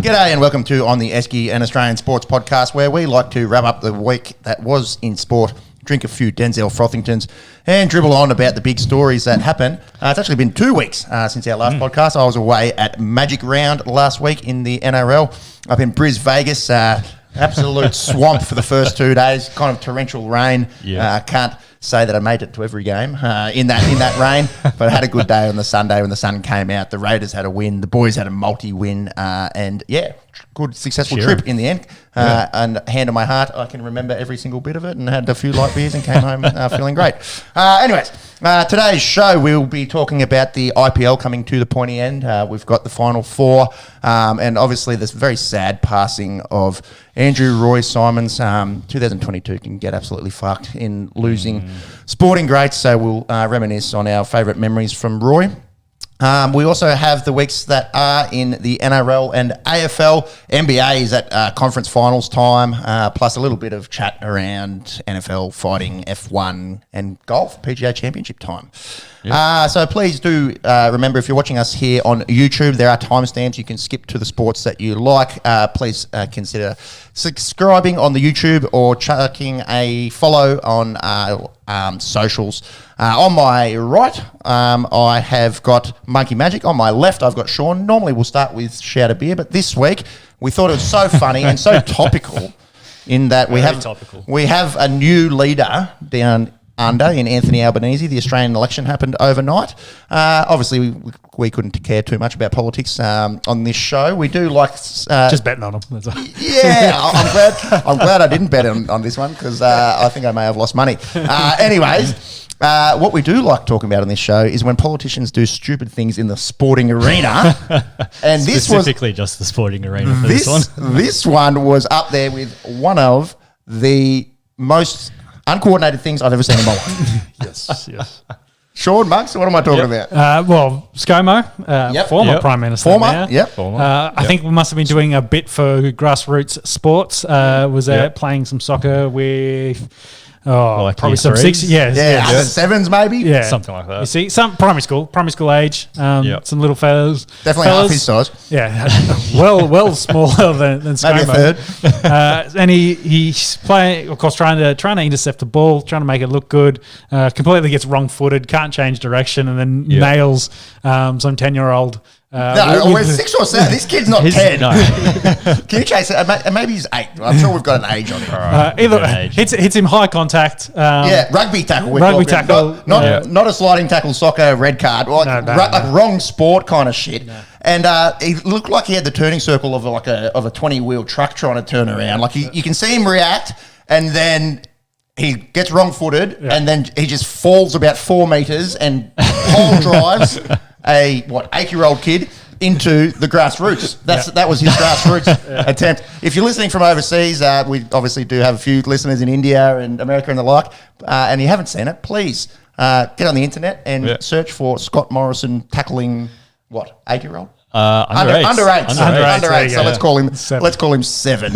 G'day and welcome to On The Esky, an Australian sports podcast where we like to wrap up the week that was in sport, drink a few Denzel Frothingtons and dribble on about the big stories that happen. It's actually been 2 weeks since our last podcast. I was away at Magic Round last week in the NRL up in Vegas. Absolute swamp for the first 2 days, kind of torrential rain. Can't say that I made it to every game in that rain, but I had a good day on the Sunday when the sun came out. The Raiders had a win, the boys had a multi-win, and good successful trip in the end. And hand on my heart, I can remember every single bit of it, and had a few light beers and came home feeling great. Anyways, today's show we'll be talking about the IPL coming to the pointy end. We've got the Final Four, and obviously this very sad passing of Andrew Roy Simons. 2022 can get absolutely fucked in losing sporting greats, so we'll reminisce on our favourite memories from Roy. We also have the weeks that are in the NRL and AFL. NBA is at conference finals time, plus a little bit of chat around NFL, fighting, F1 and golf, PGA Championship time. So please do remember, if you're watching us here on YouTube, there are timestamps. You can skip to the sports that you like. Please consider subscribing on the YouTube or chucking a follow on socials. On my right, I have got Monkey Magic. On my left, I've got Sean. Normally, we'll start with Shout a Beer, but this week we thought it was so funny and so topical in that we have a new leader down under in Anthony Albanese. The Australian election happened overnight. Obviously, we couldn't care too much about politics on this show. We do like just betting on them. That's all. Yeah, I'm glad I didn't bet on this one because I think I may have lost money. Anyways. What we do like talking about on this show is when politicians do stupid things in the sporting arena. And specifically just the sporting arena for this one. This one was up there with one of the most uncoordinated things I've ever seen in my life. Yes. Sean, Muggs, what am I talking about? ScoMo, former Prime Minister. I think we must have been doing a bit for grassroots sports. Was playing some soccer with... like probably some six, sevens maybe, something like that. You see, some primary school age, some little fellas, definitely half his size. Yeah, well smaller than ScoMo. Maybe a third. And he's playing, of course, trying to intercept the ball, trying to make it look good. Completely gets wrong-footed, can't change direction, and then nails some 10-year-old. We're 6 or 7. This kid's not 10. No. Can you chase it? Maybe he's 8. I'm sure we've got an age on him. Either hits him high contact. Rugby tackle. Not a sliding tackle, soccer, red card. Like wrong sport kind of shit. No. And he looked like he had the turning circle of a 20-wheel truck trying to turn around. Like you can see him react, and then he gets wrong-footed, and then he just falls about 4 meters and pole drives a 8-year-old kid into the grassroots. That was his grassroots attempt. If you're listening from overseas, we obviously do have a few listeners in India and America and the like, and you haven't seen it, please get on the internet and search for Scott Morrison tackling 8-year-old? Under eight. So let's call him 7.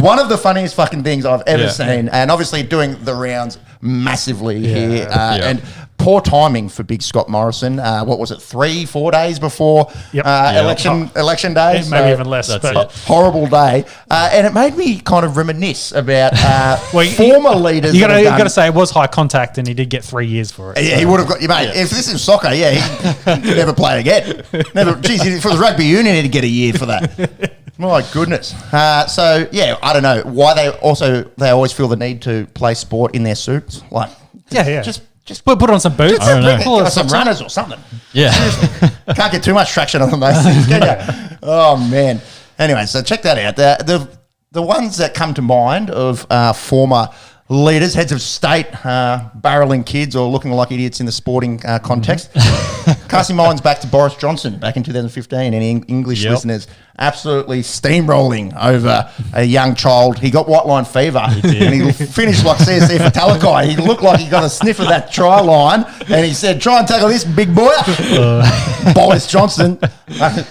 One of the funniest fucking things I've ever seen, and obviously doing the rounds massively here. And poor timing for big Scott Morrison. What was it, 3-4 days before election day? Maybe even less. Horrible day. And it made me kind of reminisce about former leaders. You got to say it was high contact, and he did get 3 years for it. Yeah, he would have got, mate. If this is soccer, he could never play again. Geez, for the rugby union, he'd get a year for that. My goodness. So I don't know why they always feel the need to play sport in their suits. Like, just put on some boots. Pull some runners or something. Yeah. Can't get too much traction on those things, can you? Oh, man. Anyway, so check that out. The ones that come to mind of former leaders, heads of state, barrelling kids or looking like idiots in the sporting context. Casting minds back to Boris Johnson back in 2015. Any English listeners absolutely steamrolling over a young child. He got white line fever and he finished like CSC for Talakai. He looked like he got a sniff of that try line and he said, "Try and tackle this, big boy." Boris Johnson,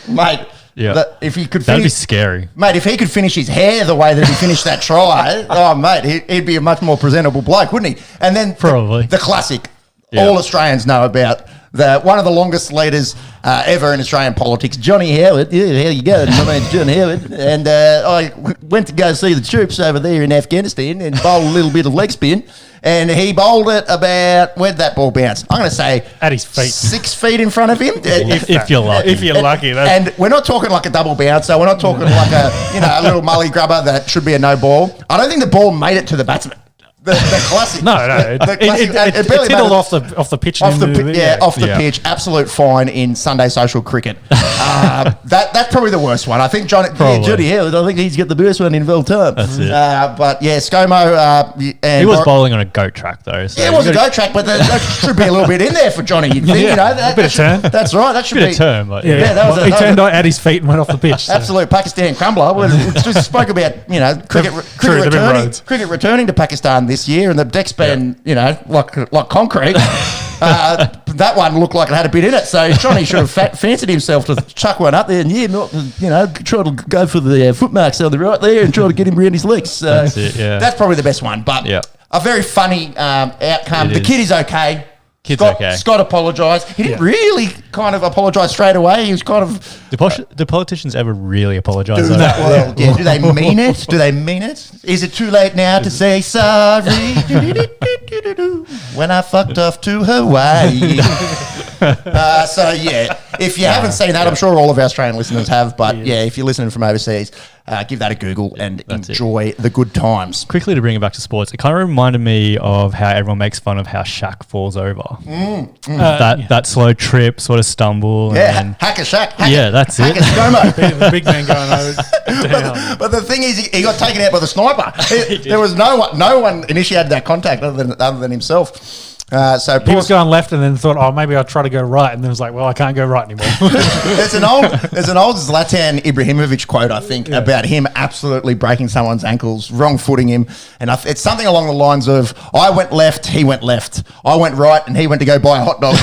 mate. Yeah, if he could that'd be scary, mate. If he could finish his hair the way that he finished that try, mate, he'd be a much more presentable bloke, wouldn't he? And then probably the classic, all Australians know about one of the longest leaders ever in Australian politics, Johnny Howard. Yeah, how you going? My name's John Howard. And I went to go see the troops over there in Afghanistan and bowl a little bit of leg spin. And he bowled it about, where'd that ball bounce? I'm going to say at his feet, 6 feet in front of him. If you're lucky. If you're lucky. And we're not talking like a double bouncer. We're not talking like a little mully grubber that should be a no ball. I don't think the ball made it to the batsman. The classic. No. It fiddled off the pitch. Off the pitch. Absolute fine in Sunday social cricket. That's probably the worst one. I think Johnny Howard, I think he's got the worst one in all time. That's it. But yeah, ScoMo. He was bowling on a goat track though. So yeah, it was a goat track, but that should be a little bit in there for Johnny. You'd think, a bit of turn. That's right. That should be a turn. But he turned at his feet and went off the pitch. Absolute Pakistan crumbler. We just spoke about cricket returning to Pakistan this year, and the deck's been like concrete. That one looked like it had a bit in it, so Johnny should have fancied himself to chuck one up there and try to go for the footmarks on the right there and try to get him around his legs. So that's it. Yeah, that's probably the best one. But a very funny outcome. The kid is okay. Scott apologised. He didn't really kind of apologise straight away. He was kind of... Do politicians ever really apologise? Do they mean it? Do they mean it? Is it too late now to say sorry? When I fucked off to Hawaii. If you haven't seen that, I'm sure all of our Australian listeners have. But if you're listening from overseas, give that a Google and enjoy the good times. Quickly to bring it back to sports, it kind of reminded me of how everyone makes fun of how Shaq falls over. That slow trip, sort of stumble. Yeah, hack a Shaq. That's it. The big man going over. But the thing is, he got taken out by the sniper. There was no one initiated that contact other than himself. So he was going left and then thought, maybe I'll try to go right, and then was like, well, I can't go right anymore. There's an old Zlatan Ibrahimovic quote, I think, about him absolutely breaking someone's ankles, wrong footing him, and it's something along the lines of, I went left, he went left, I went right, and he went to go buy a hot dog.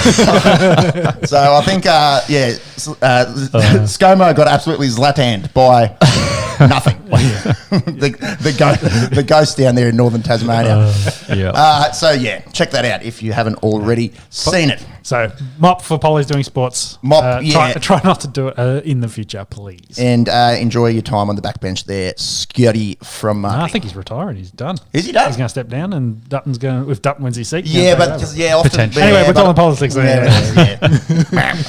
So I think, ScoMo got absolutely Zlataned by nothing. The ghost down there in northern Tasmania. Check that out if you haven't already seen it. So mop for Polly's doing sports. Try not to do it in the future, please. And enjoy your time on the backbench there, Scotty from Marty. I think he's retired. He's done. Is he done? He's going to step down, and Dutton's going. If Dutton wins his seat, often. Anyway, we're talking politics. I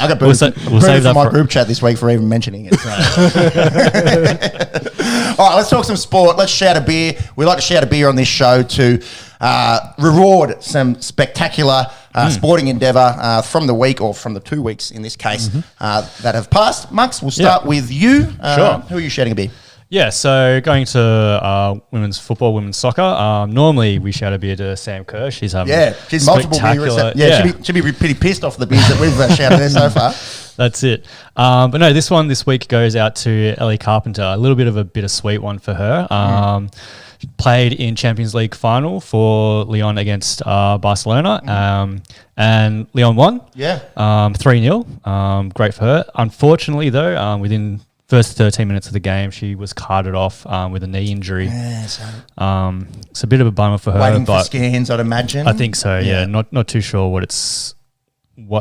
got booed from my group chat this week for even mentioning it. All right, let's talk some sport. Let's shout a beer. We like to shout a beer on this show to reward some spectacular sporting endeavour from the week, or from the 2 weeks in this case, that have passed. Monks, we'll start with you. Sure. Who are you shouting a beer? Yeah, so going to women's football, women's soccer. Normally we shout a beer to Sam Kerr. She's having she's multiple beers. She'd be pretty pissed off the beers that we've shouted there so far. That's it. But no, this one this week goes out to Ellie Carpenter. A little bit of a bittersweet one for her. Played in Champions League final for Lyon against Barcelona, and Lyon won. 3-0. Great for her. Unfortunately, though, within first 13 minutes of the game, she was carted off with a knee injury. It's a bit of a bummer for her. Waiting for scans, I'd imagine. I think so. Yeah, not too sure what's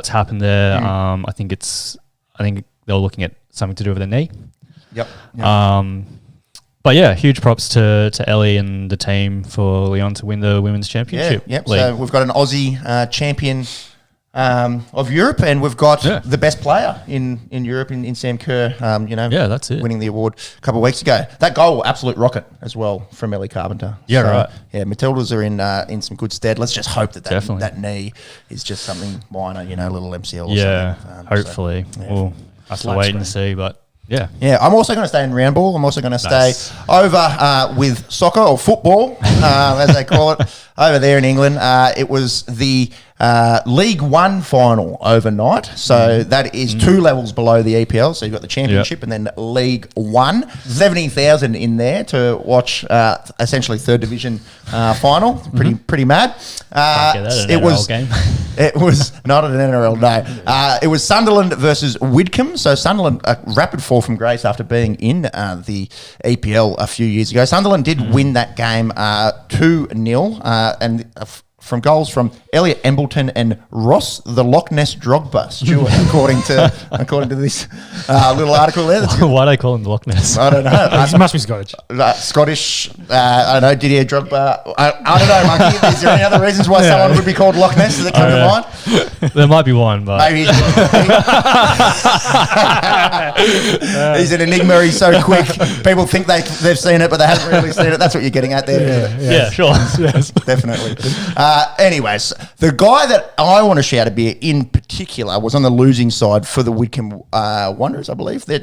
happened there. I think they were looking at something to do with the knee. Yep. But yeah, huge props to Ellie and the team for Lyon to win the women's championship. League. So we've got an Aussie champion of Europe, and we've got the best player in Europe in Sam Kerr. That's it. Winning the award a couple of weeks ago. That goal, absolute rocket as well from Ellie Carpenter. Yeah, right. Yeah, Matildas are in some good stead. Let's just hope that knee is just something minor, a little MCL. Or something. Hopefully. We'll have to wait and see, but. Yeah. I'm also going to stay in round ball. I'm also going to stay over with soccer, or football, as they call it, over there in England. It was the League One final overnight. So that is 2 levels below the EPL. So you've got the Championship and then League One. 70,000 in there to watch essentially third division final. Pretty mad. It was game. It was not an NRL, no. It was Sunderland versus Widcombe. So Sunderland, a rapid fall from grace after being in the EPL a few years ago. Sunderland did win that game 2-0, and from goals from Elliot Embleton and Ross the Loch Ness Drogba Stewart, according to this little article there. Why do they call him the Loch Ness? I don't know. He must be Scottish. Scottish. I don't know. Didier Drogba. I don't know, Monkey. Is there any other reasons why someone would be called Loch Ness that come to mind? There might be one, but maybe he's an enigma. He's so quick. People think they've seen it, but they haven't really seen it. That's what you're getting at there. Yeah, sure. Yes. Definitely. Anyways, the guy that I want to shout a beer in particular was on the losing side for the Whitcomb Wanderers, I believe. They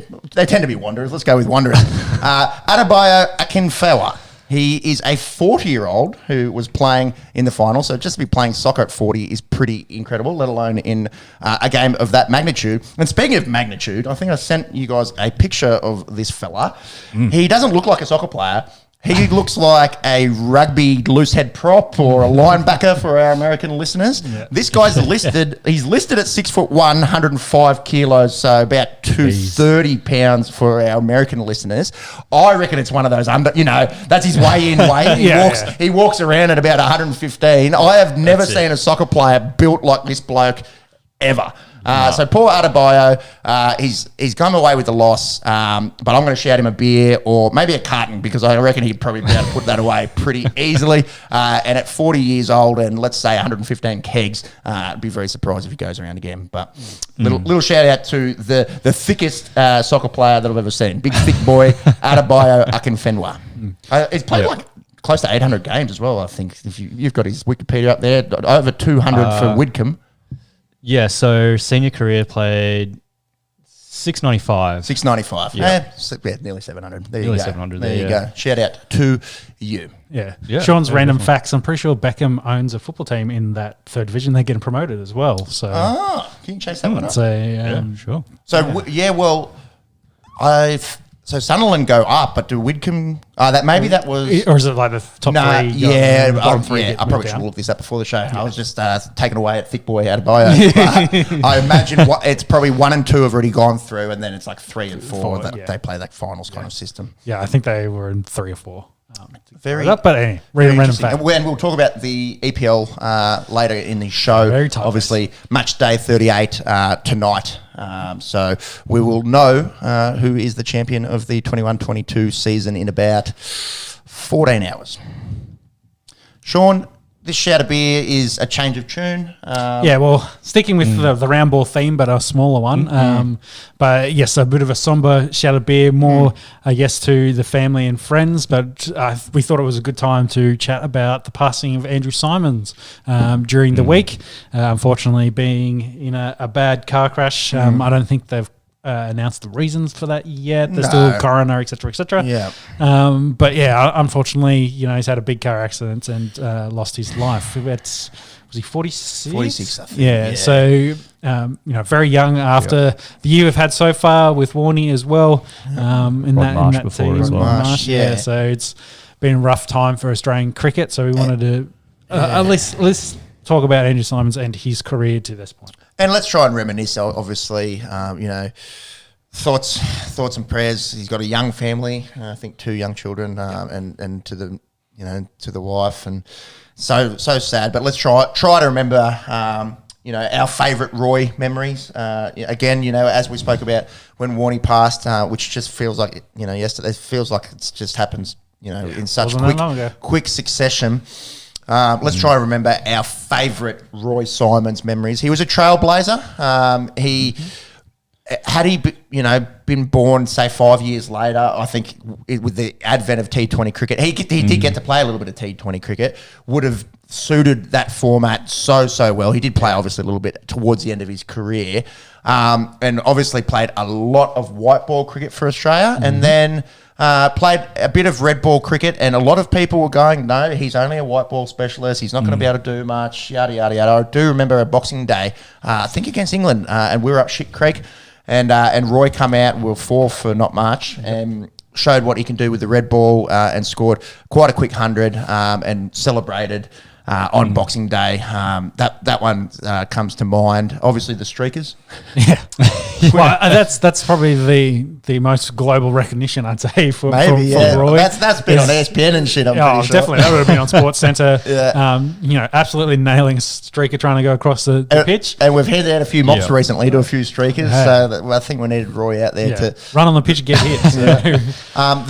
tend to be Wanderers. Let's go with Wanderers. Adebayo Akinfenwa. He is a 40-year-old who was playing in the final. So just to be playing soccer at 40 is pretty incredible, let alone in a game of that magnitude. And speaking of magnitude, I think I sent you guys a picture of this fella. He doesn't look like a soccer player. He looks like a rugby loose head prop or a linebacker for our American listeners. Yeah. This guy's listed. He's listed at 6'1", 105 kilos, so about 230 pounds for our American listeners. I reckon it's one of those that's his weigh in weight. He walks around at about 115. I have never seen a soccer player built like this bloke ever. So poor Adebayo, he's come away with the loss, but I'm going to shout him a beer or maybe a carton because I reckon he'd probably be able to put that away pretty easily. And at 40 years old and let's say 115 kegs, I'd be very surprised if he goes around again. But little shout out to the thickest soccer player that I've ever seen. Big thick boy, Adebayo Akinfenwa. He's played close to 800 games as well, I think. If you've got his Wikipedia up there, over 200 for Whitcomb. Yeah, so senior career played 695. 695. Yeah, nearly 700. There you go. 700 there you go. Shout out to you. Yeah. Sean's random facts. I'm pretty sure Beckham owns a football team in that third division. They're getting promoted as well. So can you chase that one up? So, sure. So, So Sunderland go up, but do Whitcomb? That was, or is it like the top three? Yeah, I probably should have looked this up before the show. I was just taken away at thick boy Adebayo. I imagine it's probably 1 and 2 have already gone through, and then it's like 3 and 4 that they play that finals kind of system. Yeah, I think they were in 3 or 4. But anyway, random fact. And we'll talk about the EPL later in the show. Very tight. Obviously, match day 38 tonight. So we will know who is the champion of the 21-22 season in about 14 hours. Sean, this shout of beer is a change of tune. Sticking with the round ball theme, but a smaller one. But yes, a bit of a somber shout of beer, more, I guess, to the family and friends. But we thought it was a good time to chat about the passing of Andrew Symonds during the week. Unfortunately, being in a bad car crash. I don't think they've announced the reasons for that yet. There's still coroner, et cetera. Yeah. Unfortunately, he's had a big car accident and lost his life. Was he 46? 46, I think. Yeah. So, very young after the year we've had so far with Warney as well. In that before team. as well. Marsh, So it's been a rough time for Australian cricket. So we wanted to at least talk about Andrew Symonds and his career to this point. And let's try and reminisce, obviously, thoughts and prayers. He's got a young family, I think 2 young children, and to the wife, and so sad. But let's try to remember, our favourite Roy memories. Again, as we spoke about when Warney passed, which just feels like yesterday. It feels like it just happens, in such quick succession. Let's try and remember our favourite Roy Symonds memories. He was a trailblazer. Had he been born, say, 5 years later, I think with the advent of T20 cricket, he did get to play a little bit of T20 cricket, would have suited that format so well. He did play, obviously, a little bit towards the end of his career, and obviously played a lot of white ball cricket for Australia, and then played a bit of red ball cricket, and a lot of people were going, no, he's only a white ball specialist. He's not going to be able to do much, yada, yada, yada. I do remember a Boxing Day, I think against England, and we were up Shit Creek, and Roy come out, we were 4 for not much, and showed what he can do with the red ball, and scored quite a quick 100, and celebrated on Boxing Day. That one comes to mind. Obviously, the Streakers. Yeah. Well, that's probably the most global recognition, I'd say, for Roy. That's been on ESPN and shit, I'm pretty sure. Definitely. That would have been on Sports Centre. Absolutely nailing a streaker trying to go across the pitch. And we've handed out a few mops recently to a few streakers, so I think we needed Roy out there to run on the pitch and get hit. So.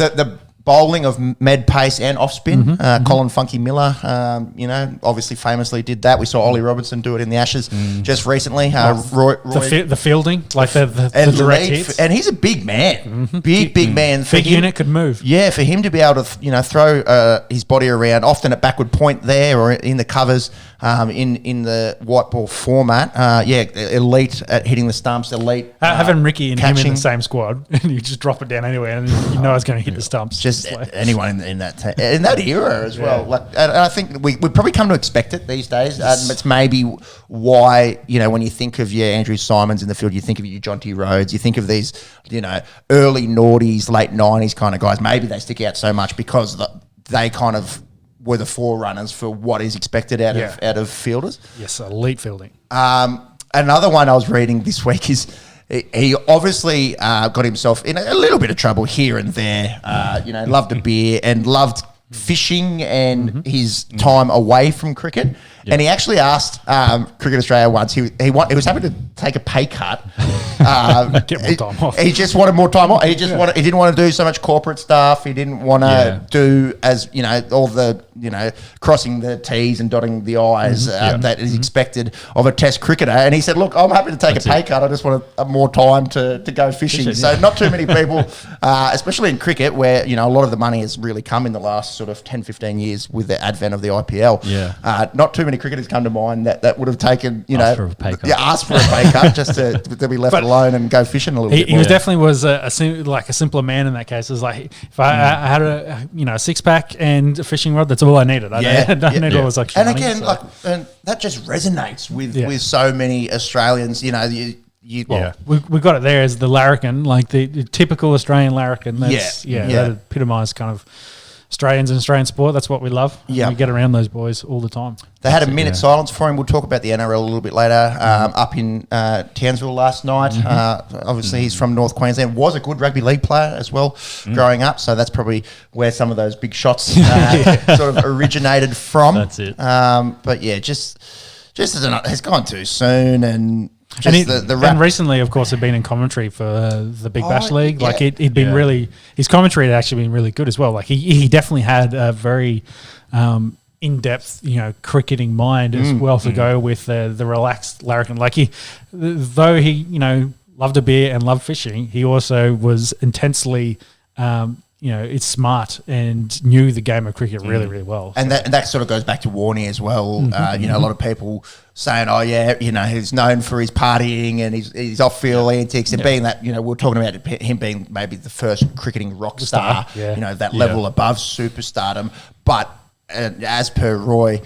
The bowling of med pace and off spin. Colin Funky Miller, obviously famously did that. We saw Ollie Robertson do it in the Ashes just recently. Roy, the fielding, like the direct hits. And he's a big man, big man. Big unit could move. Yeah, for him to be able to throw his body around, often at backward point there or in the covers, in the white ball format. Elite at hitting the stumps. Elite having Ricky and catching. him in the same squad, and you just drop it down anywhere, and you know it's going to hit the stumps. Just anyone in that era as well. Like, and I think we probably come to expect it these days. It's maybe why when you think of Andrew Simons in the field, you think of your Jonty Rhodes, you think of these early noughties, late 90s kind of guys. Maybe they stick out so much because they kind of were the forerunners for what is expected out of fielders. Yes, elite fielding. Another one I was reading this week is he obviously got himself in a little bit of trouble here and there. Loved a beer and loved fishing and his time away from cricket. Yep. And he actually asked Cricket Australia once. He was happy to take a pay cut. Get more time off. He just wanted more time off. He didn't want to do so much corporate stuff. He didn't want to do as all the crossing the T's and dotting the I's that is expected of a Test cricketer. And he said, "Look, I'm happy to take a pay cut. I just want more time to go fishing." So not too many people, especially in cricket, where a lot of the money has really come in the last sort of 10, 15 years with the advent of the IPL. Not too many cricketers come to mind that would have taken asked for a pay cut. Asked for a pay cut just to be left alone and go fishing a little bit. He was definitely a simpler man in that case. It was like if I had a six pack and a fishing rod, that's all I needed. I don't need all this extra. And money, again, and that just resonates with so many Australians. We got it there as the larrikin, like the typical Australian larrikin. That epitomised kind of Australians and Australian sport. That's what we love. We get around those boys all the time. They had a minute silence for him. We'll talk about the NRL a little bit later. Up in Townsville last night. Obviously, he's from North Queensland. Was a good rugby league player as well growing up. So that's probably where some of those big shots sort of originated from. That's it. But yeah, just it's gone too soon and. And recently, of course, had been in commentary for the Big Bash League. Like he'd been really, his commentary had actually been really good as well. Like he definitely had a very in-depth, cricketing mind as well to go with the relaxed larrikin. Like though he loved a beer and loved fishing, he also was intensely. It's smart and knew the game of cricket really, really well. And that sort of goes back to Warney as well. A lot of people saying, he's known for his partying and his off-field antics and being that, we're talking about him being maybe the first cricketing rock star, that level above superstardom. But as per Roy,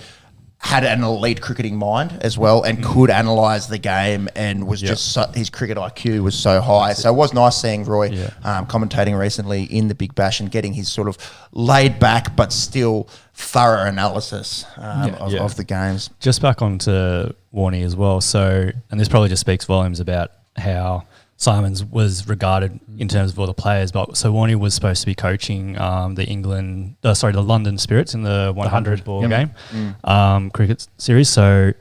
had an elite cricketing mind as well and could analyse the game and was just his cricket IQ was so high. So it was nice seeing Roy commentating recently in the Big Bash and getting his sort of laid back but still thorough analysis of the games. Just back onto Warney as well. So, and this probably just speaks volumes about how Simons was regarded in terms of all the players, but so Warney was supposed to be coaching the London Spirits in the 100 ball game cricket series. So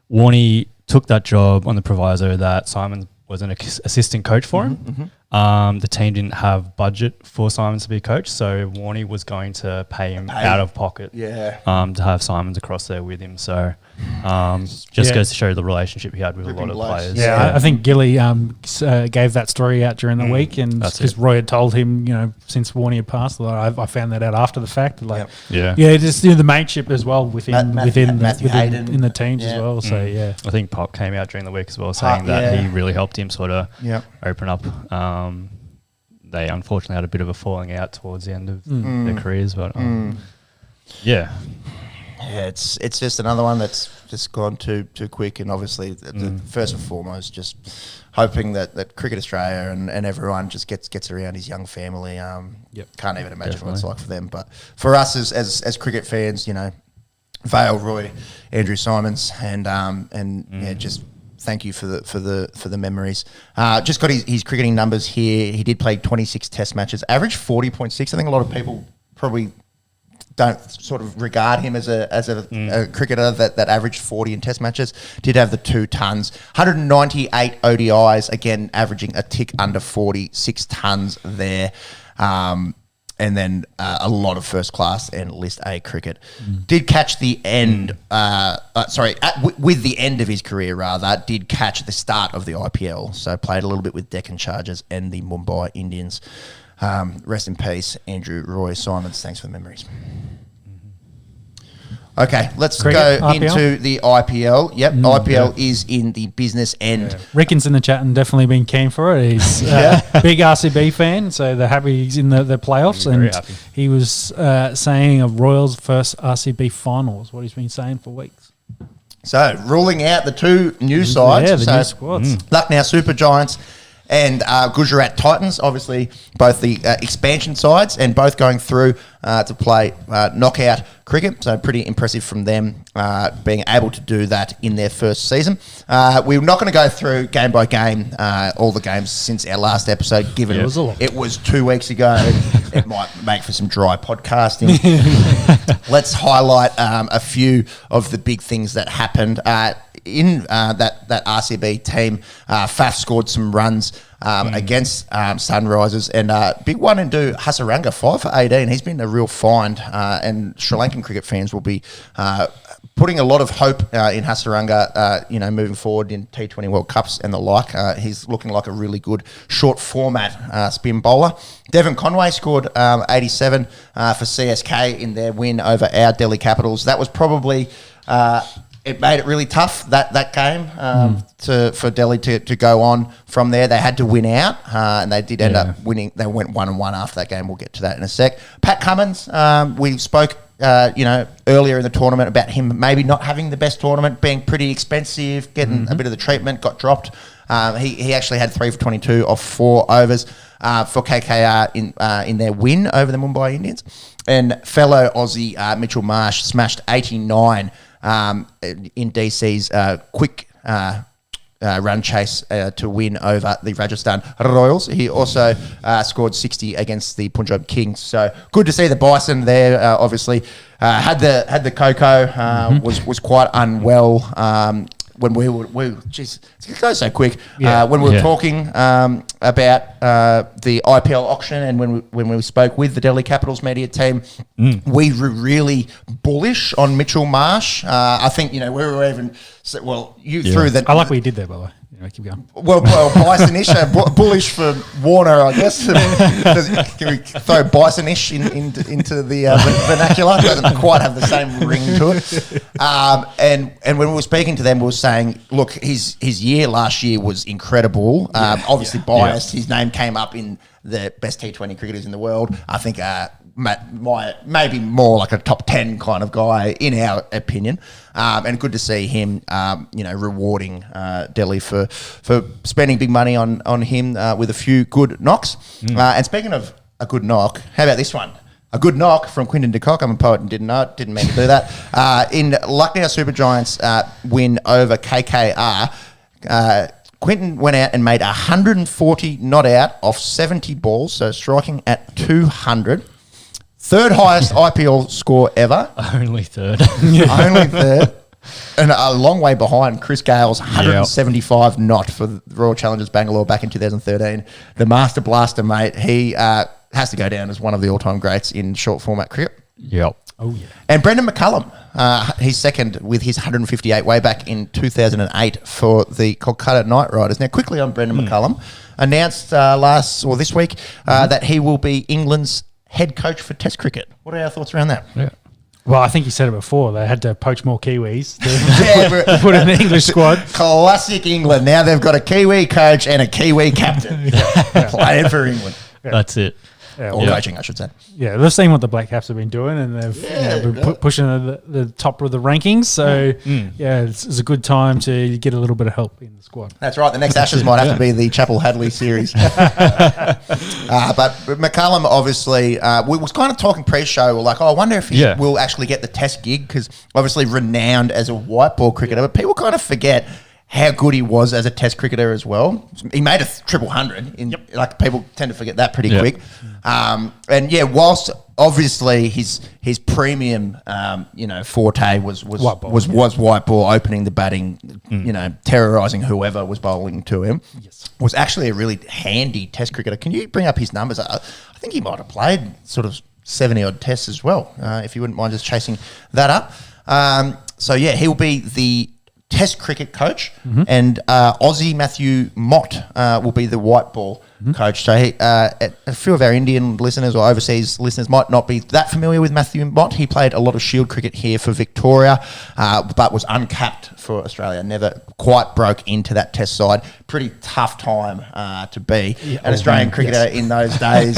Warney took that job on the proviso that Simons was an assistant coach for him. The team didn't have budget for Simons to be coach, so Warney was going to pay him out of pocket to have Simons across there with him. So just goes to show the relationship he had with a lot of players. I think Gilly gave that story out during the week, and because Roy had told him, since Warney had passed, I found that out after the fact. Just the mateship as well within the teams as well. So I think Pop came out during the week as well, saying that he really helped him sort of open up. They unfortunately had a bit of a falling out towards the end of their careers, but it's just another one that's just gone too quick, and obviously the first and foremost, just hoping that Cricket Australia and everyone just gets around his young family. Can't even imagine what it's like for them, but for us as cricket fans, Vale, Roy, Andrew Simons, and just thank you for the memories. Just got his cricketing numbers here. He did play 26 Test matches, average 40.6. I think a lot of people probably don't sort of regard him as a cricketer that averaged 40 in Test matches. Did have the 2 tons, 198 ODIs, again averaging a tick under 40, 6 tons there. And then a lot of first class and List A cricket. Did catch the end, with the end of his career rather, did catch the start of the IPL. So played a little bit with Deccan Chargers and the Mumbai Indians. Rest in peace, Andrew Roy Simons. Thanks for the memories. Okay, let's Cricket, go IPL? into the IPL. Yep, IPL is in the business end. Rickon's in the chat and definitely been keen for it. He's a big RCB fan, so they're happy he's in the playoffs. Very And happy. he was saying of Royals' first RCB finals, what he's been saying for weeks. So, ruling out the 2 new sides. Yeah, the so new squads. Lucknow Super Giants and Gujarat Titans, obviously both the expansion sides, and both going through to play knockout cricket. So pretty impressive from them being able to do that in their first season. We're not going to go through game by game all the games since our last episode, given it was 2 weeks ago. It might make for some dry podcasting. Let's highlight a few of the big things that happened. In that RCB team, Faf scored some runs against Sunrisers, and big one into Hasaranga, 5 for 18. He's been a real find, and Sri Lankan cricket fans will be putting a lot of hope in Hasaranga, moving forward in T20 World Cups and the like. He's looking like a really good short format spin bowler. Devon Conway scored 87 for CSK in their win over our Delhi Capitals. That was probably... it made it really tough, that game, for Delhi to go on from there. They had to win out, and they did end up winning. They went 1-1 after that game. We'll get to that in a sec. Pat Cummins, we spoke earlier in the tournament about him maybe not having the best tournament, being pretty expensive, getting a bit of the treatment, got dropped. He actually had 3 for 22 off 4 overs for KKR in their win over the Mumbai Indians. And fellow Aussie Mitchell Marsh smashed 89 in DC's quick run chase to win over the Rajasthan Royals. He also scored 60 against the Punjab Kings. So good to see the Bison there. Obviously, had the Coco was quite unwell. When we geez, it goes so quick. When we were talking about the IPL auction, and when we spoke with the Delhi Capitals media team, we were really bullish on Mitchell Marsh. I think we were even threw that. I like what you did there, by the way. Keep going. Well, Bison-ish, bullish for Warner, I guess. Can we throw Bison-ish into the vernacular? It doesn't quite have the same ring to it. And when we were speaking to them, we were saying, look, his year last year was incredible. Obviously biased. His name came up in the best T20 cricketers in the world. I think maybe more like a top 10 kind of guy in our opinion. And good to see him, rewarding Delhi for spending big money on him with a few good knocks. And speaking of a good knock, how about this one? A good knock from Quinton de Kock. I'm a poet and didn't know it. Didn't mean to do that. In Lucknow Super Giants win over KKR, Quinton went out and made 140 not out off 70 balls, so striking at 200. Third highest IPL score ever. Only third. Only third. And a long way behind Chris Gale's 175 not for the Royal Challengers Bangalore back in 2013. The Master Blaster, mate, he has to go down as one of the all-time greats in short format cricket. Yep. Oh, yeah. And Brendan McCullum, he's second with his 158 way back in 2008 for the Kolkata Knight Riders. Now, quickly on Brendan McCullum, announced this week that he will be England's head coach for Test cricket. What are our thoughts around that? Yeah. Well, I think you said it before. They had to poach more Kiwis to put in the English squad. Classic England. Now they've got a Kiwi coach and a Kiwi captain playing for England. That's it. or coaching, I should say. Yeah, they've seen what the Black Caps have been doing, and they've been pushing the top of the rankings. So it's a good time to get a little bit of help in the squad. That's right. The next Ashes might have to be the Chapel Hadley series. But McCullum obviously we was kind of talking pre-show. We're like, I wonder if he will actually get the Test gig, because obviously renowned as a white ball cricketer, but people kind of forget how good he was as a Test cricketer as well. He made a triple hundred. Like, people tend to forget that pretty quick. Whilst obviously his premium, forte was white ball, opening the batting, terrorising whoever was bowling to him. Was actually a really handy Test cricketer. Can you bring up his numbers? I think he might have played sort of 70 odd tests as well. If you wouldn't mind just chasing that up. He'll be the Test cricket coach, and Aussie Matthew Mott will be the white ball coach. So a few of our Indian listeners or overseas listeners might not be that familiar with Matthew Mott. He played a lot of Shield cricket here for Victoria, but was uncapped for Australia. Never quite broke into that Test side. Pretty tough time to be an Australian cricketer in those days,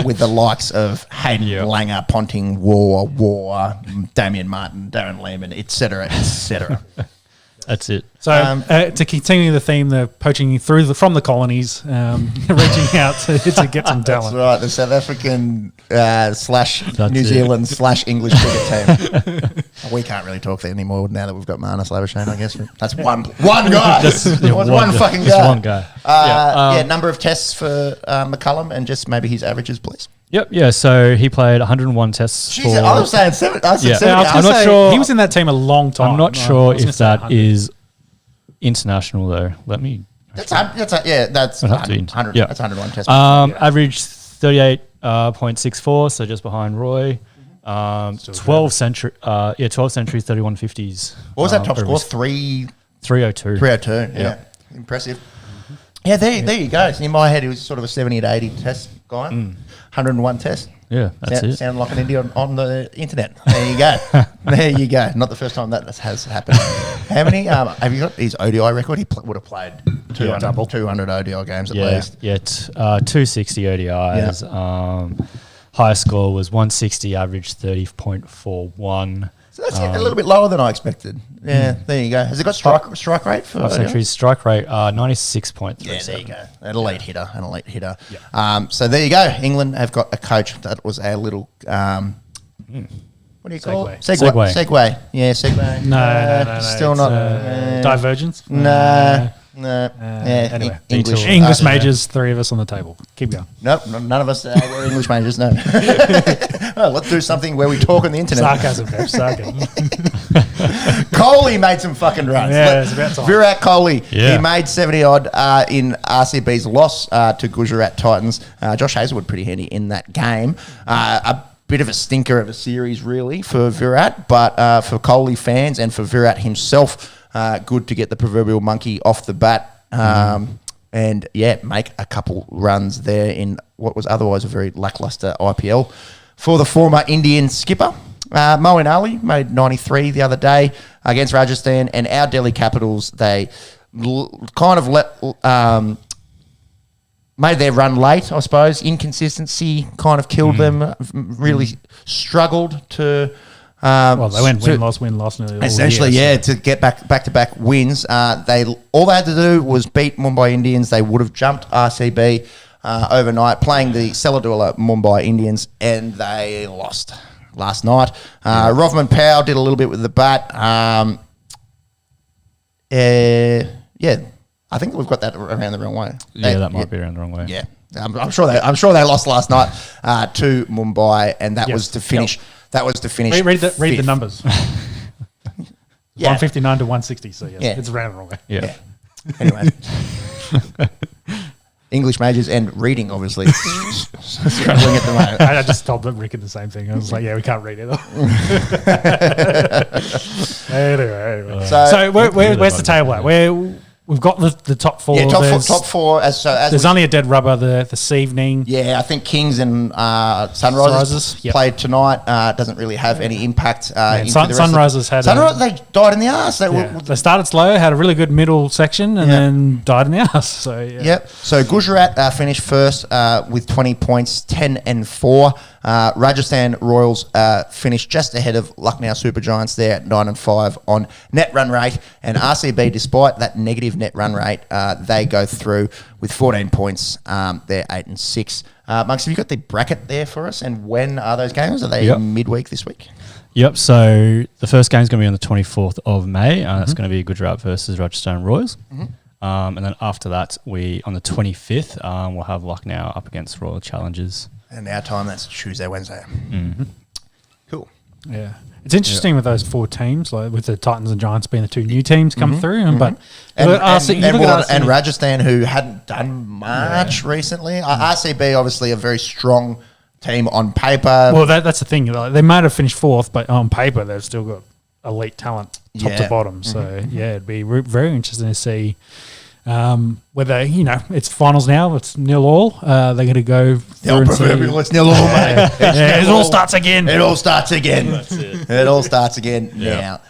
with the likes of Hayden Langer, Ponting, War, Damien Martin, Darren Lehman, etc., etc. That's it. So to continue the theme, the poaching from the colonies, reaching out to get some talent. That's right. The South African / New Zealand / English cricket team. We can't really talk there anymore now that we've got Marnus Labuschagne, I guess. That's one guy. One fucking guy. Just one guy. Number of tests for McCullum, and just maybe his averages, please. Yep. Yeah. So he played 101 tests. Jesus, I was saying 7. I said 70. I'm not sure. He was in that team a long time. I'm not sure if that is international though. Let me. That's 100. That's 101 tests. Average 38.64, so just behind Roy. 12 centuries, 31 50s. What was that top score? 302. 302. Yeah. Impressive. Yeah, there you go. So in my head, he was sort of a 70 to 80 test guy. 101 tests. Yeah, that's it. Sound like an Indian on the internet. There you go. There you go. Not the first time that has happened. How many? Have you got his ODI record? He would have played 200 ODI games at least. Yeah, 260 ODIs. Highest score was 160, average 30.41. So that's a little bit lower than I expected. Yeah, there you go. Has it got strike rate for centuries? Strike rate 96.37. Yeah, there you go. An elite hitter. Yeah. So there you go. England have got a coach. That was our little what do you call it? Segue. Yeah, segue. No. Still not. Divergence? No. Anyway, English majors, 3 of us on the table. Keep going. Nope, none of us were English majors, no. Well, let's do something where we talk on the internet. Sarcasm, Pep, sarcasm. Kohli made some fucking runs. Yeah, it's about time. Virat Kohli, he made 70-odd in RCB's loss to Gujarat Titans. Josh Hazlewood pretty handy in that game. A bit of a stinker of a series, really, for Virat, but for Kohli fans and for Virat himself, good to get the proverbial monkey off the bat and, make a couple runs there in what was otherwise a very lacklustre IPL. For the former Indian skipper, Moeen Ali made 93 the other day against Rajasthan, and our Delhi Capitals, they kind of made their run late, I suppose. Inconsistency kind of killed them, really struggled to... they went win-loss nearly essentially, all year, to get back-to-back wins. All they had to do was beat Mumbai Indians. They would have jumped RCB overnight, playing the Celladula Mumbai Indians, and they lost last night. Rovman Powell did a little bit with the bat. I think we've got that around the wrong way. Yeah, that might be around the wrong way. Yeah, I'm sure they lost last night to Mumbai, and that was to finish. That was to finish. Read the numbers. 159 to 160. So it's around the wrong way. Yeah. Anyway, English majors and reading, obviously, struggling at the moment. I just told Rick the same thing. I was like, we can't read either. Anyway. So where's the table at? we've got the top four. Yeah, top four. As there's only a dead rubber this evening. Yeah, I think Kings and Sunrisers played tonight. Doesn't really have any impact. Sunrisers they died in the arse. They started slow, had a really good middle section, and then died in the arse. So Yep. So Gujarat finished first with 20 points, 10 and 4. Rajasthan Royals finished just ahead of Lucknow Super Giants there at 9 and 5 on net run rate, and RCB, despite that negative net run rate, they go through with 14 points. They're 8 and 6. Monks, have you got the bracket there for us? And when are those games? Are they midweek this week? Yep. So the first game is going to be on the 24th of May. That's going to be Gujarat versus Rajasthan Royals. And then after that, on the 25th, we'll have Lucknow up against Royal Challengers. And our time, that's Tuesday, Wednesday. Cool. Yeah. It's interesting with those four teams, like with the Titans and Giants being the two new teams come through. And Rajasthan, who hadn't done much recently. RCB, obviously, a very strong team on paper. Well, that's the thing. Like, they might have finished fourth, but on paper, they've still got elite talent top to bottom. So, it'd be very interesting to see whether, it's finals now, it's 0-0. They're going to go through and see. It's 0-0, mate. It all starts again. It all starts again. That's it. It all starts again now.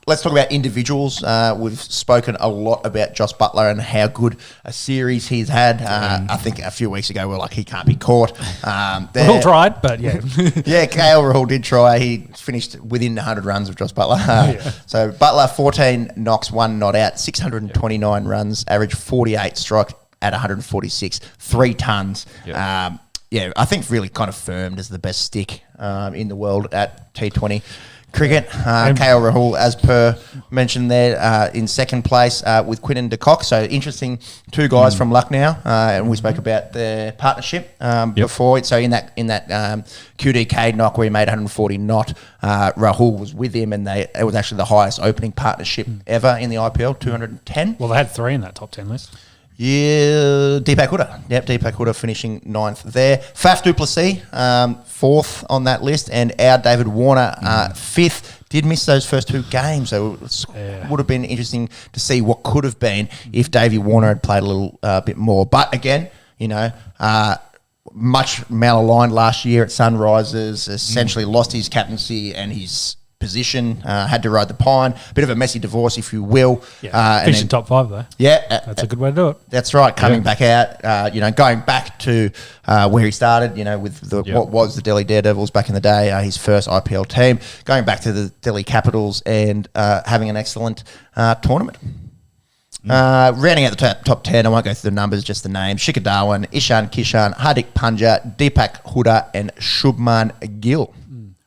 Let's talk about individuals. We've spoken a lot about Josh Butler and how good a series he's had. I think a few weeks ago we were like, he can't be caught. We all tried, but yeah. KL Rahul did try. He finished within 100 runs of Josh Butler. So Butler, 14 knocks, 1 not out, 629 runs, average 48 strike at 146, 3 tons. I think really kind of firmed as the best stick in the world at T20 cricket. KL Rahul, as per mentioned there, in second place with Quinton de Kock. So interesting, 2 guys from Lucknow, and we spoke about their partnership before. So in that QDK knock where he made 140 not, Rahul was with him, and it was actually the highest opening partnership ever in the IPL, 210. Well, they had 3 in that top 10 list. Yeah, Deepak Hooda. Yep, Deepak Hooda finishing 9th there. Faf du Plessis, 4th on that list, and our David Warner, 5th. Did miss those first 2 games, so it would have been interesting to see what could have been if Davey Warner had played a little bit more. But again, much malaligned last year at Sunrisers, essentially lost his captaincy and his position, had to ride the pine. Bit of a messy divorce, if you will. Finishing top 5, though. Yeah. That's a good way to do it. That's right. Coming back out, going back to where he started, with what was the Delhi Daredevils back in the day, his first IPL team, going back to the Delhi Capitals and having an excellent tournament. Rounding out the top 10, I won't go through the numbers, just the names. Shikhar Dhawan, Ishan Kishan, Hardik Pandya, Deepak Hooda and Shubman Gill.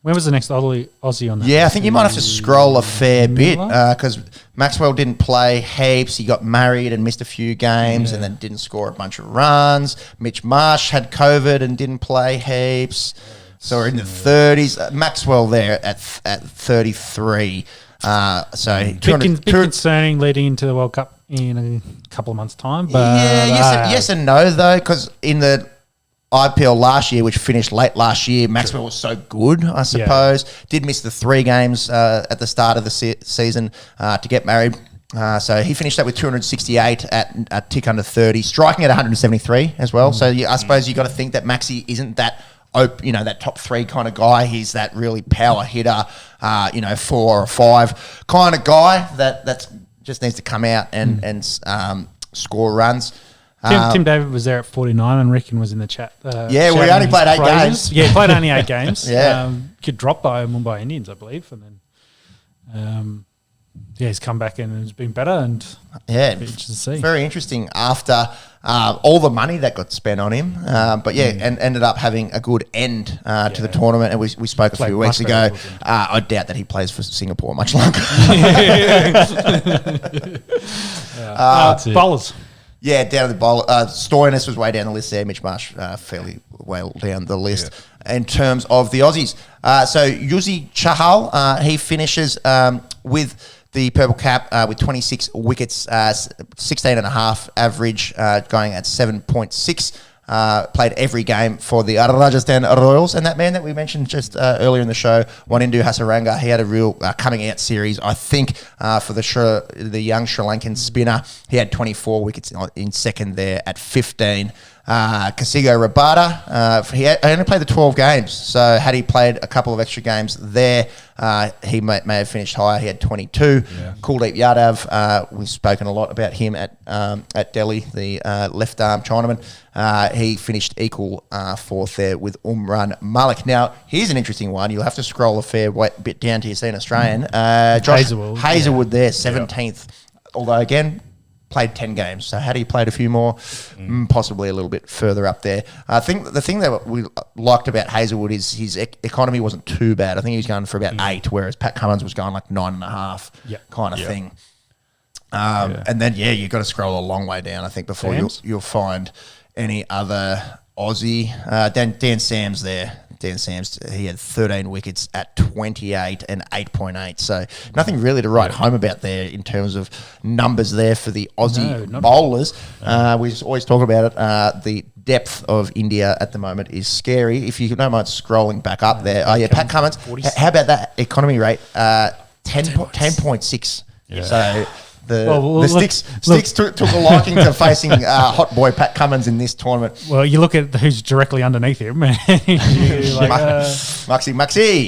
When was the next Aussie on that? Yeah, I think you might have to scroll a fair bit because Maxwell didn't play heaps. He got married and missed a few games and then didn't score a bunch of runs. Mitch Marsh had COVID and didn't play heaps. So we're in the 30s. Maxwell there at 33. Bit concerning leading into the World Cup in a couple of months' time. But yes and no, though, because in the IPL last year, which finished late last year, Maxwell was so good, I suppose. Did miss the 3 games at the start of the season to get married. So he finished that with 268 at a tick under 30, striking at 173 as well. So I suppose you got to think that Maxi isn't that that top 3 kind of guy. He's that really power hitter, 4 or 5 kind of guy that just needs to come out and score runs. Tim David was there at 49 and Ricken was in the chat. We only played 8 games. Yeah, he played only 8 games. Yeah. Get dropped by Mumbai Indians, I believe. And then, he's come back and has been better. And interesting to see. Very interesting after all the money that got spent on him. And ended up having a good end to the tournament. And we spoke a few weeks ago. I doubt that he plays for Singapore much longer. Bowlers. Yeah, down at the bowl. Stoinis was way down the list there. Mitch Marsh fairly well down the list in terms of the Aussies. So Yuzi Chahal, he finishes with the purple cap with 26 wickets, 16.5 average, going at 7.6. played every game for the Rajasthan Royals. And that man that we mentioned just earlier in the show, Wanindu Hasaranga, he had a real coming out series, I think, for the young Sri Lankan spinner. He had 24 wickets in second there at 15. Kasigo Rabada, he only played the 12 games, so had he played a couple of extra games there, he may have finished higher. He had 22. Yeah. Kuldeep Yadav, we've spoken a lot about him at Delhi, the left arm Chinaman. He finished equal fourth there with Umran Malik. Now, here's an interesting one. You'll have to scroll a fair bit down till you see an Australian. Josh Hazelwood there, 17th. Although, again, played 10 games. So had he played a few more, possibly a little bit further up there. I think the thing that we liked about Hazelwood is his economy wasn't too bad. I think he was going for about 8, whereas Pat Cummins was going like 9.5 kind of thing. And then, you've got to scroll a long way down, I think, before you'll find any other Aussie. Dan Sams there. Dan Sams, he had 13 wickets at 28 and 8.8. So nothing really to write home about there in terms of numbers there for the Aussie bowlers. We just always talk about it. The depth of India at the moment is scary. If you don't mind scrolling back up there. Pat Cummins. How about that economy rate? 10.6. Yeah. So Sticks took a liking to facing hot boy Pat Cummins in this tournament. Well, you look at who's directly underneath him. Maxi.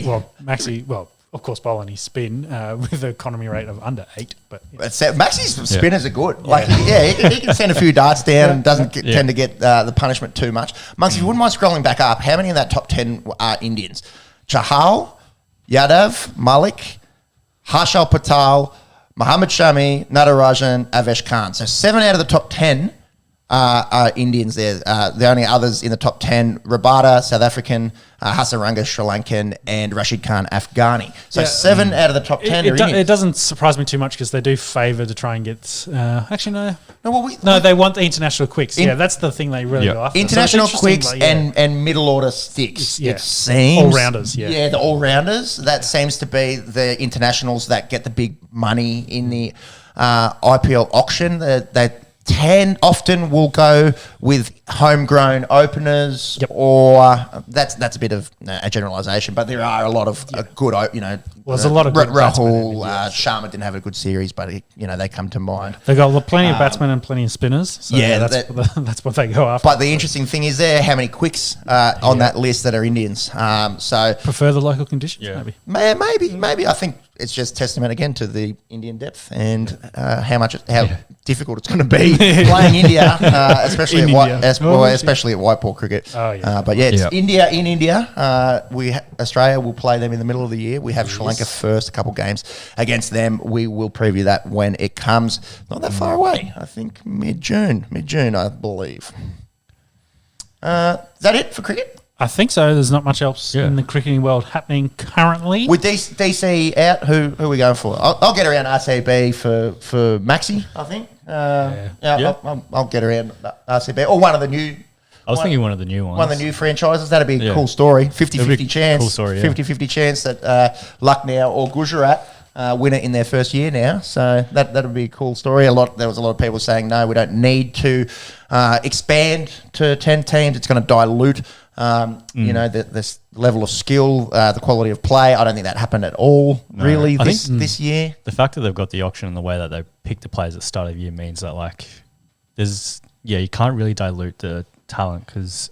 Well, Maxi, of course, bowling his spin with an economy rate of under 8. But Maxi's spinners are good. He can send a few darts down and doesn't tend to get the punishment too much. Maxi, if you wouldn't mind scrolling back up, how many in that top 10 are Indians? Chahal, Yadav, Malik, Harshal Patel, Mohammad Shami, Natarajan, Avesh Khan. So 7 out of the top 10 are Indians there. The only others in the top 10, Rabada, South African, Hasaranga, Sri Lankan, and Rashid Khan, Afghani. So 7 out of the top 10 are Indians. It doesn't surprise me too much because they do favour to try and get... actually, no. They want the international quicks. That's the thing they really go after. International quicks and middle order sticks. It seems. All-rounders, the all-rounders. That seems to be the internationals that get the big money in the IPL auction. That often will go with homegrown openers, or that's a bit of a generalisation, but there are a lot of good, there's a lot of good Rahul, Sharma didn't have a good series, but they come to mind. They've got plenty of batsmen and plenty of spinners. So that's what they go after. But the interesting thing is how many quicks on that list that are Indians. So prefer the local conditions, maybe. I think it's just testament again to the Indian depth and how difficult it's going to be playing India, especially at white ball cricket. It's India in India. Australia will play them in the middle of the year. We have Sri Lanka first, a couple games against them. We will preview that when it comes. Not that far away. I think mid-June, I believe. Is that it for cricket? I think so. There's not much else in the cricketing world happening currently. With DC out, who are we going for? I'll get around RCB for Maxi, I think. I'll get around RCB. Or one of the new... I was thinking one of the new ones. One of the new franchises. That'd be a cool story. 50-50 chance. Cool story, 50-50 chance that Lucknow or Gujarat win it in their first year now. So that would be a cool story. There was a lot of people saying, no, we don't need to expand to 10 teams. It's going to dilute this level of skill, the quality of play. I don't think that happened at all, really, this year. The fact that they've got the auction and the way that they pick the players at the start of the year means that, you can't really dilute the talent because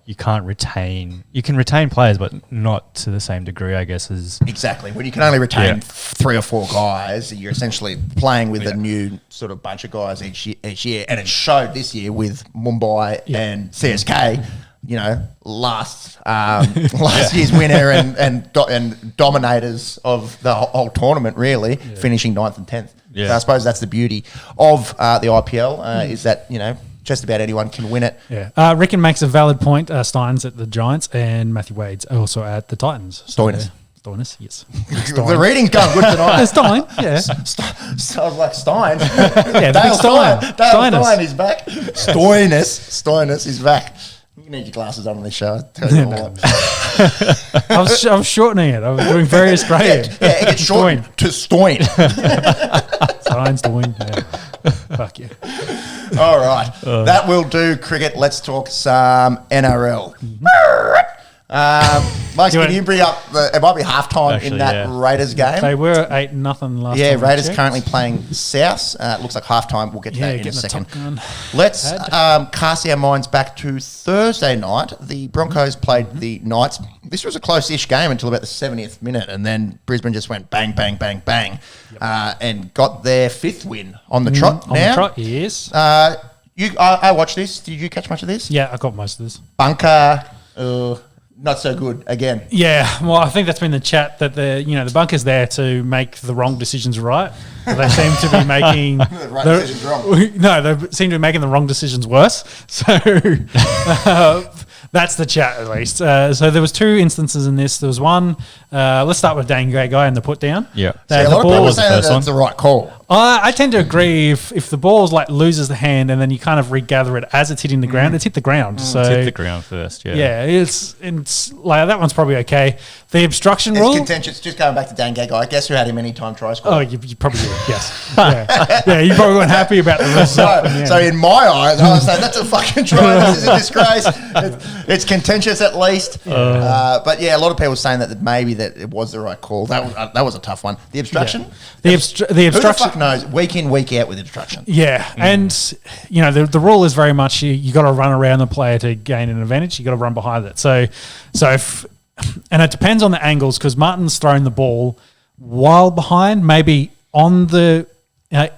you can't retain... You can retain players, but not to the same degree, I guess, as... Exactly. When you can only retain 3 or 4 guys, you're essentially playing with a new sort of bunch of guys each year. And it showed this year with Mumbai and CSK... last year's winner and dominators of the whole tournament, really, finishing 9th and 10th. Yeah. So I suppose that's the beauty of the IPL is that, just about anyone can win it. Yeah. Rickon makes a valid point. Steins at the Giants and Matthew Wade's also at the Titans. Stoinis, yes. The reading's going good tonight. Stein, yeah. Sounds like Stein. Dale Stein is back. Stoinis is back. You need your glasses on this show. I was shortening it. I was doing various grades. It's shortened to Stoin. Stein, Stoin, Fuck you. All right. That will do, cricket. Let's talk some NRL. Mike, can you bring up it might be halftime in that Raiders game. They were 8-0 last Yeah, time. Raiders currently playing South. It looks like halftime. We'll get to that in a second. Let's cast our minds back to Thursday night. The Broncos played the Knights. This was a close-ish game until about the 70th minute, and then Brisbane just went bang, bang, bang, bang, and got their 5th win on the trot now. On the trot, yes. I watched this. Did you catch much of this? Yeah, I got most of this. Bunker, not so good again. Yeah, well, I think that's been the chat that the bunker's there to make the wrong decisions right. But they seem to be making decisions wrong. No, they seem to be making the wrong decisions worse. So that's the chat at least. So there was 2 instances in this. There was one. Let's start with Dane Guy and the put down. Yeah. So a lot of people say that's the right call. I tend to agree if the ball loses the hand and then you kind of regather it as it's hitting the ground, it's hit the ground. So it's hit the ground first, yeah. It's like that one's probably okay. The obstruction rule. It's contentious. Just going back to Dan Guy. Guess who had him anytime try score? Oh, you probably did, yes. Yeah, you probably weren't happy about the result. So in my eyes, I was saying that's a fucking try. This is a disgrace. It's contentious at least. But yeah, a lot of people saying that maybe that it was the right call. That was a tough one. The obstruction? Yeah. The Who the obstruction. fuck knows? Week in, week out with obstruction. Yeah, and the rule is very much you got to run around the player to gain an advantage. You got to run behind it. So if, and it depends on the angles because Martin's thrown the ball while behind, maybe on the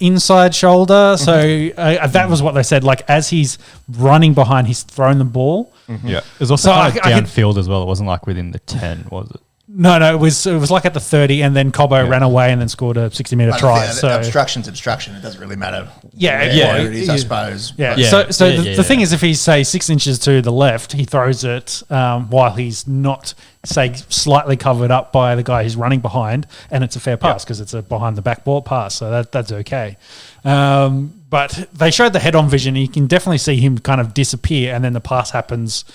inside shoulder. So that was what they said. Like as he's running behind, he's thrown the ball. Yeah, it was also downfield as well. It wasn't like within the 10, was it? No, it was like at the 30, and then Cobbo ran away and then scored a 60-metre try. So obstruction's obstruction. It doesn't really matter. Yeah, it is, I suppose. Yeah. The thing is, if he's say 6 inches to the left, he throws it while he's not say slightly covered up by the guy who's running behind, and it's a fair pass because it's a behind the back ball pass. So that's okay. But they showed the head-on vision. You can definitely see him kind of disappear, and then the pass happens.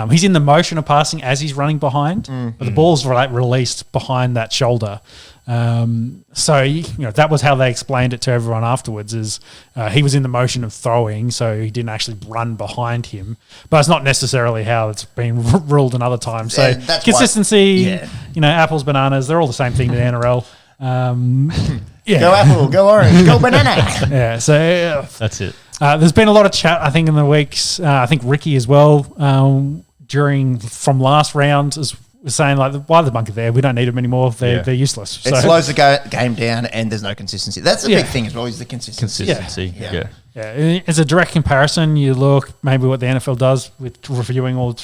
He's in the motion of passing as he's running behind, but the ball's released behind that shoulder. So that was how they explained it to everyone afterwards. Is he was in the motion of throwing, so he didn't actually run behind him. But it's not necessarily how it's been ruled in other times. So that's consistency, apples, bananas, they're all the same thing in the NRL. Yeah. Go apple, go orange, go banana. Yeah, so that's it. There's been a lot of chat, I think, in the weeks. I think Ricky as well, from last round, was saying, like, why the bunker there? We don't need them anymore. They're useless. It slows the game down and there's no consistency. That's the big thing as well, is the consistency. Yeah. It's a direct comparison. You look maybe what the NFL does with reviewing all.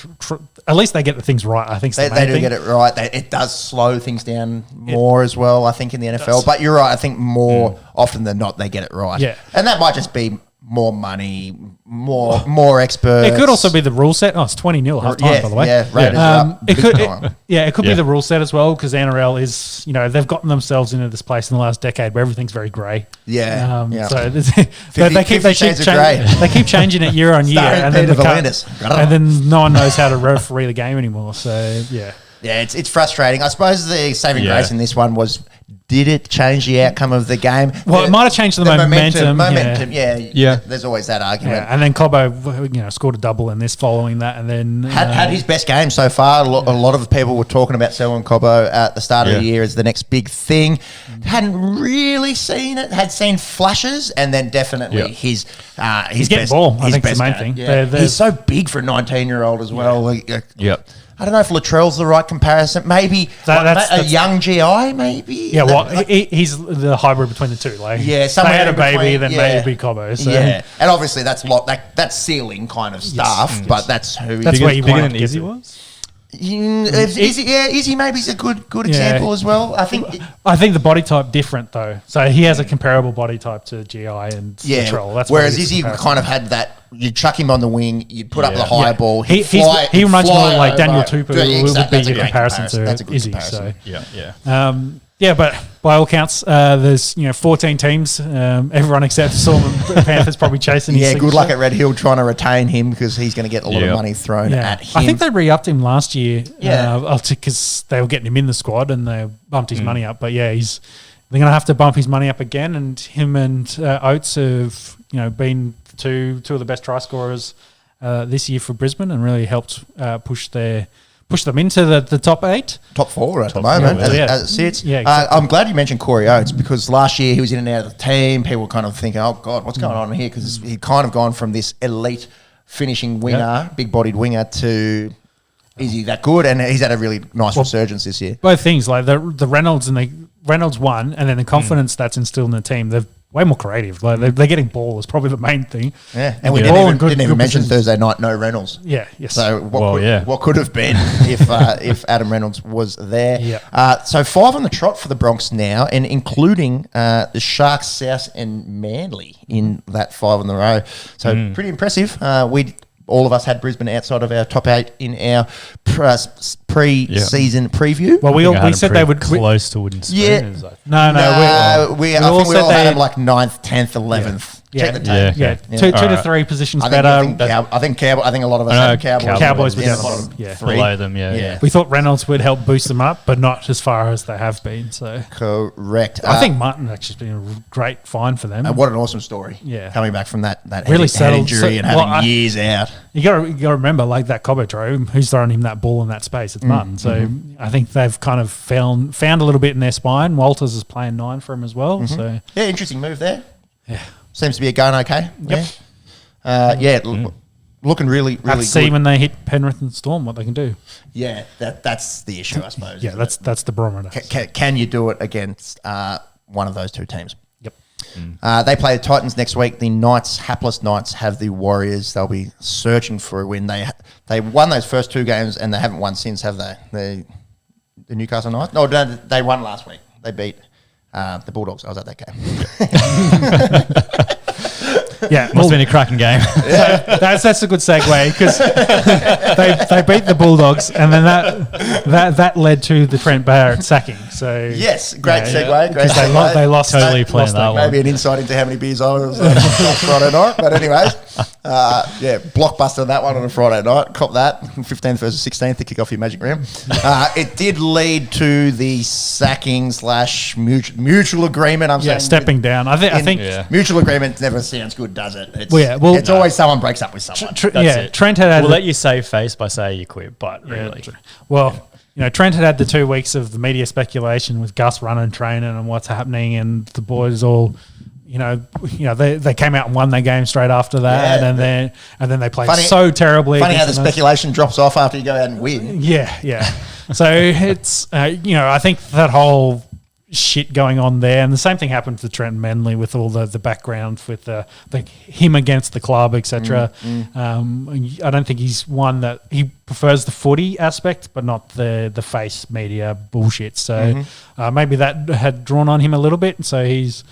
At least they get the things right. I think they do get it right. It does slow things down more as well, I think, in the NFL. But you're right. I think more often than not, they get it right. Yeah. And that might just be more money, more experts. It could also be the rule set. Oh, it's 20-0 half time, by the way. Yeah, Raiders are up big time. It could be the rule set as well, because the NRL is, they've gotten themselves into this place in the last decade where everything's very grey. Yeah. So they keep changing it year on year, and then no one knows how to referee the game anymore. So yeah. Yeah, it's frustrating. I suppose the saving grace in this one was, did it change the outcome of the game? Well, it might have changed the momentum. Yeah. There's always that argument. Yeah, and then Cobbo, scored a double in this following that, and then had his best game so far. A lot of people were talking about Selwyn Cobbo at the start of the year as the next big thing. Hadn't really seen it. Had seen flashes, and then definitely his he's getting ball. I think that's the main thing. Yeah. He's so big for a 19-year-old as well. I don't know if Latrell's the right comparison. Maybe that's a young GI, maybe. Yeah, he's the hybrid between the two. Like, they had a baby, then maybe Cobbo. So. Yeah, and obviously that's ceiling kind of stuff, but that's who. That's where you bigger want than Izzy was. Izzy maybe is a good example as well. I think the body type different though. So he has a comparable body type to GI and Latrell. That's whereas Izzy kind of had that. You chuck him on the wing, you'd put up the high ball. He reminds me more like Daniel Tupou would be your comparison to Izzy. So but by all counts, there's 14 teams. Everyone except Storm and Panthers probably chasing. Yeah, good luck at Red Hill trying to retain him because he's going to get a lot of money thrown at him. I think they re-upped him last year. Because they were getting him in the squad and they bumped his money up. But they're going to have to bump his money up again. And him and Oates have been two of the best try scorers this year for Brisbane and really helped push them into the top 8. Top 4 at the moment, as it sits. Yeah, exactly. I'm glad you mentioned Corey Oates because last year he was in and out of the team. People were kind of thinking, oh, God, what's going on here? Because he'd kind of gone from this elite finishing winger, big-bodied winger, to is he that good? And he's had a really nice resurgence this year. Both things, like the Reynolds and the Reynolds won, and then the confidence that's instilled in the team. They're way more creative. Like they're getting ball is probably the main thing. Yeah, and we didn't even mention Thursday night, no Reynolds. Yeah, yes. So what could have been if Adam Reynolds was there? Yeah. So 5 on the trot for the Bronx now, and including the Sharks, South, and Manly in that 5 in the row. So pretty impressive. All of us had Brisbane outside of our top 8 in our pre-season preview. Well, we said they would close to wooden spoon. Yeah. I think we all had them like 9th, 10th, 11th. Check the tape. Yeah. Two to 3 positions better. I think a lot of us had Cowboys. Cowboys were down down the bottom. Yeah. 3. Below them, yeah. We thought Reynolds would help boost them up, but not as far as they have been. So correct. I think Martin actually has been a great find for them. What an awesome story. Yeah. Coming back from that really head injury and having years out. You got to remember, like that Cobbo throw, who's throwing him that ball in that space? It's Martin. So I think they've kind of found a little bit in their spine. Walters is playing 9 for him as well. So yeah, interesting move there. Yeah. Seems to be going okay. Yep. Looking really have to good. see when they hit Penrith and Storm what they can do. Yeah, that's the issue, I suppose. Yeah, that's the barometer. Can you do it against one of those two teams? Yep. They play the Titans next week. The Knights, hapless Knights, have the Warriors. They'll be searching for a win. They won those first 2 games and they haven't won since, have they? The Newcastle Knights? No, they won last week. They beat the Bulldogs. I was at that game. Yeah, must have been a cracking game. That's a good segue because they beat the Bulldogs and then that led to the Trent Barrett sacking. So yes, great segue. Great segue. segue. They lost. Totally planned that one. Maybe an insight into how many beers I was on Friday night. But anyways, blockbuster that one on a Friday night. Cop that. 15th versus 16th to kick off your Magic Round. It did lead to the sacking / mutual agreement. I'm saying stepping down. I think mutual agreement never sounds good, does it? It's, it's always someone breaks up with someone. That's it. Trent had we'll let you save face by saying you quit, but really. Well, Trent had the 2 weeks of the media speculation with Gus running, training, and what's happening, and the boys all, they came out and won their game straight after that, and then they played so terribly. Funny how the speculation drops off after you go out and win. Yeah. So it's I think that whole shit going on there, and the same thing happened to Trent Manley with all the background with him against the club, etc. I don't think he's one that he prefers the footy aspect, but not the face media bullshit. So maybe that had drawn on him a little bit, so he's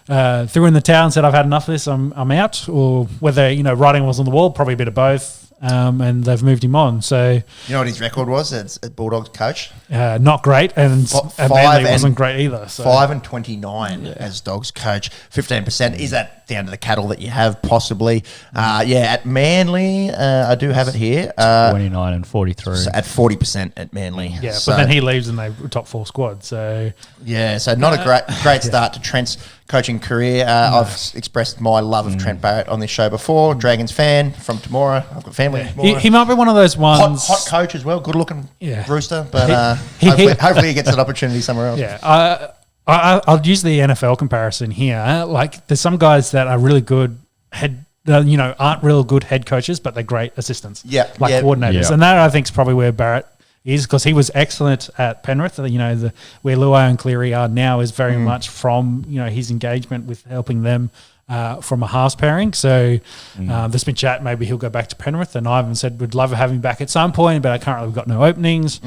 threw in the towel and said, "I've had enough of this. I'm out." Or whether writing was on the wall, probably a bit of both. And they've moved him on. So you know what his record was as Bulldogs coach? Not great, and Manly wasn't great either. So. 5-29 as Dogs coach. 15%. Is that down to the cattle that you have? Possibly. At Manly, I do have it here. 29 and 43. So at 40% at Manly. Yeah, but then he leaves and they top 4 squad. So so not a great start to Trent's coaching career. I've expressed my love of Trent Barrett on this show before. Dragons fan from Tomorrow. I've got family. He might be one of those ones. Hot coach as well. Good looking rooster. But hopefully he gets an opportunity somewhere else. Yeah. I'll use the NFL comparison here. Like there's some guys that are really good aren't real good head coaches, but they're great assistants. Coordinators. And that I think is probably where Barrett is, because he was excellent at Penrith. Where Luai and Cleary are now is very much from his engagement with helping them from a halves pairing. So there's been chat maybe he'll go back to Penrith, and Ivan said we'd love to have him back at some point, but currently we've got no openings.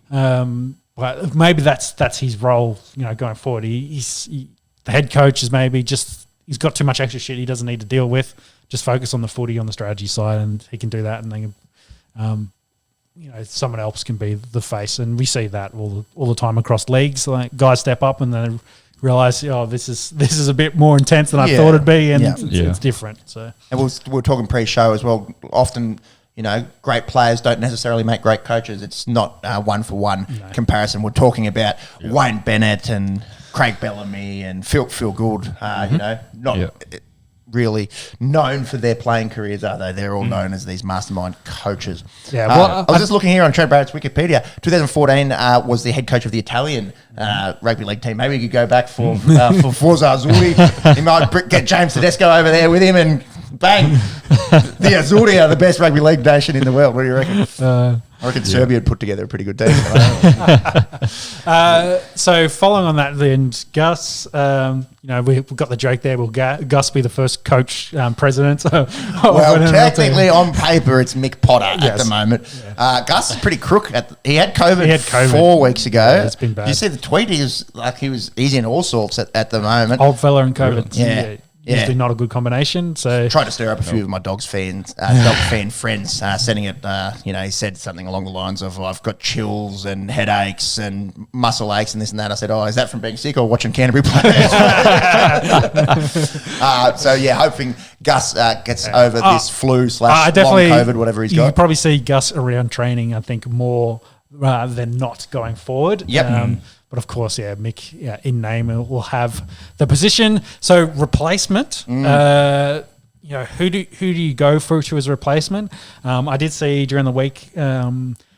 But maybe that's his role, going forward. He's the head coach is maybe just he's got too much extra shit he doesn't need to deal with. Just focus on the footy, on the strategy side, and he can do that. And then someone else can be the face, and we see that all the time across leagues. Like guys step up and then realize, this is a bit more intense than I thought it'd be, and it's different. So, and we're talking pre-show as well. Often, great players don't necessarily make great coaches. It's not a one-for-one comparison. We're talking about Wayne Bennett and Craig Bellamy and Phil Gould, you know, not really known for their playing careers, are they? They're all known as these mastermind coaches. Yeah, well, I was just looking here on Trent Barrett's Wikipedia. 2014 was the head coach of the Italian rugby league team. Maybe we could go back for Forza Azzurri. He might get James Tedesco over there with him and bang, the Azzurri are the best rugby league nation in the world. What do you reckon? I reckon Serbia had put together a pretty good team. So following on that, then Gus, you know, we've got the joke there. Will Gus be the first coach president? Well, technically on paper, it's Mick Potter at the moment. Yeah. Gus is pretty crook. He had COVID 4 weeks ago. Yeah, it's been bad. Did you see the tweet? He's in all sorts at the moment. Old fella and COVID. Yeah. Usually not a good combination. So tried to stir up a few of my dog fan friends, sending it. You know, he said something along the lines of, "I've got chills and headaches and muscle aches and this and that." I said, "Oh, is that from being sick or watching Canterbury play?" So yeah, hoping Gus gets over this flu / long COVID, whatever he's got. You probably see Gus around training, I think, more than not going forward. Yep. But of course, Mick in name will have the position. So replacement, you know, who do you go through to as a replacement? I did see during the week,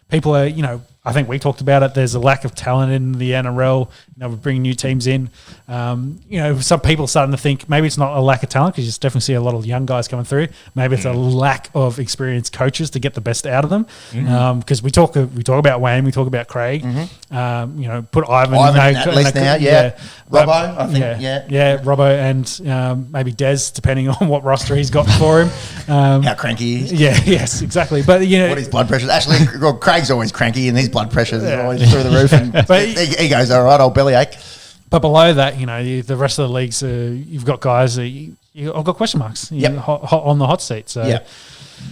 people are, you know, I think we talked about it. There's a lack of talent in the NRL. You know, we're bringing new teams in. You know, some people are starting to think maybe it's not a lack of talent because you definitely see a lot of young guys coming through. Maybe it's a lack of experienced coaches to get the best out of them. Because we talk about Wayne, we talk about Craig. You know, put Ivan in that list now. Yeah, Robbo, I think. Yeah, Robbo, and maybe Des, depending on what roster he's got for him. How cranky he is. Yeah. Yes. Exactly. But you know, what his blood pressure. Actually, well, Craig's always cranky, and his blood pressure is always through the roof. And but he goes, all right, old bellyache. But below that, you know, the rest of the leagues, you've got guys that I've got question marks on the hot seat. So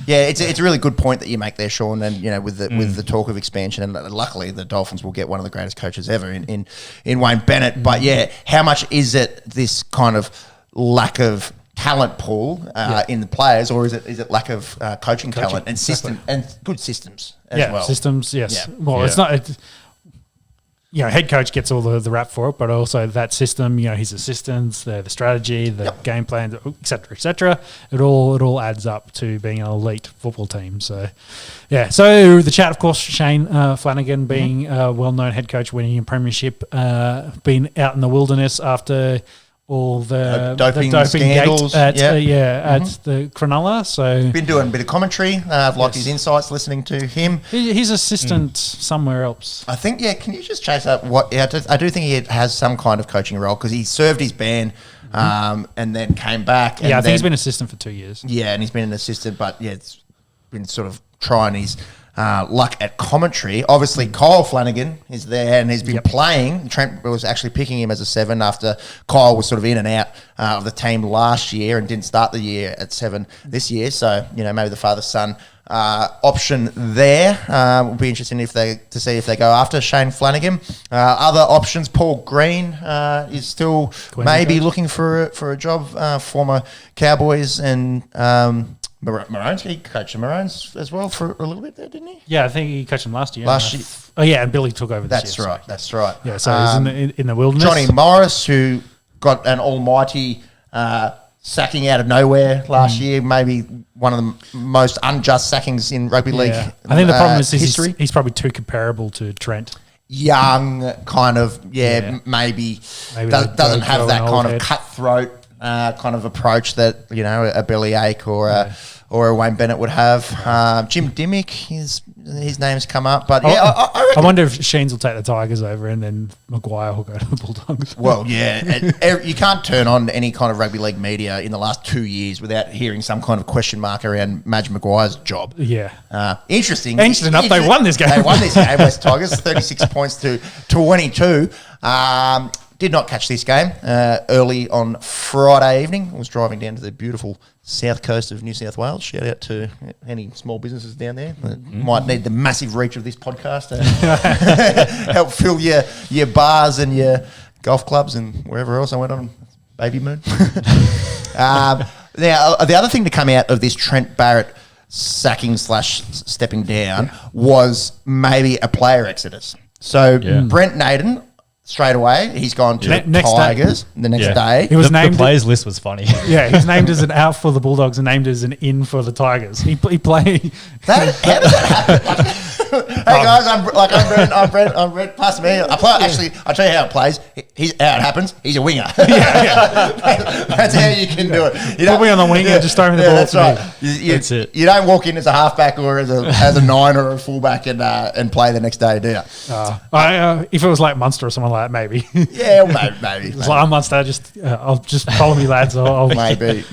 yeah, it's a really good point that you make there, Sean. And you know, with the talk of expansion, and luckily the Dolphins will get one of the greatest coaches ever in Wayne Bennett. But yeah, how much is it this kind of lack of talent pool in the players, or is it lack of coaching talent and system and good systems as well? Systems, yes. Yeah. Well, it's not. You know, head coach gets all the rap for it, but also that system, you know, his assistants, the strategy, the game plan, et cetera, it all adds up to being an elite football team. So, yeah. So the chat, of course, Shane Flanagan being a well-known head coach, winning a premiership, been out in the wilderness after all the doping scandals at the Cronulla. So been doing a bit of commentary. I've liked his insights, listening to him. He's assistant somewhere else. I think. Yeah, can you just chase up what? Yeah, I do think he has some kind of coaching role because he served his ban and then came back. And I think he's been assistant for 2 years. Yeah, and he's been an assistant, but it's been sort of trying his luck at commentary. Obviously, Kyle Flanagan is there and he's been playing. Trent was actually picking him as a 7 after Kyle was sort of in and out of the team last year and didn't start the year at 7 this year. So, you know, maybe the father-son option there. Will be interesting to see if they go after Shane Flanagan. Other options, Paul Green is still maybe looking for a job. Former Cowboys and Maroons, he coached the Maroons as well for a little bit there, didn't he? Yeah, I think he coached them last year. Oh, yeah, and Billy took over this year. That's right. Yeah, so he's in the wilderness. Johnny Morris, who got an almighty sacking out of nowhere last year, maybe one of the most unjust sackings in rugby league I think the problem is history. He's probably too comparable to Trent. Young, kind of, maybe doesn't have that kind of cutthroat kind of approach that, you know, a bellyache or a Wayne Bennett would have. Jim Dimmick, his name's come up, but I wonder if Sheens will take the Tigers over and then Maguire will go to the Bulldogs. Well, you can't turn on any kind of rugby league media in the last 2 years without hearing some kind of question mark around Madge Maguire's job. Yeah. Interesting enough, they won this game. They won this game, West Tigers, 36 points to 22. Did not catch this game early on Friday evening. I was driving down to the beautiful south coast of New South Wales. Shout out to any small businesses down there that might need the massive reach of this podcast to help fill your bars and your golf clubs and wherever else I went on Baby Moon. Now, the other thing to come out of this Trent Barrett sacking / stepping down was maybe a player exodus. So Brent Naden straight away. He's gone to Next day. Tigers the next day. He was the named. players list was funny. Yeah, he's named as an out for the Bulldogs and named as an in for the Tigers. He played. How does that happen? Hey guys, I'm Brent. Pass me. Actually, I'll tell you how it plays. How it happens. He's a winger. That's how you can do it. You Put me on the wing and just throw me the ball. That's to right. me. That's it. You don't walk in as a halfback or as a nine or a fullback and play the next day, do you? If it was like Munster or someone like that, maybe. Yeah, maybe. It's like, I'm Munster. I'll just follow me, lads. I'll Maybe.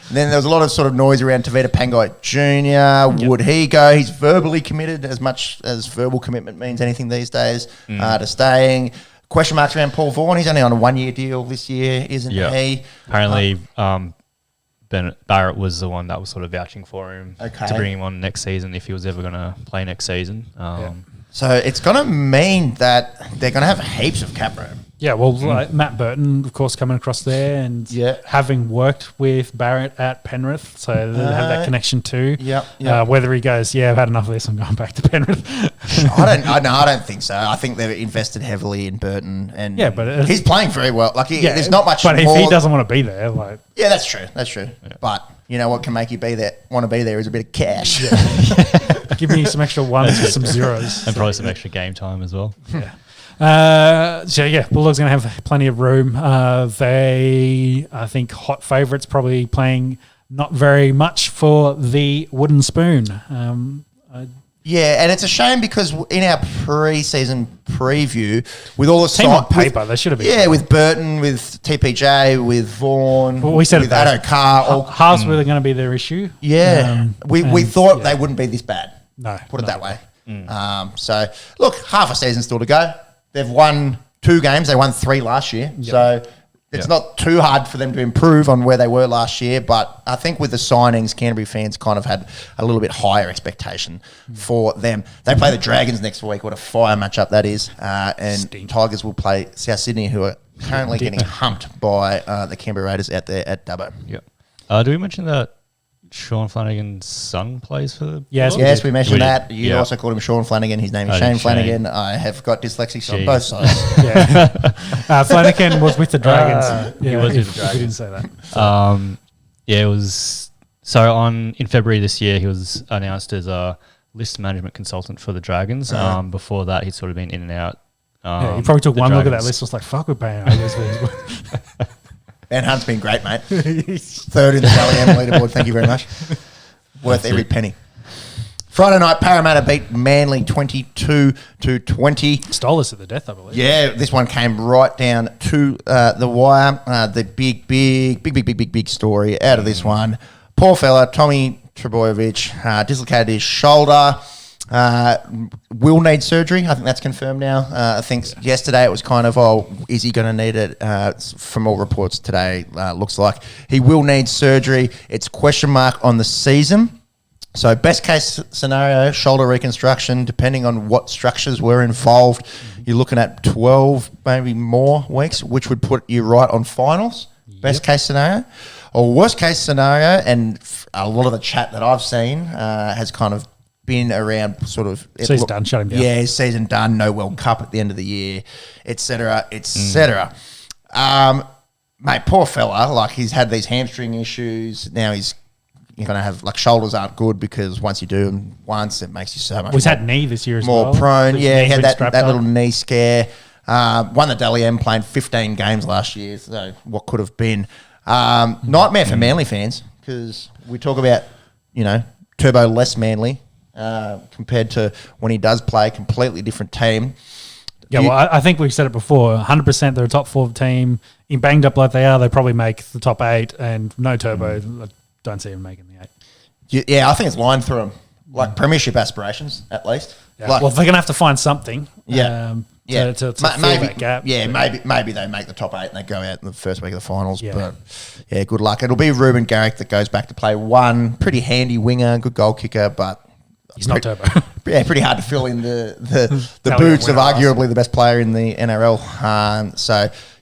Then there was a lot of sort of noise around Tavita Pangai Jr. Would he go? He's verbally committed, as much as verbal commitment means anything these days, to staying. Question marks around Paul Vaughan. He's only on a 1-year deal this year, isn't he? Apparently, Barrett was the one that was sort of vouching for him to bring him on next season if he was ever going to play next season. So it's going to mean that they're going to have heaps of cap room. Yeah, well, like Matt Burton, of course, coming across there and having worked with Barrett at Penrith, so they have that connection too. Whether he goes, I've had enough of this, I'm going back to Penrith. I don't think so. I think they've invested heavily in Burton, and but he's playing very well. Like there's not much. But more. if he doesn't want to be there, like that's true. Yeah. But you know what can make you want to be there is a bit of cash. Give me some extra ones with some zeros, and probably some extra game time as well. Bulldogs going to have plenty of room. I think hot favourites probably playing not very much for the wooden spoon. And it's a shame because in our pre-season preview, with all the team on paper, they should have been. Yeah, with Burton, with TPJ, with Vaughan, we said with Addo Carr. Halves were going to be their issue. We thought they wouldn't be this bad. No. Put it that way. So, look, half a season still to go. They've won 2 games. They won 3 last year. So it's not too hard for them to improve on where they were last year. But I think with the signings, Canterbury fans kind of had a little bit higher expectation for them. They play the Dragons next week. What a fire matchup that is. And Tigers will play South Sydney, who are currently getting humped by the Canberra Raiders out there at Dubbo. Do we mention that Sean Flanagan's son plays for the Yes, we mentioned that. You also called him Sean Flanagan. His name is Shane Flanagan. I have got dyslexic on both sides. Flanagan was with the Dragons. He was with the Dragons. We didn't say that. It was... So in February this year, he was announced as a list management consultant for the Dragons. Before that, he'd sort of been in and out. He probably took one look at that list, was like, fuck, we're paying Ben Hunt's been great, mate. 3rd in the Dally M leaderboard. Thank you very much. Worth every penny. Friday night, Parramatta beat Manly 22-20. Stole us to the death, I believe. Yeah, this one came right down to the wire. The big story out of this one. Poor fella, Tommy Trebojevic, dislocated his shoulder. Will need surgery. I think that's confirmed now. I think yesterday it was kind of, is he going to need it? From all reports today, looks like he will need surgery. It's question mark on the season. So best case scenario, shoulder reconstruction, depending on what structures were involved, you're looking at 12, maybe more weeks, which would put you right on finals. Best case scenario. Or worst case scenario, and a lot of the chat that I've seen has kind of been around sort of... Season done, shut him down. Yeah, season done, no World Cup at the end of the year, et cetera. Mate, poor fella, like he's had these hamstring issues. Now you're going to have, like, shoulders aren't good because once you do them once, it makes you so much He's had knee this year as more well. prone. Yeah, he had that up. little knee scare. Won the Dally M, playing 15 games last year, so what could have been. Nightmare for Manly fans because we talk about, Turbo less Manly. Compared to when he does play, completely different team. Yeah, I think we've said it before. 100% they're a top 4 team. In banged up like they are, they probably make the top 8, and no Turbo. I don't see him making the 8. Yeah, I think it's lined through him. Like premiership aspirations, at least. Yeah. Well, they're going to have to find something. To fill that gap. Yeah, maybe they make the top 8 and they go out in the first week of the finals. Yeah. But yeah, good luck. It'll be Ruben Garrick that goes back to play 1. Pretty handy winger, good goal kicker, but he's not Turbo. Yeah, pretty hard to fill in the boots of arguably the best player in the NRL.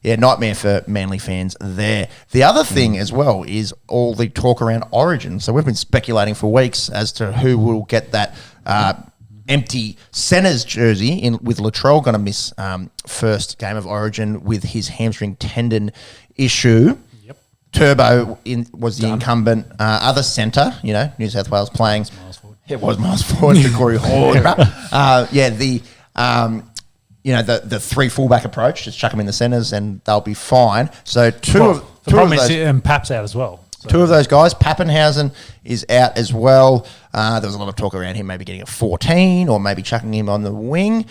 Nightmare for Manly fans there. The other thing as well is all the talk around Origin. So we've been speculating for weeks as to who will get that empty centres jersey with Latrell going to miss first game of Origin with his hamstring tendon issue. Yep. Turbo was the incumbent other centre, New South Wales playing. It was Miles Ford to Corey Hall. The 3 fullback approach, just chuck them in the centres and they'll be fine. So the problem is Pap's out as well. So. 2 of those guys, Pappenhausen is out as well. There was a lot of talk around him maybe getting a 14 or maybe chucking him on the wing.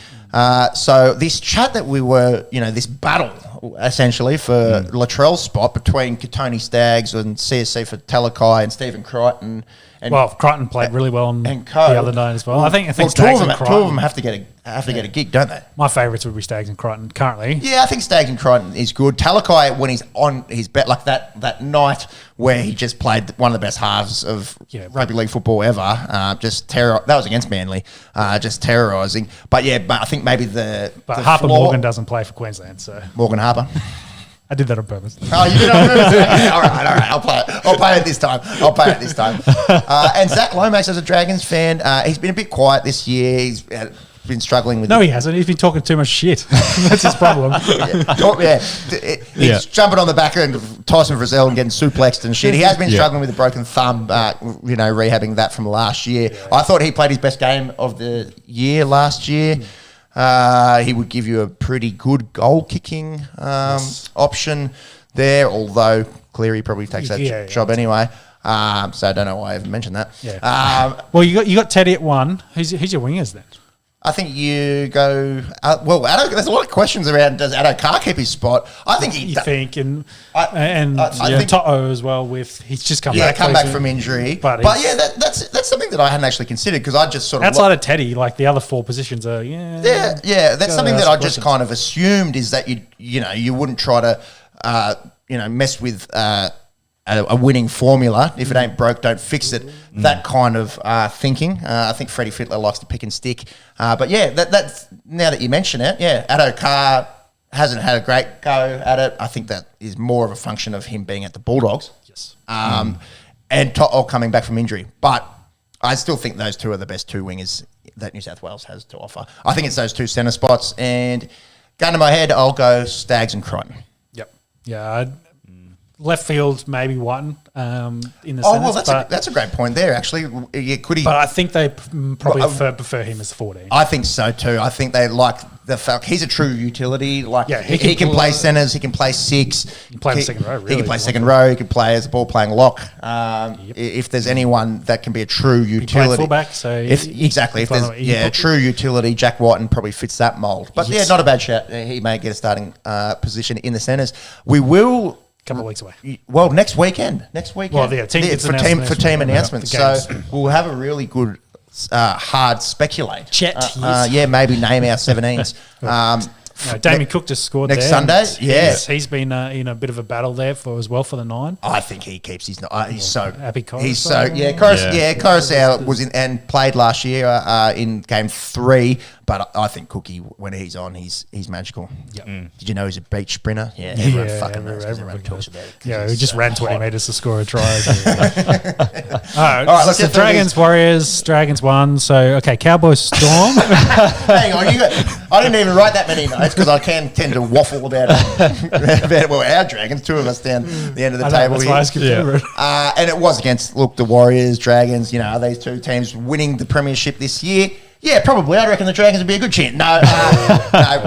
So this chat that we were, this battle essentially for Latrell's spot between Katoni Staggs and CSC for Talakai and Stephen Crichton. Crichton played really well on the other night as well. I think Staggs two of them have to get a gig, don't they? My favourites would be Staggs and Crichton currently. Yeah, I think Staggs and Crichton is good. Talakai, when he's on his bet like that night where he just played one of the best halves of rugby league football ever, that was against Manly, just terrorising. But I think maybe Harper Morgan doesn't play for Queensland, so Morgan Harper. I did that on purpose. Oh, you did on purpose? All right. I'll play it this time. And Zach Lomax, as a Dragons fan, he's been a bit quiet this year. He's been struggling with. No, he hasn't. He's been talking too much shit. That's his problem. He's jumping on the back end of Tyson Frizzell and getting suplexed and shit. He has been struggling with a broken thumb. Rehabbing that from last year. Yeah. I thought he played his best game of the year last year. He would give you a pretty good goal kicking option there, although Cleary probably takes that job anyway. So I don't know why I even mentioned that. Yeah. You got Teddy at 1. Who's your wingers then? I think you go. There's a lot of questions around. Does Addo Carr keep his spot? I think he. I think Toto as well. He's just come back. From injury. But that's something that I hadn't actually considered because I just sort of outside of Teddy, like the other 4 positions are That's something that I just kind of assumed is that you wouldn't try to mess with. A winning formula. If it ain't broke, don't fix it. That kind of thinking. I think Freddie Fittler likes to pick and stick. That's now that you mention it, Addo Carr hasn't had a great go at it. I think that is more of a function of him being at the Bulldogs. Yes. And To'o coming back from injury. But I still think those 2 are the best 2 wingers that New South Wales has to offer. I think it's those 2 centre spots. And gun to my head, I'll go Staggs and Crichton. Yep. Yeah, left field, maybe one in the centre. Oh, well, that's a great point there, actually. Could he? But I think they probably prefer him as 14. I think so too. I think they like the fact he's a true utility. He can play centres, he can play 6. He can play the second row, really. He can play second row, he can play as a ball-playing lock. If there's anyone that can be a true utility. He played fullback, so... If there's true utility, Jack Whiten probably fits that mould. But not a bad shout. He may get a starting position in the centres. We will... Couple of weeks away. Well, next weekend. Well, for team announcements. So we'll have a really good hard speculate. Chat. Maybe name our 17s. Damien Cook just scored next Sunday. He's been in a bit of a battle there for the 9. I think he keeps his. He's so happy. Coruscant was in and played last year in game 3. But I think Cookie, when he's on, he's magical. Yep. Did you know he's a beach sprinter? Yeah, everyone fucking knows. Everyone talks about it. Yeah, he just ran 20 metres to score a try. All right, let's get Dragons, Warriors. Dragons won. So, okay, Cowboys Storm. Hang on, I didn't even write that many notes because I tend to waffle about our Dragons. 2 of us down the end of the table here. And it was against, the Warriors, Dragons, these 2 teams winning the premiership this year. Yeah, probably. I reckon the Dragons would be a good chance. No,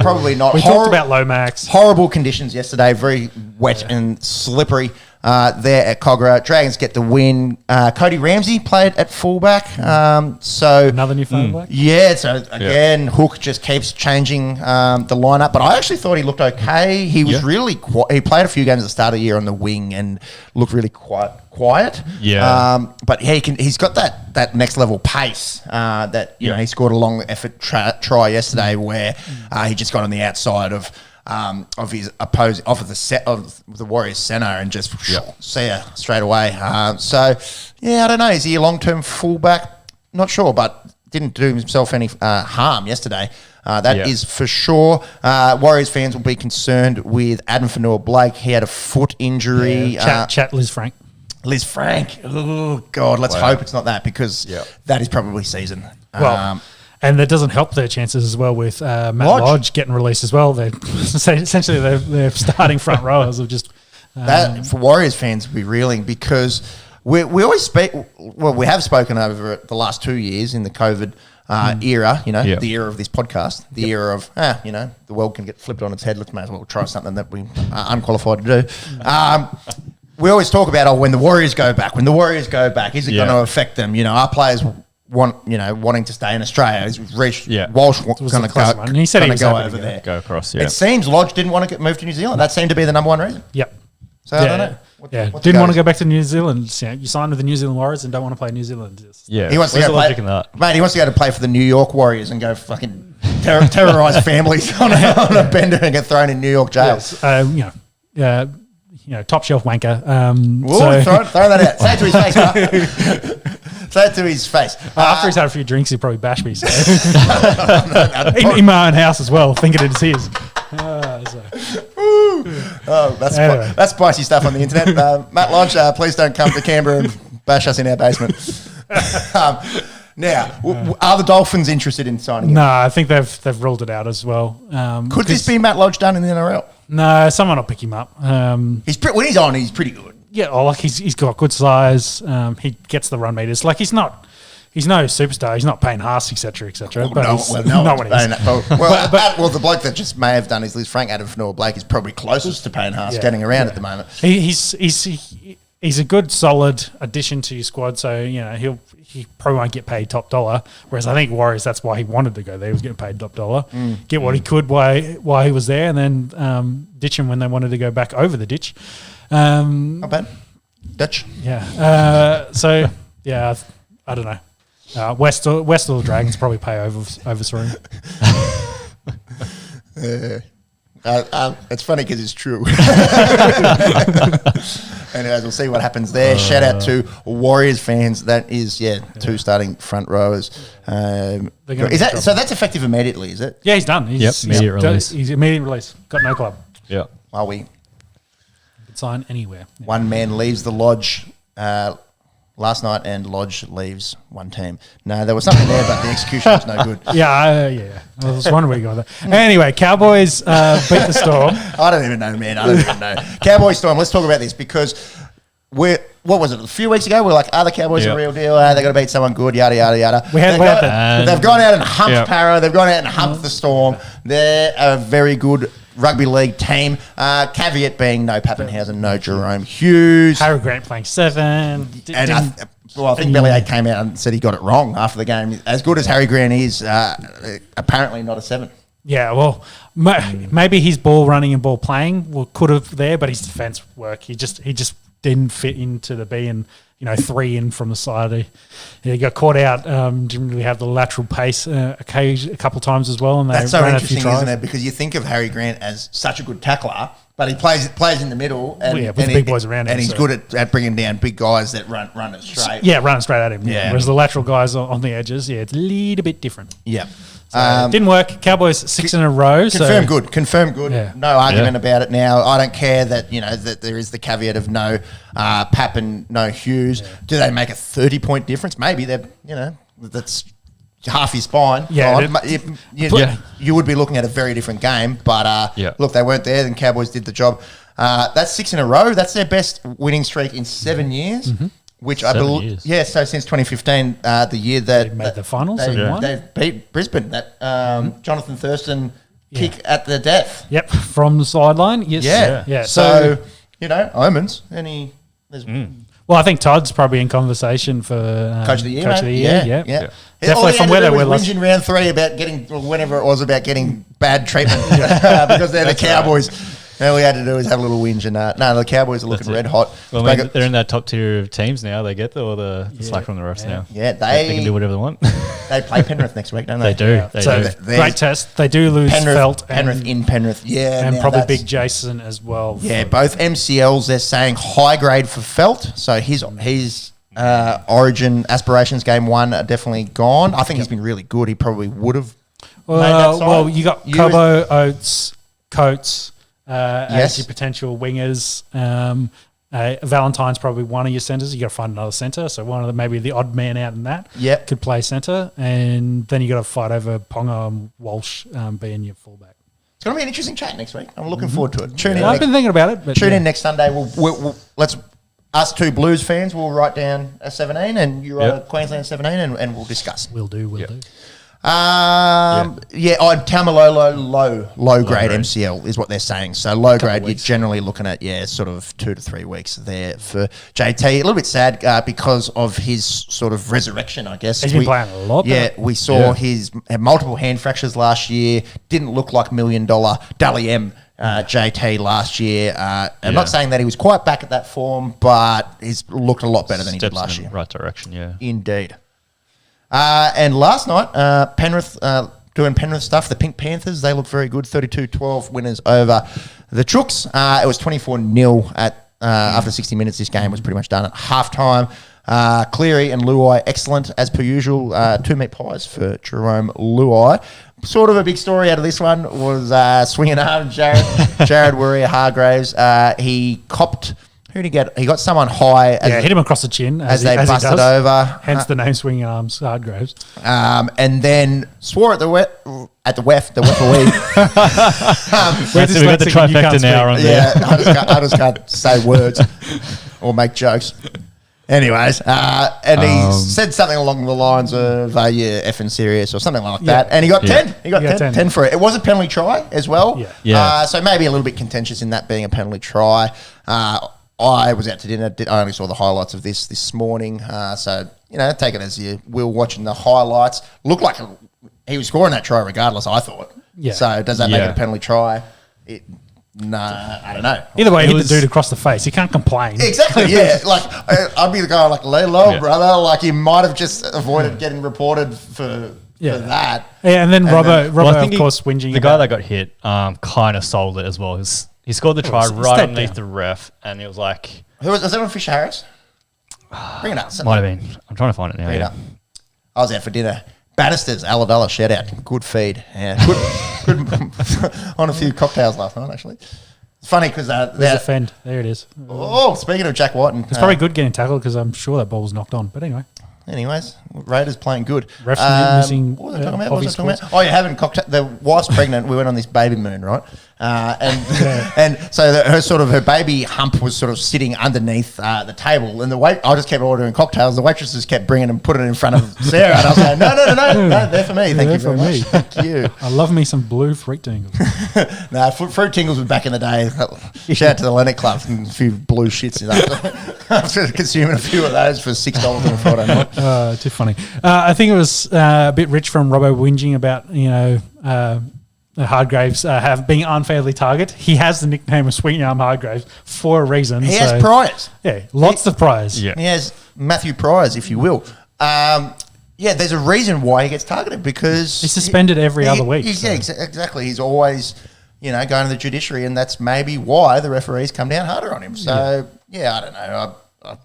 probably not. We talked about Lomax. Horrible conditions yesterday. Very wet and slippery there at Cogra. Dragons get the win. Cody Ramsey played at fullback. So another new fullback? Yeah, so again, Hook just keeps changing the lineup. But I actually thought he looked okay. He was really he played a few games at the start of the year on the wing and looked really quiet. Yeah. But he's got that next level pace that he scored a long effort try yesterday where he just got on the outside of his opposing of the Warriors centre and just see her straight away. I don't know. Is he a long-term fullback? Not sure, but didn't do himself any harm yesterday. That is for sure. Warriors fans will be concerned with Adam Fanua-Blake. He had a foot injury. Chat Liz Frank. Liz Frank. Oh, God, let's hope it's not that because that is probably season. Well, And that doesn't help their chances as well with Matt Lodge. Lodge getting released as well. They're essentially they're starting front rowers of just That for Warriors fans will be reeling because we always speak. Well, we have spoken over the last 2 years in the COVID era. The era of this podcast, the era of the world can get flipped on its head. Let's may as well try something that we are unqualified to do. We always talk about when the Warriors go back. When the Warriors go back, is it going to affect them? Our players wanting to stay in Australia. Is Walsh going to go? And he said he was go happy over to there. Go across. It seems Lodge didn't want to move to New Zealand. That seemed to be the number one reason. Yep. So I don't know. Didn't want to go back to New Zealand. You signed with the New Zealand Warriors and don't want to play New Zealand. Yeah, he wants to where's go the logic in that? Mate, he wants to go to play for the New York Warriors and go fucking terrorise families on a bender and get thrown in New York jail. Yes. Top shelf wanker. Throw that out. Say it to his face, Mark. Say it to his face. After he's had a few drinks, he'll probably bash me. So. in my own house as well, thinking it's his. That's spicy stuff on the internet. Matt Lodge, please don't come to Canberra and bash us in our basement. Now, are the Dolphins interested in signing him? No, I think they've ruled it out as well. Could this be Matt Lodge done in the NRL? No, someone will pick him up. When he's on, he's pretty good. Yeah, he's got good size. He gets the run meters. He's no superstar. He's not Payne Haas, etc., etc. But no one is. Well, the bloke that just may have done his list, Frank Adams-Fanua-Blake, is probably closest to Payne Haas getting around at the moment. He's a good, solid addition to your squad. So he probably won't get paid top dollar. Whereas I think Warriors, that's why he wanted to go there. He was getting paid top dollar, get what he could while he was there, and then ditch him when they wanted to go back over the ditch. Not bad. Dutch. Yeah. I don't know. West or the Dragons probably pay over Saroon. It's funny because it's true. Anyways, we'll see what happens there. Shout out to Warriors fans. That is, two starting front rowers. So that's effective immediately, is it? Yeah, he's done. Immediate release. He's immediate release. Got no club. Yeah. Are we? Could sign anywhere. Yeah. One man leaves the Lodge last night, and Lodge leaves one team. No, there was something there, but the execution was no good. Yeah. I was wondering where you got that. Anyway, Cowboys beat the Storm. I don't even know, man. I don't even know. Cowboys Storm. Let's talk about this because what was it? A few weeks ago, we were like, are the Cowboys a real deal? They got to beat someone good, yada, yada, yada. They've gone out and humped Para. They've gone out and humped the Storm. They're a very good rugby league team. Caveat being no Pappenhausen, no Jerome Hughes. Harry Grant playing 7. I think Bellyache came out and said he got it wrong after the game. As good as Harry Grant is, apparently not a 7. Yeah, well, maybe his ball running and ball playing could have there, but his defence work, he just didn't fit into the B and 3 in from the side. He got caught out. Didn't really have the lateral pace a couple times as well. And that's so interesting, isn't it? Because you think of Harry Grant as such a good tackler, but he plays in the middle, and with the big boys around him, and he's good at bringing down big guys that run it straight. Yeah, running straight at him. Yeah. Whereas the lateral guys on the edges, it's a little bit different. Yeah. So didn't work. Cowboys 6 in a row. Confirm good. Yeah. No argument about it now. I don't care that that there is the caveat of no Pap and no Hughes. Yeah. Do they make a 30-point difference? Maybe they're that's half his spine. Yeah. You would be looking at a very different game. But look, they weren't there. Then Cowboys did the job. That's 6 in a row. That's their best winning streak in 7 years. Mm-hmm. Which 7 I believe, years. So since 2015, the year that they made the finals, they beat Brisbane. That Jonathan Thurston kick at the death. Yep, from the sideline. Yes. Yeah. So omens. Well, I think Todd's probably in conversation for Coach of the Year. Yeah. Definitely from where they were last. In round 3 about getting bad treatment because they're the Cowboys. All we had to do is have a little whinge, and the Cowboys are looking red hot. Well, they're in that top tier of teams now. They get the slack from the refs now. Yeah, they can do whatever they want. They play Penrith next week, don't they? They do. Yeah. They do. Great test. They do lose Felt. Penrith in Penrith. Yeah, and probably Big Jason as well. Yeah, both MCLs. They're saying high grade for Felt. So his Origin aspirations game 1 are definitely gone. I think he's been really good. He probably would have. Well, you got Cobo, Oates, Coates. As your potential wingers. Valentine's probably one of your centres. You got to find another centre. So one of maybe the odd man out in that could play centre, and then you got to fight over Ponga and Walsh being your fullback. It's going to be an interesting chat next week. I'm looking forward to it. Tune in. I've been thinking about it. But tune in next Sunday. Let's us two Blues fans will write down a 17, and you write a Queensland 17, and we'll discuss. We'll do. Tamalolo low grade MCL is what they're saying. So low grade, you're generally looking at sort of 2 to 3 weeks there for JT. A little bit sad because of his sort of resurrection, I guess. He's been playing a lot. Yeah, we saw his had multiple hand fractures last year. Didn't look like $1 million Dally M. JT last year. I'm not saying that he was quite back at that form, but he's looked a lot better than he did last year. Right direction, yeah. Indeed. And last night, Penrith doing Penrith stuff. The Pink Panthers, they look very good. 32-12 winners over the Chooks. It was 24-0 after 60 minutes. This game was pretty much done at halftime. Cleary and Luai, excellent as per usual. 2 meat pies for Jerome Luai. Sort of a big story out of this one was swinging arm Jared Warrior-Hargraves. He copped. Who did he get? He got someone high. Hit him across the chin as they busted over. Hence the name Swinging Arms Hargraves. And then swore at the WEF. We've got the trifecta now on there. I just can't say words or make jokes. Anyways, and he said something along the lines of, effing serious or something like that. And he got 10. He got 10 for it. It was a penalty try as well. So maybe a little bit contentious in that being a penalty try. I was out to dinner. I only saw the highlights of this morning. So, take it as you will watching the highlights. Looked like he was scoring that try regardless, I thought. Yeah. So does that make it a penalty try? No, I don't know. Either way, hit the dude across the face. You can't complain. Exactly, yeah. Like, I'd be the guy like, lay low, brother. Like, you might have just avoided getting reported for that. Yeah, and then Robbo, of course, whinging. The guy that got hit kind of sold it as well. He scored the try right underneath the ref, and it was like... Was that on Fisher Harris? Bring it up. Might have been. I'm trying to find it now. Bring it up. I was out for dinner. Bannister's, Aladella, shout out. Good feed. Yeah, good on a few cocktails last night, actually. It's funny because... There's a fend. There it is. Oh, speaking of Jack Whiten... It's probably good getting tackled because I'm sure that ball was knocked on. But anyway... Anyways, Raiders playing good. Refs missing. What was I talking about? Oh, you're having cocktail. The wife's pregnant. We went on this baby moon, right? And so her baby hump was sort of sitting underneath the table, and I just kept ordering cocktails. The waitresses kept bringing them, putting it in front of Sarah, and I was like, no, they're for me. Thank you very much. Thank you. I love me some blue fruit tingles. Fruit tingles was back in the day. Shout out to the Lennox Club and a few blue shits. After consuming a few of those for $6 on a Friday night. Too funny. I think it was a bit rich from Robbo whinging about, Hargraves being unfairly targeted. He has the nickname of Swinging Arm Hargraves for a reason. He has priors. Yeah, lots of priors. Yeah. He has Matthew Priors, if you will. There's a reason why he gets targeted because... He's suspended every other week. Exactly. He's always, going to the judiciary, and that's maybe why the referees come down harder on him. So, I don't know.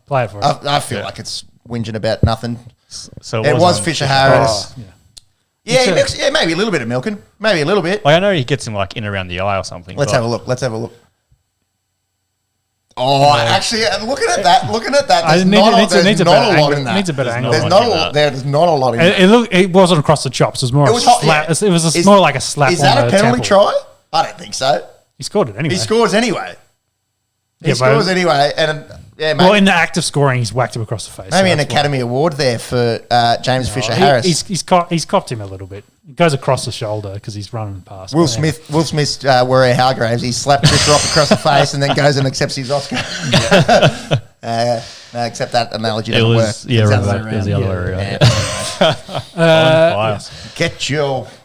Play it for us. I feel like it's whinging about nothing. So it was Fisher Harris. Oh, yeah, maybe a little bit of milking. Maybe a little bit. I know he gets him in around the eye or something. Let's have a look. Oh, actually, looking at that, there's not a lot in that. It needs a better angle. There's not a lot in that. It wasn't across the chops. It was more a slap. It was more like a slap. Is that a penalty try? I don't think so. He scored it anyway. He scores anyway. And well, in the act of scoring, he's whacked him across the face. Maybe an Academy Award there for James Fisher Harris. He's copped him a little bit. It goes across the shoulder because he's running past. Will Smith, Warrior Hargraves, he slapped Chris Rock across the face and then goes and accepts his Oscar. No, except that analogy doesn't work. Yeah, right. It was the other way around.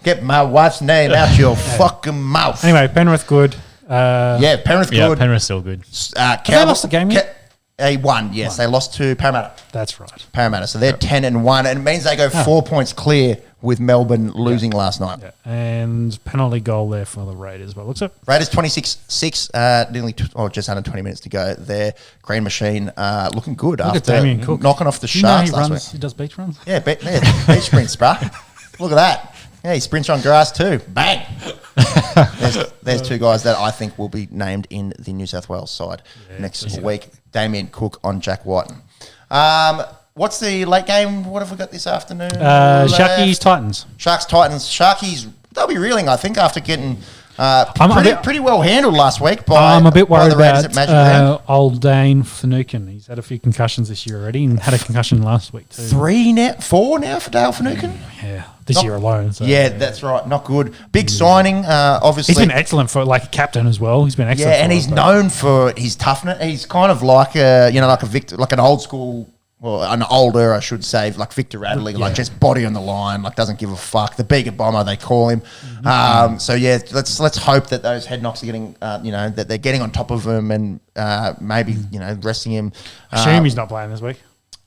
Get my wife's name out your fucking mouth. Anyway, Penrith good. Penrith good. Yeah, Penrith's still good. They lost the game yet? They won, yes. They lost to Parramatta. That's right. Parramatta. So they're 10-1, and it means they go 4 points clear with Melbourne losing last night. Yeah. And penalty goal there for the Raiders. But looks up. Raiders 26-6, just under 20 minutes to go there. Green Machine looking good Look after at Damien Cook. knocking off the Do you know Sharks last week. He does beach runs? Yeah, beach sprints, bruh. Look at that. Yeah, he sprints on grass too. Bang! there's two guys that I think will be named in the New South Wales side next week. Damien Cook on Jack Whiten. What's the late game? What have we got this afternoon? Sharkies Titans. Sharks Titans. Sharkies, they'll be reeling, I think, after getting pretty well handled last week by I'm a bit worried the Raiders at Magic about Round. old Dane Finucane. He's had a few concussions this year already and had a concussion last week too. 4 now for Dale Finucane? Yeah, this year alone. So. Yeah, that's right. Not good. Big signing, obviously. He's been excellent for like a captain as well. He's been excellent. Yeah, and he's known for his toughness. He's kind of like like an old school, well, an older, I should say, like Victor Radley, like just body on the line, like doesn't give a fuck. The bigger bomber, they call him. So yeah, let's hope that those head knocks are getting, that they're getting on top of him and maybe resting him. Assume he's not playing this week.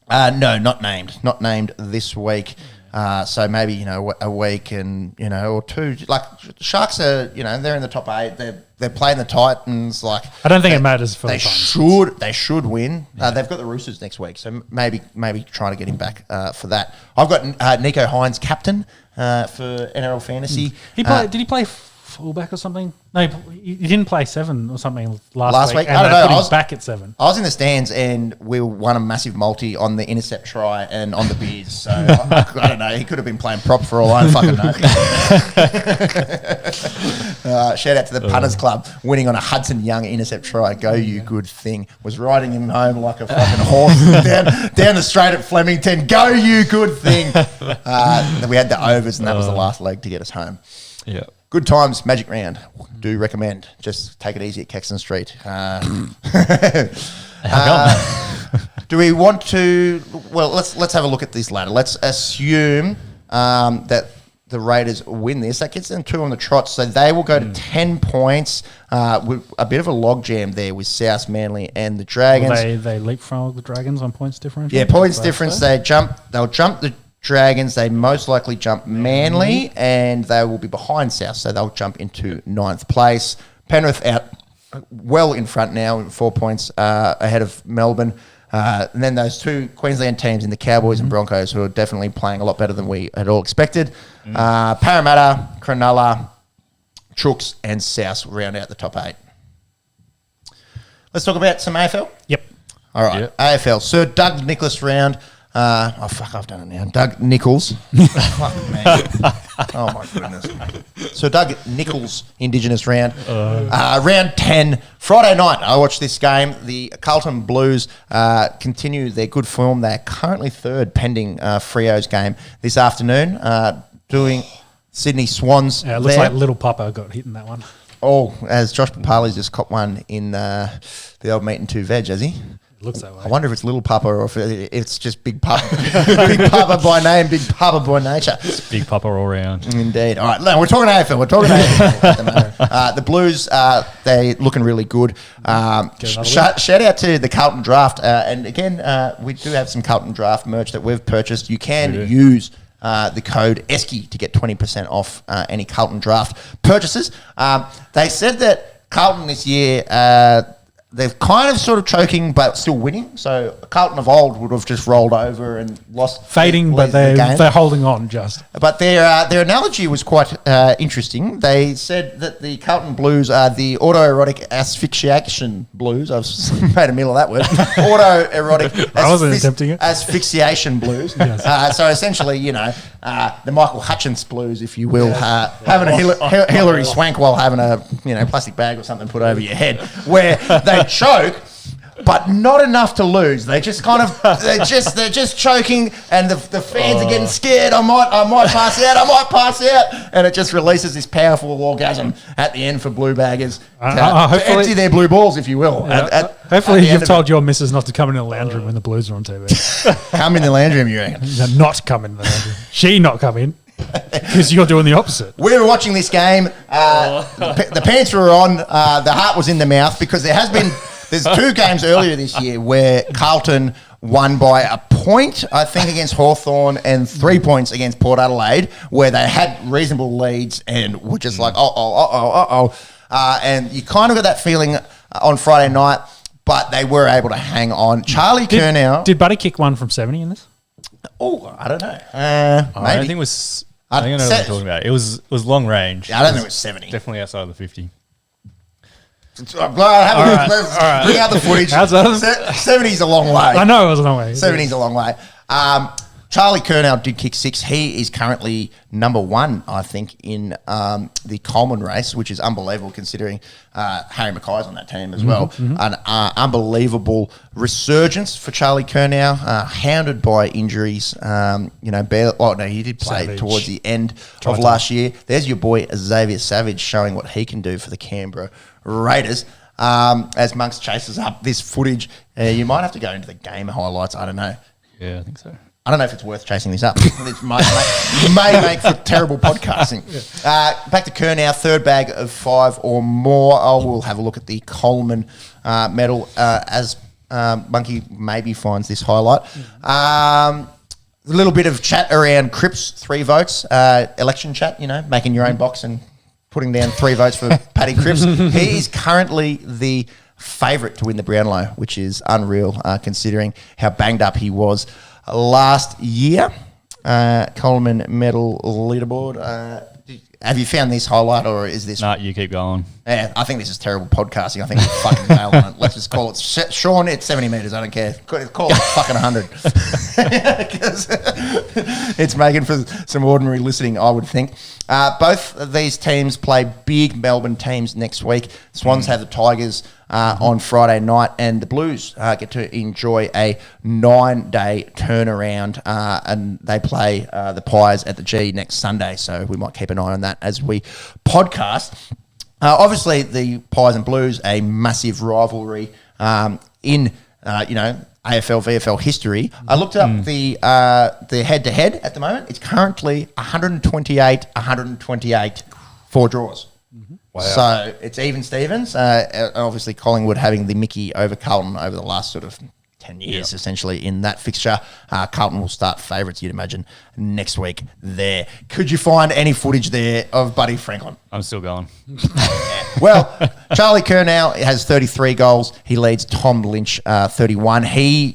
No, not named this week. So maybe a week and or two. Like Sharks are they're in the top 8. They're playing the Titans. Like I don't think it matters for they the Titans. They should win. They've got the Roosters next week, so maybe trying to get him back for that. I've got Nico Hines captain for NRL Fantasy. Did he play fullback or something? No, he didn't play 7 or something last week. I don't know. I was back at 7. I was in the stands and we won a massive multi on the intercept try and on the beers. So I don't know. He could have been playing prop for all I fucking know. Shout out to the Punters Club winning on a Hudson Young intercept try. Go you good thing. Was riding him home like a fucking horse down the straight at Flemington. Go you good thing. We had the overs and that was the last leg to get us home. Yeah. Good times, Magic Round. Do recommend. Just take it easy at Caxton Street. Do we want to? Well, let's have a look at this ladder. Let's assume that the Raiders win this. That gets them 2 on the trot, so they will go to 10 points. With a bit of a logjam there with South, Manly, and the Dragons. They leapfrog the Dragons on points difference. Yeah, points difference. They'll jump the Dragons. They most likely jump Manly, and they will be behind South, so they'll jump into 9th place. Penrith out well in front now, 4 points ahead of Melbourne. And then those 2 Queensland teams in the Cowboys and Broncos, who are definitely playing a lot better than we had all expected. Parramatta, Cronulla, Chooks, and South round out the top 8. Let's talk about some AFL. Yep. All right, Yep. AFL. Sir Doug Nicholls round. I've done it now. Doug Nicholls. Fuck, man. Oh, my goodness. So Doug Nicholls Indigenous round. Round 10, Friday night. I watched this game. The Carlton Blues continue their good form. They're currently 3rd pending Freo's game this afternoon, doing Sydney Swans. It looks like Little Papa got hit in that one. Oh, as Josh Papali's just caught one in the old meat and 2 veg, has he? It looks that way. I wonder if it's Little Papa or if it's just Big Papa. Big Papa by name, Big Papa by nature. It's Big Papa all round. Indeed. All right, we're talking AFL. We're talking AFL at the moment. The Blues, they're looking really good. Shout out to the Carlton Draft. And again, we do have some Carlton Draft merch that we've purchased. You can use the code ESKY to get 20% off any Carlton Draft purchases. They said that Carlton this year... they're kind of sort of choking, but still winning. So Carlton of old would have just rolled over and lost. Fading, but they're holding on just. But their analogy was quite interesting. They said that the Carlton Blues are the autoerotic asphyxiation blues. I've made a meal of that word. Autoerotic I wasn't attempting it. asphyxiation blues. Yes. So essentially, the Michael Hutchins blues, if you will, having a Hillary Swank while having a plastic bag or something put over your head, where they choke, but not enough to lose. They just they're just choking, and the fans are getting scared. I might pass out, and it just releases this powerful orgasm at the end for blue baggers to empty their blue balls, if you will. Hopefully, you've told your missus not to come in the lounge room when the Blues are on TV. Come in the lounge room, you reckon? Not come in the lounge room. She not come in. Because you're doing the opposite. We were watching this game. The pants were on. The heart was in the mouth because there's 2 games earlier this year where Carlton won by a point, I think, against Hawthorn and 3 points against Port Adelaide, where they had reasonable leads and were just like, and you kind of got that feeling on Friday night, but they were able to hang on. Charlie Curnow. Did Buddy kick one from 70 in this? Oh, I don't know. I Maybe. think it was I think I know what you're talking about. It was long range. I don't think it was 70. Definitely outside of the 50. I'm glad let's bring out the footage. 70 is a long way. I know it was a long way. 70 is a long way. Charlie Curnow did kick 6. He is currently number 1, I think, in the Coleman race, which is unbelievable considering Harry Mackay's on that team as well. An unbelievable resurgence for Charlie Curnow, hounded by injuries. He did play towards the end of last year. There's your boy Xavier Savage showing what he can do for the Canberra Raiders. As Monks chases up this footage, you might have to go into the game highlights. I don't know. Yeah, I think so. I don't know if it's worth chasing this up. It may make for terrible podcasting. Back to Curnow, third bag of 5 or more. We'll have a look at the Coleman medal as Monkey maybe finds this highlight. A little bit of chat around Cripps, 3 votes. Election chat, making your own box and putting down 3 votes for Paddy Cripps. He is currently the favourite to win the Brownlow, which is unreal considering how banged up he was last year. Coleman medal leaderboard. Have you found this highlight, or is this? Nah, you keep going. Yeah, I think this is terrible podcasting. I think we're fucking nailed on it. Let's just call it. Sean, it's 70 metres. I don't care. Call it fucking 100. Because it's making for some ordinary listening, I would think. Both of these teams play big Melbourne teams next week. Swans have the Tigers on Friday night, and the Blues get to enjoy a 9-day turnaround, and they play the Pies at the G next Sunday, so we might keep an eye on that as we podcast. Obviously, the Pies and Blues, a massive rivalry in AFL, VFL history. I looked up the head-to-head at the moment. It's currently 128, 4 draws. Wow. So it's even Stevens. Obviously, Collingwood having the Mickey over Carlton over the last sort of 10 years, essentially, in that fixture. Carlton will start favourites, you'd imagine, next week there. Could you find any footage there of Buddy Franklin? I'm still going. Well, Charlie Curnow has 33 goals. He leads Tom Lynch 31.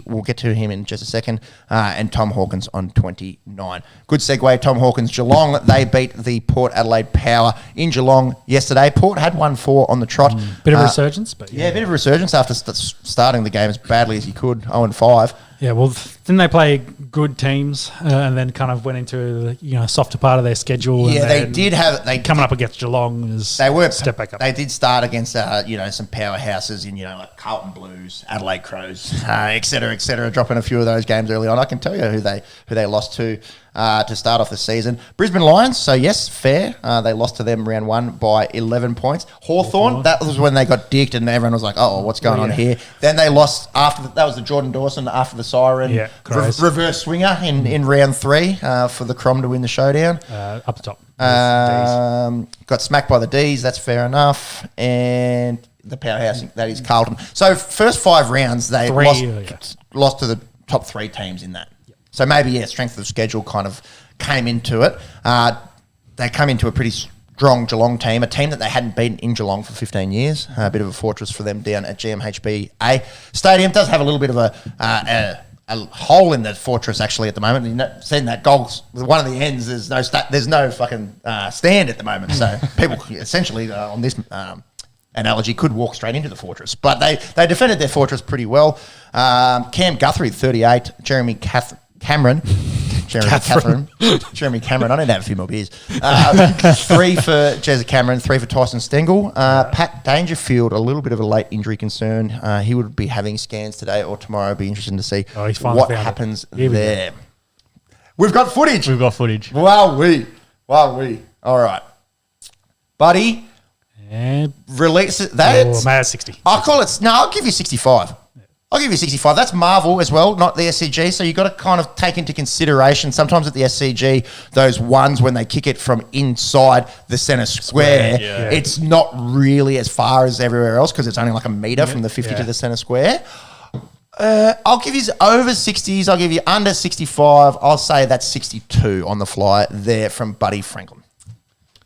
We'll get to him in just a second. And Tom Hawkins on 29. Good segue. Tom Hawkins, Geelong. They beat the Port Adelaide Power in Geelong yesterday. Port had 1-4 on the trot. Bit of resurgence, but yeah, a bit of resurgence after starting the game as badly as he could, 0-5. Yeah, well, didn't they play good teams and then kind of went into the softer part of their schedule? Yeah, and they did have coming up against Geelong is step back up. They did start against some powerhouses in like Carlton Blues, Adelaide Crows, et cetera, dropping a few of those games early on. I can tell you who they lost to start off the season. Brisbane Lions, so yes, fair. They lost to them round 1 by 11 points. Hawthorn, that was when they got dicked and everyone was like, oh, what's going on here? Then they lost that was the Jordan Dawson after the siren. Yeah, reverse swinger in round 3 for the Crom to win the showdown. Up the top. Got smacked by the D's, that's fair enough. And the powerhouse, that is Carlton. So first 5 rounds, they lost to the top 3 teams in that. So maybe, strength of schedule kind of came into it. They come into a pretty strong Geelong team, a team that they hadn't beaten in Geelong for 15 years. A bit of a fortress for them down at GMHBA Stadium. Does have a little bit of a hole in the fortress actually at the moment. You've seen that goals, one of the ends, there's no fucking stand at the moment. So people essentially on this analogy could walk straight into the fortress. But they defended their fortress pretty well. Cam Guthrie, 38. Jeremy Cameron. Jeremy Cameron. I need to have a few more beers. 3 for Jezza Cameron, 3 for Tyson Stengel. Pat Dangerfield, a little bit of a late injury concern. He would be having scans today or tomorrow. It'd be interesting to see what happens there. We've got footage. Wow-wee. All right. Buddy, release that. Oh, man, 60. I'll give you 65. I'll give you 65. That's Marvel as well, not the SCG. So you've got to kind of take into consideration sometimes at the SCG, those ones when they kick it from inside the centre square, it's not really as far as everywhere else because it's only like a metre from the 50 to the centre square. I'll give you over 60s. I'll give you under 65. I'll say that's 62 on the fly there from Buddy Franklin.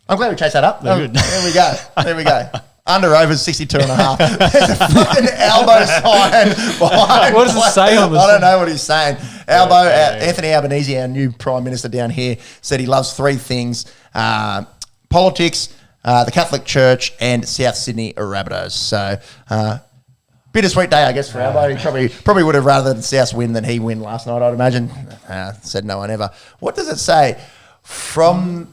I'm glad we chased that up. Good. There we go. Under over 62 and a half. There's a fucking elbow sign behind. What does it say on the I don't know what he's saying. Anthony Albanese, our new Prime Minister down here, said he loves three things: politics, the Catholic Church, and South Sydney Rabbitohs. So, bittersweet day, I guess, for Albo. He probably would have rather than South win than he win last night, I'd imagine. Said no one ever. What does it say? From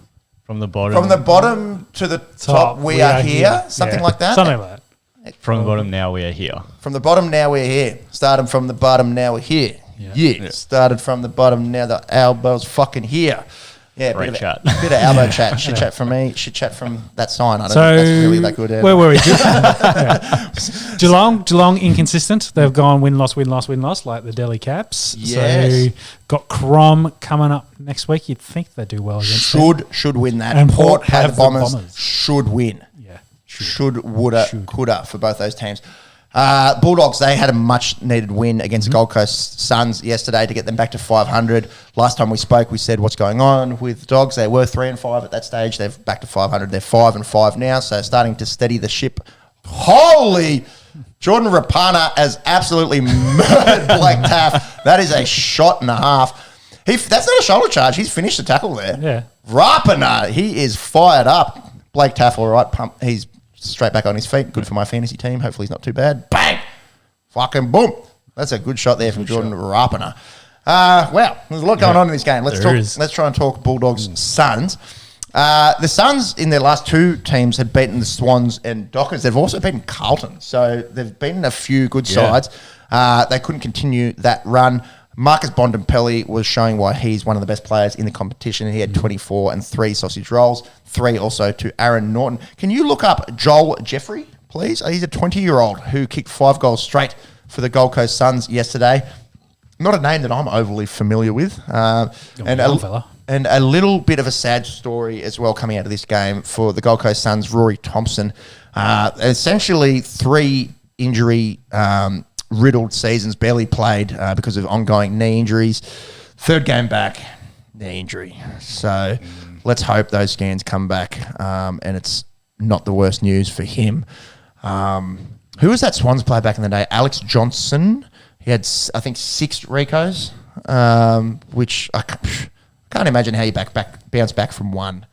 the bottom to the top, we are here. Something like that. Something like that. From the bottom, now we are here. From the bottom, now we're here. Started from the bottom, now we're here. Yeah. Started from the bottom, now the Albo's fucking here. Yeah, Great chat. Bit of Albo chat. Shit chat from me. Shit chat from that sign. I don't think that's really that good. Where were we? Geelong inconsistent. They've gone win, loss, like the Delhi Caps. Yes. So got Crom coming up next week. You'd think they do well against them. Should win that. And Port have have the the Bombers. Bombers. Should win. Yeah. Should, woulda, coulda for both those teams. Bulldogs, they had a much-needed win against Gold Coast Suns yesterday to get them back to 500. Last time we spoke, we said what's going on with Dogs. They were 3-5 at that stage. They're back to 500. They're 5-5 now, so starting to steady the ship. Holy... Jordan Rapana has absolutely murdered Blake Taff. That is a shot and a half. That's not a shoulder charge. He's finished the tackle there. Yeah. Rapana, he is fired up. Blake Taff, all right, pump. He's straight back on his feet. Good for my fantasy team. Hopefully he's not too bad. Bang! Fucking boom. That's a good shot there from Jordan Rapana. Wow, there's a lot going on in this game. Let's try and talk Bulldogs Suns. The Suns in their last two teams had beaten the Swans and Dockers. They've also beaten Carlton. So they've beaten a few good sides. They couldn't continue that run. Marcus Bontempelli was showing why he's one of the best players in the competition. He had 24 and 3 sausage rolls, 3 also to Aaron Norton. Can you look up Joel Jeffrey, please? He's a 20-year-old who kicked 5 goals straight for the Gold Coast Suns yesterday. Not a name that I'm overly familiar with. And a little bit of a sad story as well coming out of this game for the Gold Coast Suns, Rory Thompson. Essentially 3 injury riddled seasons, barely played because of ongoing knee injuries. 3rd game back, knee injury. So let's hope those scans come back and it's not the worst news for him. Who was that Swans player back in the day? Alex Johnson. He had, I think, 6 Ricos, which I can't imagine how you bounce back from 1.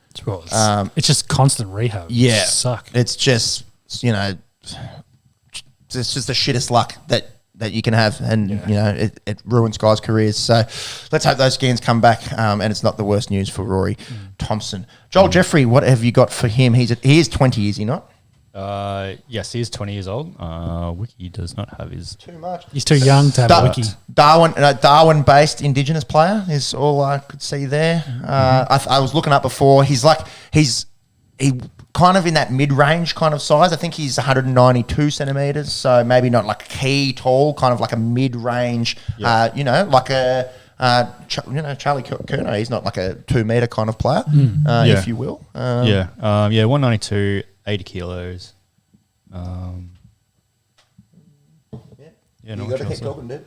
It's just constant rehab. Yeah. Suck. It's just, it's just the shittest luck that you can have, and it ruins guys' careers. So let's hope those scans come back, and it's not the worst news for Rory Thompson. Joel Jeffrey, what have you got for him? He is 20, is he not? Yes, he is 20 years old. Wiki does not have his... Too much. He's too young to have a wiki. Darwin-based Indigenous player is all I could see there. I was looking up before. He's kind of in that mid-range kind of size. I think he's 192 centimetres, so maybe not like key tall, kind of like a mid-range, like a... Charlie Curnow, he's not like a 2 metre kind of player, if you will. 192, 80 kilos. You got to keep talking, dude.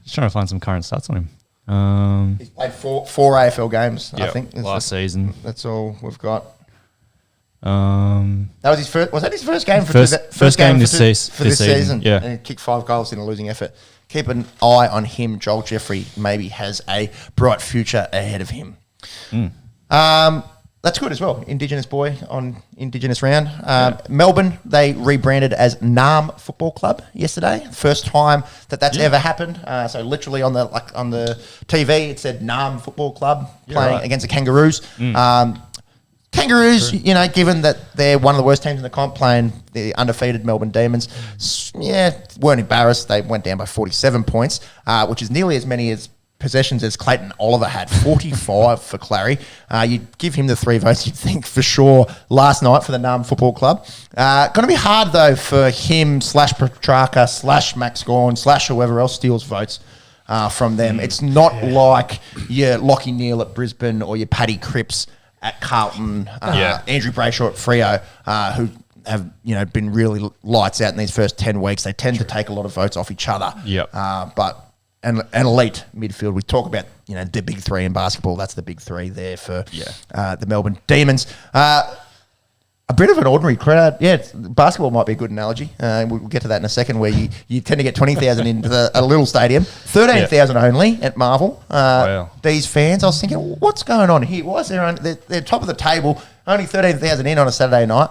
Just trying to find some current stats on him. He's played four AFL games, I think. Last season. That's all we've got. That was his first. Was that his first game? First game this season. Yeah, and he kicked 5 goals in a losing effort. Keep an eye on him. Joel Jeffrey maybe has a bright future ahead of him. That's good as well. Indigenous boy on Indigenous round. Melbourne, they rebranded as Naarm Football Club yesterday. First time that's ever happened. So literally on the TV, it said Naarm Football Club playing against the Kangaroos. Kangaroos, given that they're one of the worst teams in the comp, playing the undefeated Melbourne Demons, weren't embarrassed. They went down by 47 points, which is nearly as many possessions as Clayton Oliver had, 45 for Clary. You'd give him the 3 votes, you'd think, for sure, last night for the Naarm Football Club. Going to be hard, though, for him /Petrarca /Max Gawn / whoever else steals votes from them. It's not like your Lockie Neal at Brisbane or your Paddy Cripps at Carlton, Andrew Brayshaw at Freo, who have been really lights out in these first 10 weeks. They tend to take a lot of votes off each other. But an elite midfield. We talk about the big 3 in basketball. That's the big 3 there for the Melbourne Demons. a bit of an ordinary crowd. Yeah, basketball might be a good analogy. We'll get to that in a second, where you tend to get 20,000 into a little stadium, 13,000 only at Marvel. Wow. These fans, I was thinking, what's going on here? Why is there they're top of the table, only 13,000 in on a Saturday night?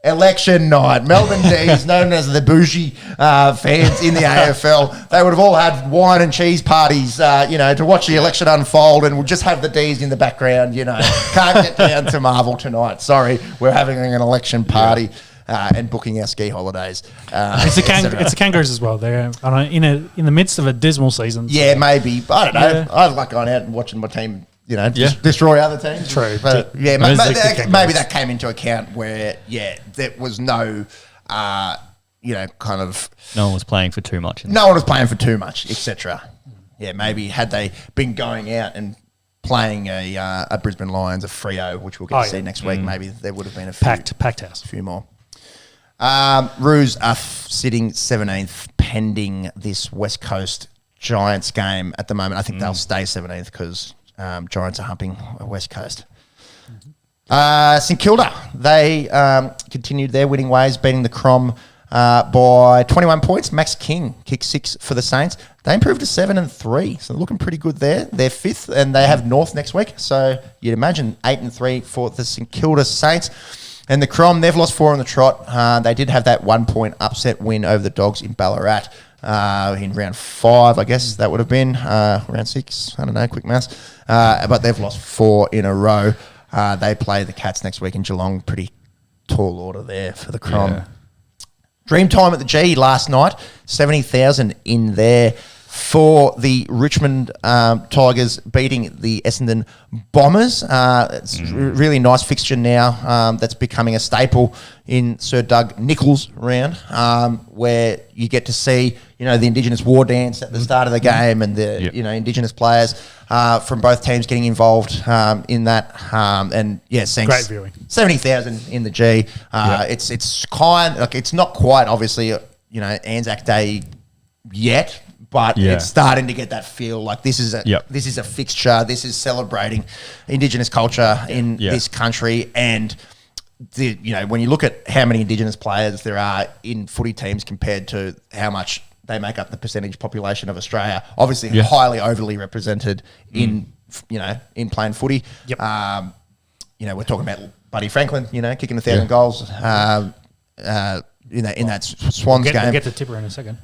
Election night. Melbourne D's, known as the bougie fans in the AFL, they would have all had wine and cheese parties, to watch the election unfold, and we'll just have the D's in the background, Can't get down to Marvel tonight. Sorry, we're having an election party and booking our ski holidays. It's the Kangaroos as well. They're in the midst of a dismal season. Yeah, maybe. I don't know. I like going out and watching my team destroy other teams. True. But maybe that came into account where, there was no, kind of... No one was playing for too much. No one was playing for too much, etc. Yeah, maybe had they been going out and playing a Brisbane Lions, a Freo, which we'll get to see next week, maybe there would have been a few... Packed house. A few more. Roos are sitting 17th pending this West Coast Giants game at the moment. I think they'll stay 17th because... Giants are humping West Coast. St Kilda, they continued their winning ways, beating the Crom by 21 points. Max King kicked 6 for the Saints. They improved to 7-3, so they're looking pretty good there. They're 5th, and they have North next week. So you'd imagine 8-3 for the St Kilda Saints. And the Crom, they've lost 4 on the trot. They did have that 1-point upset win over the Dogs in Ballarat. In round 5, I guess that would have been round 6. I don't know, quick maths. But they've lost 4 in a row. They play the Cats next week in Geelong. Pretty tall order there for the Crom. Yeah. Dream time at the G last night. 70,000 in there for the Richmond Tigers beating the Essendon Bombers. It's really nice fixture now that's becoming a staple in Sir Doug Nicholls' round, where you get to see, the Indigenous war dance at the start of the game and the, Indigenous players from both teams getting involved in that. Seeing great viewing. 70,000 in the G. It's kind, like, it's not quite obviously, Anzac Day yet, but it's starting to get that feel like this is a fixture. This is celebrating Indigenous culture in this country. And, when you look at how many Indigenous players there are in footy teams compared to how much they make up the percentage population of Australia, obviously highly overly represented in playing footy. Yep. We're talking about Buddy Franklin, kicking 1,000 goals in that Swans game. We'll get to Tipper in a second.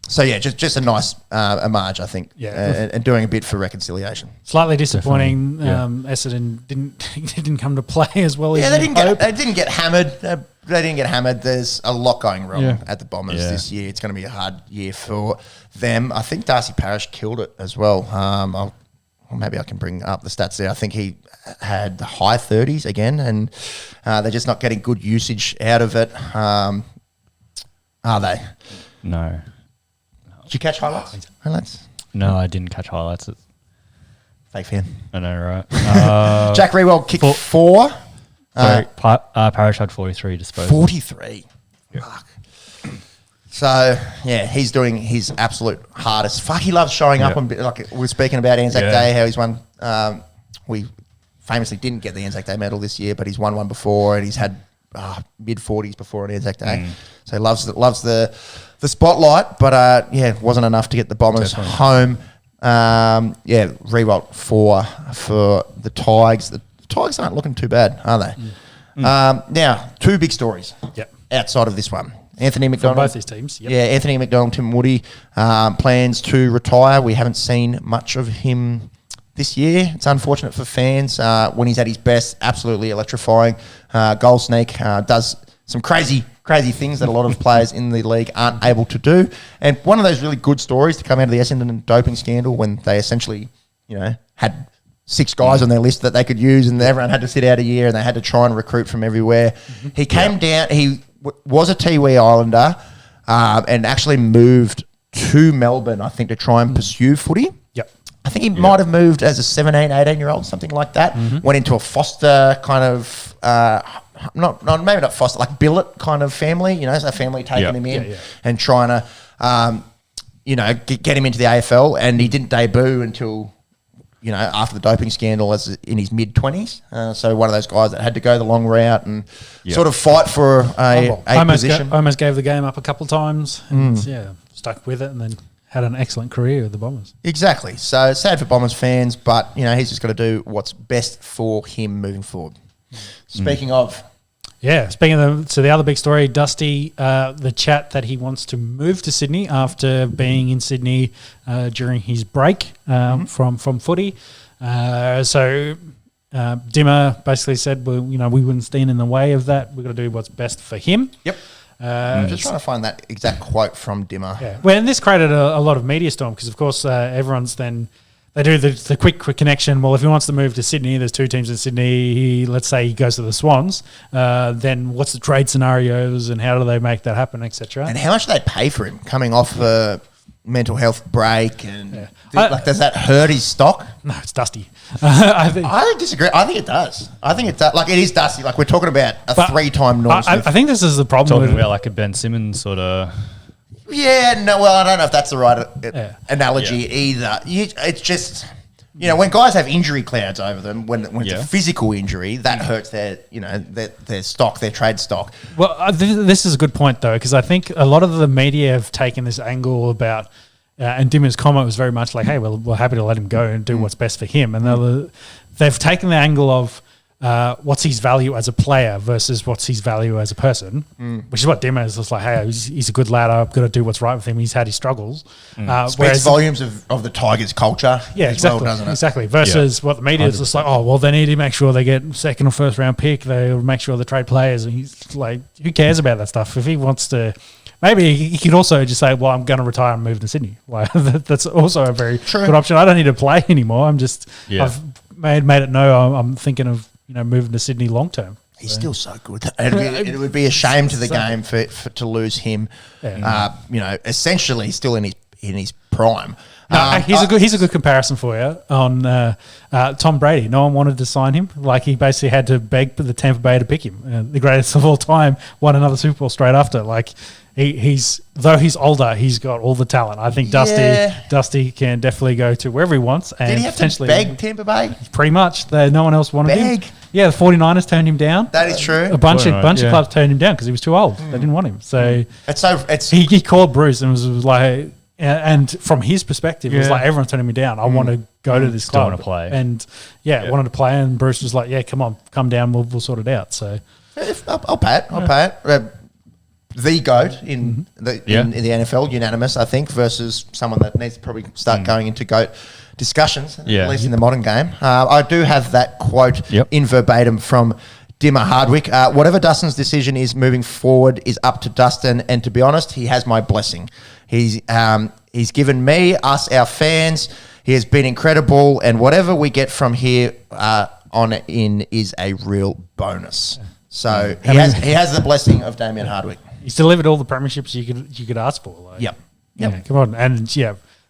Just a nice homage, I think, and doing a bit for reconciliation. Slightly disappointing. Essendon didn't come to play as well as they didn't get hammered. They didn't get hammered. There's a lot going wrong at the Bombers this year. It's going to be a hard year for them. I think Darcy Parish killed it as well. Maybe I can bring up the stats there. I think he had the high 30s again, and they're just not getting good usage out of it. Are they? No. Did you catch highlights? No, I didn't catch highlights. Fake fan. I know, right? Jack Rewald kicked 4. Parish had 43 disposals. 43. Yeah. Fuck. So, he's doing his absolute hardest. Fuck, he loves showing up. Like we were speaking about Anzac Day, how he's won. We famously didn't get the Anzac Day medal this year, but he's won one before, and he's had mid-40s before an Anzac Day. So he loves the spotlight, but it wasn't enough to get the Bombers home. Rewalt 4 for the Tigers. The Tigers aren't looking too bad, are they? Now, 2 big stories outside of this one. Anthony McDonald. From both these teams. Yep. Yeah, Anthony McDonald, Tim Woody plans to retire. We haven't seen much of him this year. It's unfortunate for fans. When he's at his best, absolutely electrifying. Goal sneak, does some crazy things that a lot of players in the league aren't able to do. And one of those really good stories to come out of the Essendon doping scandal, when they essentially, had 6 guys on their list that they could use, and everyone had to sit out a year, and they had to try and recruit from everywhere. He came down. He was a Tiwi Islander, and actually moved to Melbourne, I think, to try and pursue footy. Yep. I think he might have moved as a 17, 18-year-old, something like that. Went into a foster kind of, maybe not foster, like billet kind of family, so a family taking him in and trying to, get him into the AFL. And he didn't debut until after the doping scandal as in his mid-20s. So one of those guys that had to go the long route and sort of fight for a position. Almost gave the game up a couple of times and, stuck with it and then had an excellent career with the Bombers. Exactly. So sad for Bombers fans, but, he's just got to do what's best for him moving forward. Speaking of... Yeah, so the other big story, Dusty, the chat that he wants to move to Sydney after being in Sydney during his break from footy. So Dimmer basically said, well, we wouldn't stand in the way of that. We've got to do what's best for him. Yep. I'm just trying to find that exact quote from Dimmer. Yeah. Well, and this created a lot of media storm because, of course, everyone's then... They do the quick connection. Well, if he wants to move to Sydney, there's 2 teams in Sydney. Let's say he goes to the Swans. Then what's the trade scenarios and how do they make that happen, etc. And how much do they pay for him coming off a mental health break? And does that hurt his stock? No, it's Dusty. I disagree. I think it does. Like, it is Dusty. Like, we're talking about a 3-time Norm Smith. I think this is the problem. Talking about like a Ben Simmons sort of... Yeah, no, well, I don't know if that's the right analogy either. It's just, when guys have injury clouds over them, when it's a physical injury, that hurts their stock, their trade stock. Well, this is a good point, though, because I think a lot of the media have taken this angle about, and Dimmer's comment was very much like, hey, well, we're happy to let him go and do what's best for him. And they've taken the angle of, what's his value as a player versus what's his value as a person, which is what Dimmer is just like, hey, he's a good lad. I've got to do what's right with him. He's had his struggles. Speaks volumes of the Tigers' culture. Yeah, exactly. Well, doesn't it? Exactly. Versus what the media is just like, oh, well, they need to make sure they get second or first round pick. They'll make sure they trade players. And he's like, who cares about that stuff? If he wants to... Maybe he could also just say, well, I'm going to retire and move to Sydney. Like, that's also a very good option. I don't need to play anymore. I'm just... I've made it know I'm thinking of moving to Sydney long term. He's still so good. It would be a shame to the game for to lose him. Essentially still in his prime. He's a good comparison for you on Tom Brady. No one wanted to sign him. Like, he basically had to beg the Tampa Bay to pick him. The greatest of all time, won another Super Bowl straight after. Like, he's older, he's got all the talent. I think Dusty can definitely go to wherever he wants. And did he have potentially to beg Tampa Bay? Pretty much. No one else wanted him. Yeah, the 49ers turned him down. That is true. A bunch of clubs turned him down because he was too old. They didn't want him. So he called Bruce and was like, and from his perspective, it was like, everyone's turning me down. I want to go to this club. Want to play. And wanted to play. And Bruce was like, yeah, come down. We'll sort it out. So I'll pay it. The GOAT in the NFL, unanimous, I think, versus someone that needs to probably start going into GOAT discussions, at least in the modern game. I do have that quote in verbatim from Dimmer Hardwick. Whatever Dustin's decision is moving forward is up to Dustin, and to be honest, he has my blessing. He's given me, us, our fans. He has been incredible, and whatever we get from here on in is a real bonus. So he has the blessing of Damien Hardwick. He's delivered all the premierships you could ask for. Like, Yep. Yeah, come on. And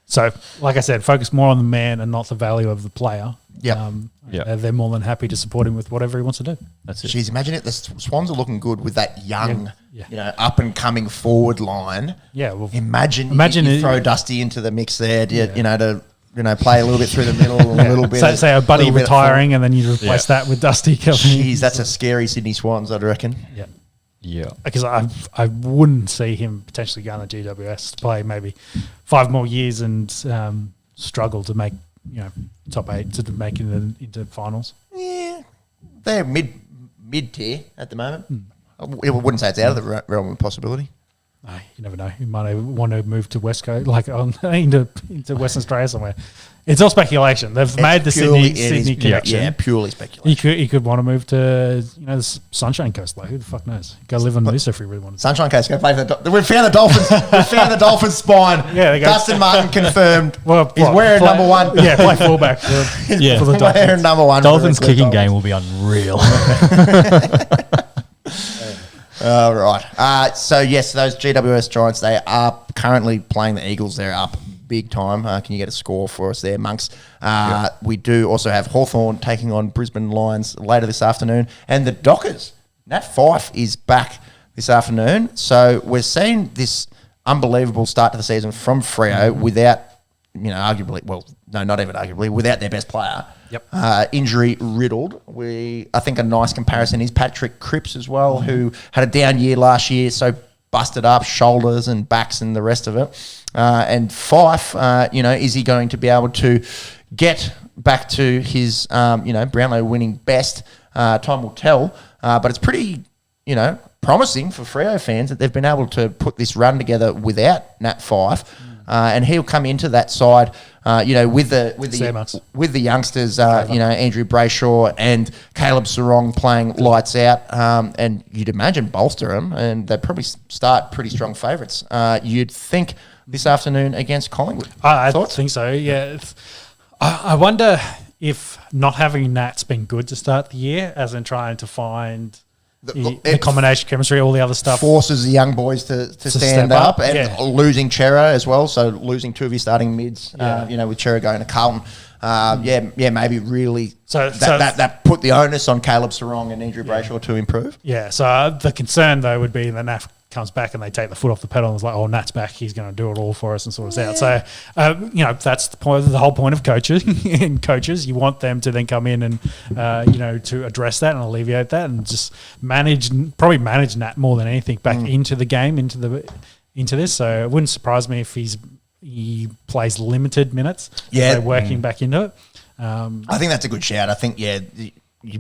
so like I said, focus more on the man and not the value of the player. They're more than happy to support him with whatever he wants to do. That's it. Jeez, imagine it. The Swans are looking good with that young, up and coming forward line. Yeah, well, imagine you throw Dusty into the mix there. To play a little bit through the middle, a little bit. Say a buddy retiring, and then you replace that with Dusty coming. Jeez, that's a scary Sydney Swans, I'd reckon. Yeah. Yeah, because I wouldn't see him potentially going to GWS to play maybe 5 more years and struggle to make top 8 to make into finals. Yeah, they're mid tier at the moment. I wouldn't say it's out of the realm of possibility. No, you never know. You might want to move to West Coast, like into Western Australia somewhere. It's all speculation. They've made the Sydney connection. Yeah, purely speculation. He could want to move to the Sunshine Coast. Like, who the fuck knows? Go live on Noosa if he really wanted. Sunshine Coast. Go play for the. We've found the Dolphins. We've found the Dolphins spine. Yeah, Dustin Martin confirmed. He's wearing number 1. Yeah, play fullback. For the Dolphins. Wearing number 1. Dolphins kicking game will be unreal. All right. So yes, those GWS Giants, they are currently playing the Eagles. They're up big time. Can you get a score for us there, Monks? We do also have Hawthorn taking on Brisbane Lions later this afternoon. And the Dockers, Nat Fyfe is back this afternoon. So we're seeing this unbelievable start to the season from Freo without arguably, well, no, not even arguably, without their best player. Yep. Injury riddled. I think a nice comparison is Patrick Cripps as well, who had a down year last year, so busted up shoulders and backs and the rest of it. And Fife, is he going to be able to get back to his, Brownlow winning best? Time will tell. But it's pretty, promising for Freo fans that they've been able to put this run together without Nat Fife. And he'll come into that side, with the youngsters, Andrew Brayshaw and Caleb Sarong playing lights out, and you'd imagine bolster them, and they'd probably start pretty strong favourites. You'd think this afternoon against Collingwood. I think so. Yeah, I wonder if not having Nat's been good to start the year, as in trying to find. The combination chemistry, all the other stuff. Forces the young boys to stand up and losing Chera as well. So losing two of his starting mids, with Chera going to Carlton. Maybe really that put the onus on Caleb Sarong and Andrew Brayshaw to improve. Yeah, so the concern though would be the NAF comes back and they take the foot off the pedal and it's like, oh, Nat's back, he's going to do it all for us and sort us out. So, that's the whole point of coaches. And coaches, you want them to then come in and, to address that and alleviate that and just manage Nat more than anything back into the game, into this. So it wouldn't surprise me if he plays limited minutes. Yeah. They're working back into it. I think that's a good shout. I think, you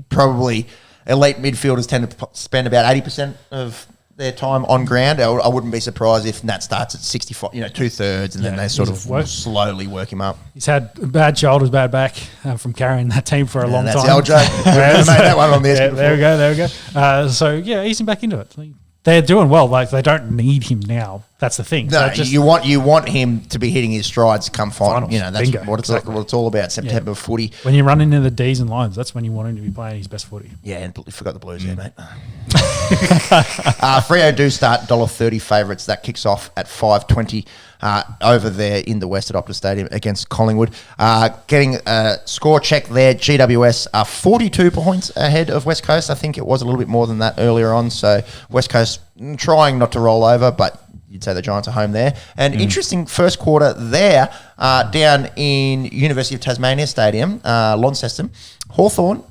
probably elite midfielders tend to spend about 80% of their time on ground. I wouldn't be surprised if Nat starts at 65, 2/3, and then they sort of slowly work him up. He's had bad shoulders, bad back from carrying that team for a long time. That's the old joke. We made that one on the Esky before. There we go. Easing back into it. They're doing well. Like, they don't need him now. That's the thing. No, you want him to be hitting his strides come finals. That's Bingo. what it's all about. September footy. When you run into the D's and lines, that's when you want him to be playing his best footy. Yeah, and you forgot the Blues there, mate. Freo do start $1.30 favourites. That kicks off at 5:20 over there in the West at Optus Stadium against Collingwood. Getting a score check there. GWS are 42 points ahead of West Coast. I think it was a little bit more than that earlier on. So West Coast trying not to roll over, but you'd say the Giants are home there. And interesting first quarter there down in University of Tasmania Stadium, Launceston. Hawthorn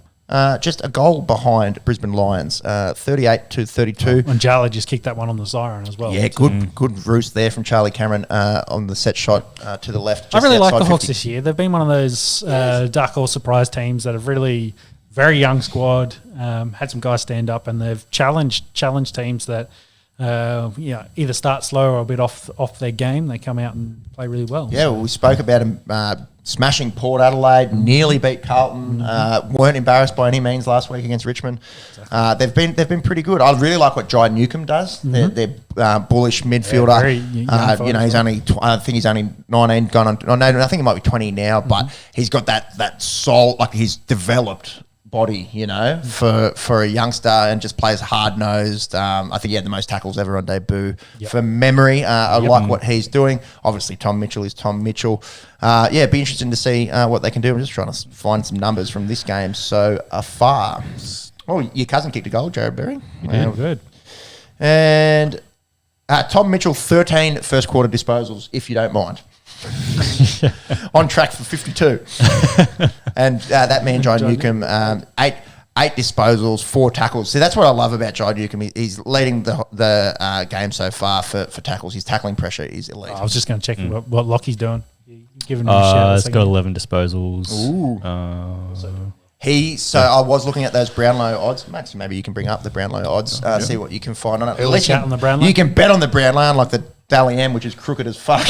just a goal behind Brisbane Lions, 38-32. And Charlie just kicked that one on the siren as well. Yeah, good roost there from Charlie Cameron on the set shot to the left. I really like the Hawks this year. They've been one of those dark horse surprise teams that have really very young squad, had some guys stand up, and they've challenged teams that either start slow or a bit off their game. They come out and play really well. Yeah, well, we spoke about them smashing Port Adelaide, nearly beat Carlton, weren't embarrassed by any means last week against Richmond. Exactly. They've been pretty good. I really like what Jai Newcomb does. They're bullish midfielder. He's only 19, gone on. I think he might be 20 now, but he's got that soul. Like, he's developed body, for a youngster, and just plays hard-nosed. I think he had the most tackles ever on debut for memory. I like what he's doing. Obviously, Tom Mitchell is Tom Mitchell. It'd be interesting to see what they can do. I'm just trying to find some numbers from this game so far. Oh, your cousin kicked a goal, Jared Berry. Good. And Tom Mitchell, 13 first-quarter disposals, if you don't mind. On track for 52. And that man, Jai Newcomb, eight disposals, 4 tackles. See, that's what I love about Jai Newcomb. He's leading the game so far for tackles. His tackling pressure is elite. I was just going to check what Lockie's doing. Giving him a shout. It's got 11 disposals. Ooh. I was looking at those Brownlow odds. Max, maybe you can bring up the Brownlow odds, see what you can find on it. At least on the Brownlow. You can bet on the Brownlow, like the Dally M, which is crooked as fuck.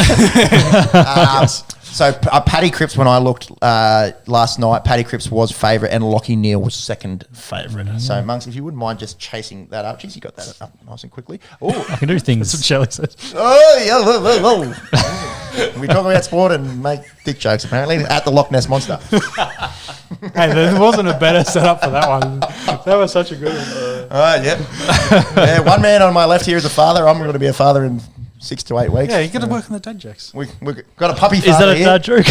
Paddy Cripps, when I looked last night, Paddy Cripps was favourite and Lockie Neal was second favourite. So, Monks, if you wouldn't mind just chasing that up. Jeez, you got that up nice and quickly. Oh, I can do things. That's what Shelley said. Oh, yeah. We talk about sport and make dick jokes, apparently, at the Loch Ness Monster. Hey, there wasn't a better setup for that one. That was such a good one. Yeah, one man on my left here is a father. I'm going to be a father in 6 to 8 weeks. Yeah, you got to work on the dad jokes. We've got a puppy father. Is that a here. dad joke?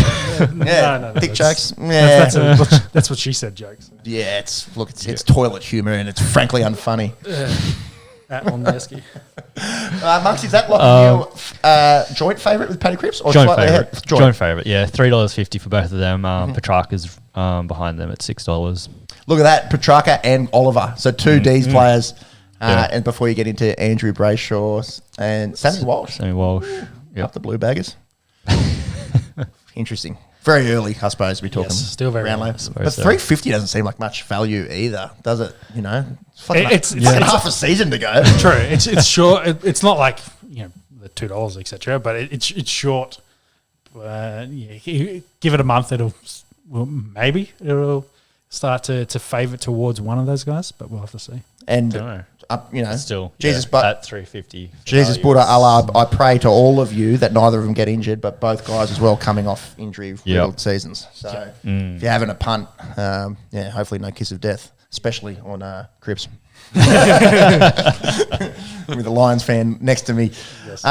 No, dick jokes. Yeah. That's what she said, jokes. Yeah, it's toilet humour and it's frankly unfunny. On The Esky. Monks, is that locking your joint favourite with Paddy Cripps? Or Joint slightly favourite. ahead? Joint favourite, yeah. $3.50 for both of them. Petrarca's behind them at $6. Look at that, Petrarca and Oliver. So two D's players. And before you get into Andrew Brayshaw and Sammy Walsh. Sammy Walsh. Up the Blue Baggers. Interesting. Very early, I suppose, to be talking. Yes, still very round early. low. But $3.50 doesn't seem like much value either, does it? You know, it's It's half a season to go. True. It's short. It's not like the $2, etc. But it's short. Give it a month. Maybe it'll start to favour towards one of those guys. But we'll have to see. And Still, Jesus, yeah, but at $3.50. Jesus, Buddha, Allah, I pray to all of you that neither of them get injured, but both guys as well coming off injury-riddled seasons. So if you're having a punt, hopefully no kiss of death, especially on Cripps. With the Lions fan next to me. Yes,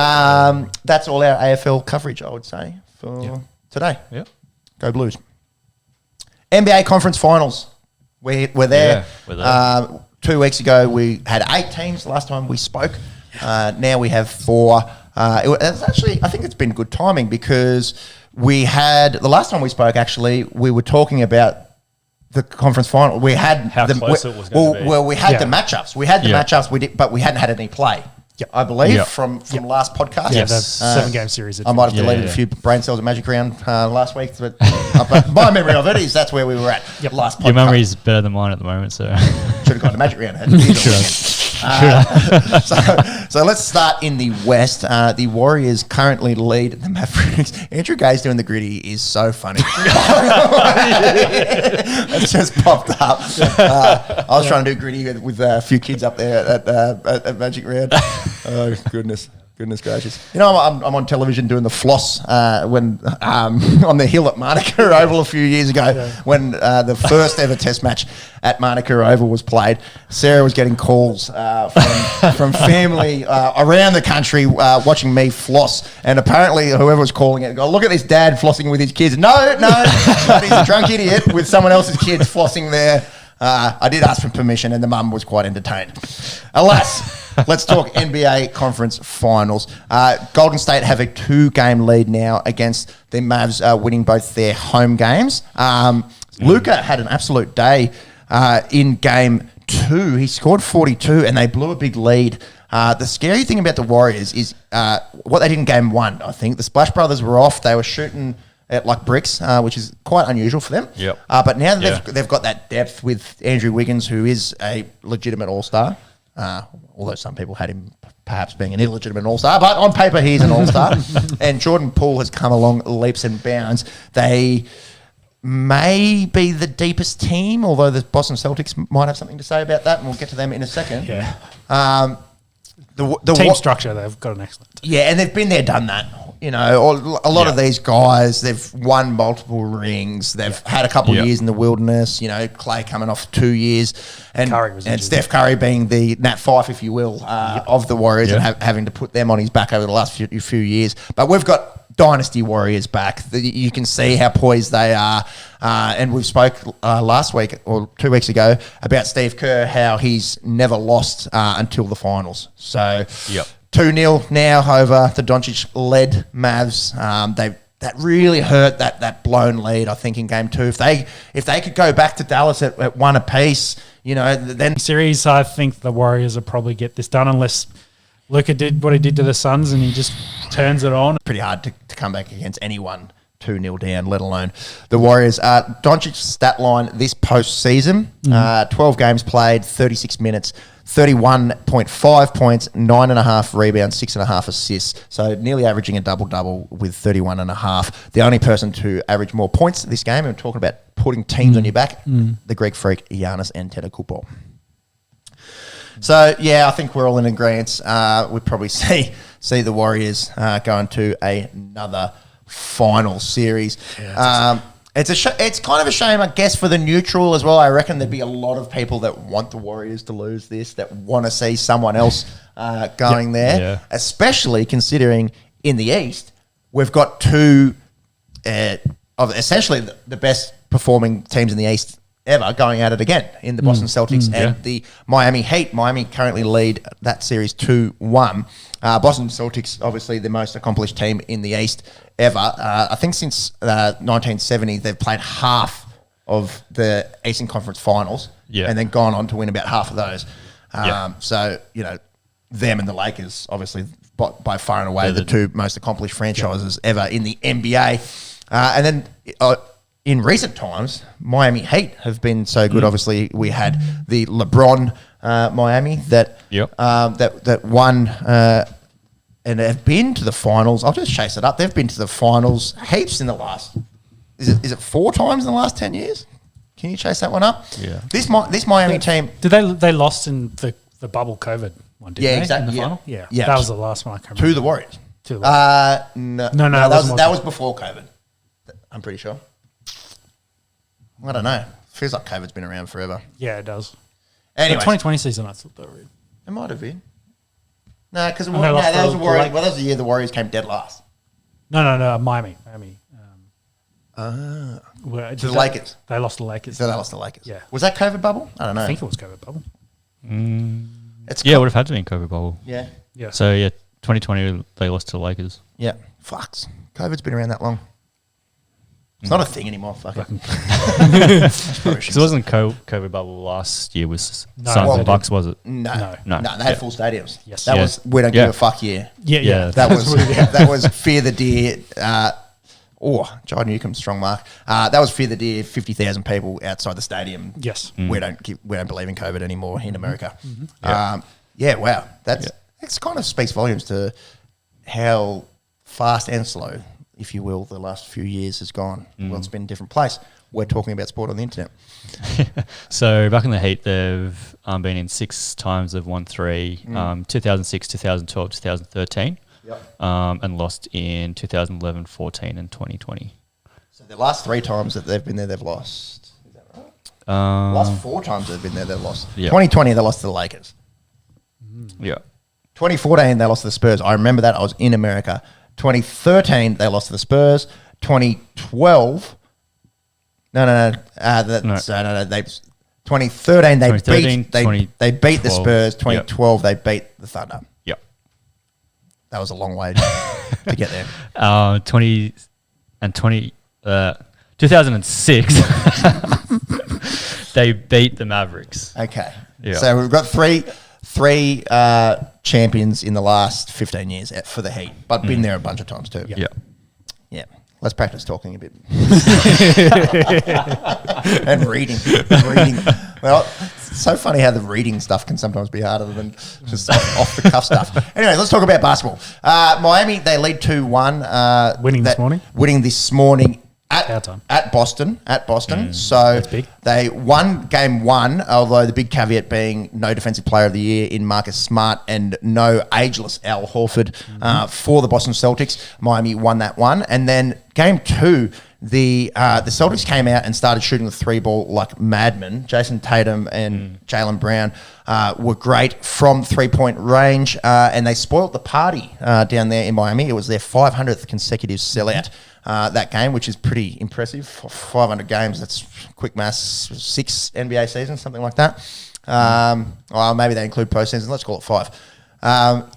that's all our AFL coverage, I would say, for today. Yep. Go Blues. NBA Conference Finals. We're there. Yeah, we're there. 2 weeks ago, we had 8 teams the last time we spoke. Now we have 4. It's actually, I think it's been good timing because we had, the last time we spoke, actually, we were talking about the conference final. We had How close it was going to be. Well, we had the matchups. We had the matchups, but we hadn't had any play. Yep. I believe from last podcast. Yeah, the 7-game series. I might have deleted a few brain cells at Magic Round last week, but my memory of it is that's where we were at last podcast. Your memory is better than mine at the moment, so should have gone to Magic Round. So let's start in the West. The Warriors currently lead the Mavericks. Andrew Gay's doing the gritty is so funny. It's just popped up. I was trying to do gritty with a few kids up there at Magic Round. Oh, goodness gracious. You know, I'm on television doing the floss when on the hill at Manuka Oval a few years ago when the first ever test match at Manuka Oval was played. Sarah was getting calls from family around the country watching me floss, and apparently whoever was calling it, go, look at this dad flossing with his kids. No, he's a drunk idiot with someone else's kids flossing there. I did ask for permission, and the mum was quite entertained. Alas. Let's talk NBA Conference Finals. Golden State have a 2-game lead now against the Mavs, winning both their home games. Luka had an absolute day in Game 2. He scored 42, and they blew a big lead. The scary thing about the Warriors is what they did in Game 1, I think. The Splash Brothers were off. They were shooting at like bricks, which is quite unusual for them. Yep. But now that they've got that depth with Andrew Wiggins, who is a legitimate all-star, although some people had him perhaps being an illegitimate all-star, but on paper he's an all-star. And Jordan Poole has come along leaps and bounds. They may be the deepest team, although the Boston Celtics might have something to say about that, and we'll get to them in a second. Yeah. The team structure, they've got an excellent team. Yeah, and they've been there, done that. You know, a lot of these guys, they've won multiple rings. They've had a couple of years in the wilderness. You know, Clay coming off 2 years, and Steph Curry being the Nat Fife, if you will, of the Warriors, and having to put them on his back over the last few years. But we've got Dynasty Warriors back. You can see how poised they are. And we spoke last week or 2 weeks ago about Steve Kerr, how he's never lost until the finals. So 2-0 now over the Doncic-led Mavs. That really hurt that blown lead, I think, in Game 2. If they could go back to Dallas at 1 apiece, you know, then series, I think the Warriors will probably get this done unless Luka did what he did to the Suns and he just turns it on. Pretty hard to come back against anyone 2-0 down, let alone the Warriors. Doncic's stat line this postseason, 12 games played, 36 minutes, 31.5 points, 9.5 rebounds, 6.5 assists. So nearly averaging a double-double with 31.5. The only person to average more points this game, and we're talking about putting teams on your back, the Greek freak, Giannis Antetokounmpo. So, yeah, I think we're all in agreement. We'd probably see the Warriors going to another final series. It's kind of a shame, I guess, for the neutral as well. I reckon there'd be a lot of people that want the Warriors to lose this, that want to see someone else going there, especially considering in the East, we've got two of essentially the best performing teams in the East ever going at it again in the Boston Celtics and the Miami Heat. Miami currently lead that series 2-1. Boston Celtics, obviously the most accomplished team in the East ever. I think since 1970, they've played half of the Eastern Conference Finals and then gone on to win about half of those. So, you know, them and the Lakers, obviously, by far and away, the two most accomplished franchises ever in the NBA. And then in recent times, Miami Heat have been so good. Obviously, we had the LeBron Miami that won and have been to the finals. I'll just chase it up. They've been to the finals heaps in the last. Is it 4 times in the last 10 years? Can you chase that one up? Yeah. This Miami team. Did they lost in the bubble COVID one? Didn't they, exactly. In the final? Yeah, that was the last one. I can't remember. To the Warriors. To the Warriors. No, that was before COVID. I'm pretty sure. I don't know. Feels like COVID's been around forever. Yeah, it does. Anyway, the 2020 season, I thought they were. It might have been. No, because that was the Warriors. Well, that was the year the Warriors came dead last. No, Miami. To the Lakers. They lost to the Lakers. So they lost to the Lakers. Yeah. Was that COVID bubble? I don't know. I think it was COVID bubble. It would have had to be in COVID bubble. Yeah. Yeah. So, 2020, they lost to the Lakers. Yeah. Fucks. COVID's been around that long. It's not a thing anymore. Fuck it. So it wasn't COVID bubble last year with Suns and Bucks, was it? No. They had full stadiums. Yes. That was we don't give a fuck year. Yeah. That was Fear the Deer. Jai Newcomb, strong mark. That was Fear the Deer. 50,000 people outside the stadium. Yes. We don't believe in COVID anymore in America. Wow. That's kind of speaks volumes to how fast and slow, if you will, the last few years has gone. Well, it's been a different place. We're talking about sport on the internet. So back in the Heat, they've been in 6 times. They've won 3, 2006, 2012, 2013, and lost in 2011, 14, and 2020. So the last 3 times that they've been there, they've lost. Is that right? The last 4 times they've been there, they've lost. 2020, they lost to the Lakers. Yeah. 2014, they lost to the Spurs. I remember that. I was in America. 2013, they lost to the Spurs. 2012, no. 2013, they beat the Spurs. 2012, they beat the Thunder. Yep. That was a long way to get there. 2006, they beat the Mavericks. Okay. Yeah. So we've got three champions in the last 15 years for the Heat, but been there a bunch of times too. Yeah. Let's practice talking a bit. And reading. Well, it's so funny how the reading stuff can sometimes be harder than just off the cuff stuff. Anyway, let's talk about basketball. Miami, they lead 2-1. Winning this morning at Boston. So they won game 1, although the big caveat being no defensive player of the year in Marcus Smart and no ageless Al Horford for the Boston Celtics. Miami won that one. And then game 2, the Celtics came out and started shooting the 3-ball like madmen. Jason Tatum and Jaylen Brown were great from 3-point range, and they spoiled the party down there in Miami. It was their 500th consecutive sellout. That game, which is pretty impressive. 500 games, that's quick maths, 6 NBA seasons, something like that. Or maybe they include postseason. Let's call it 5.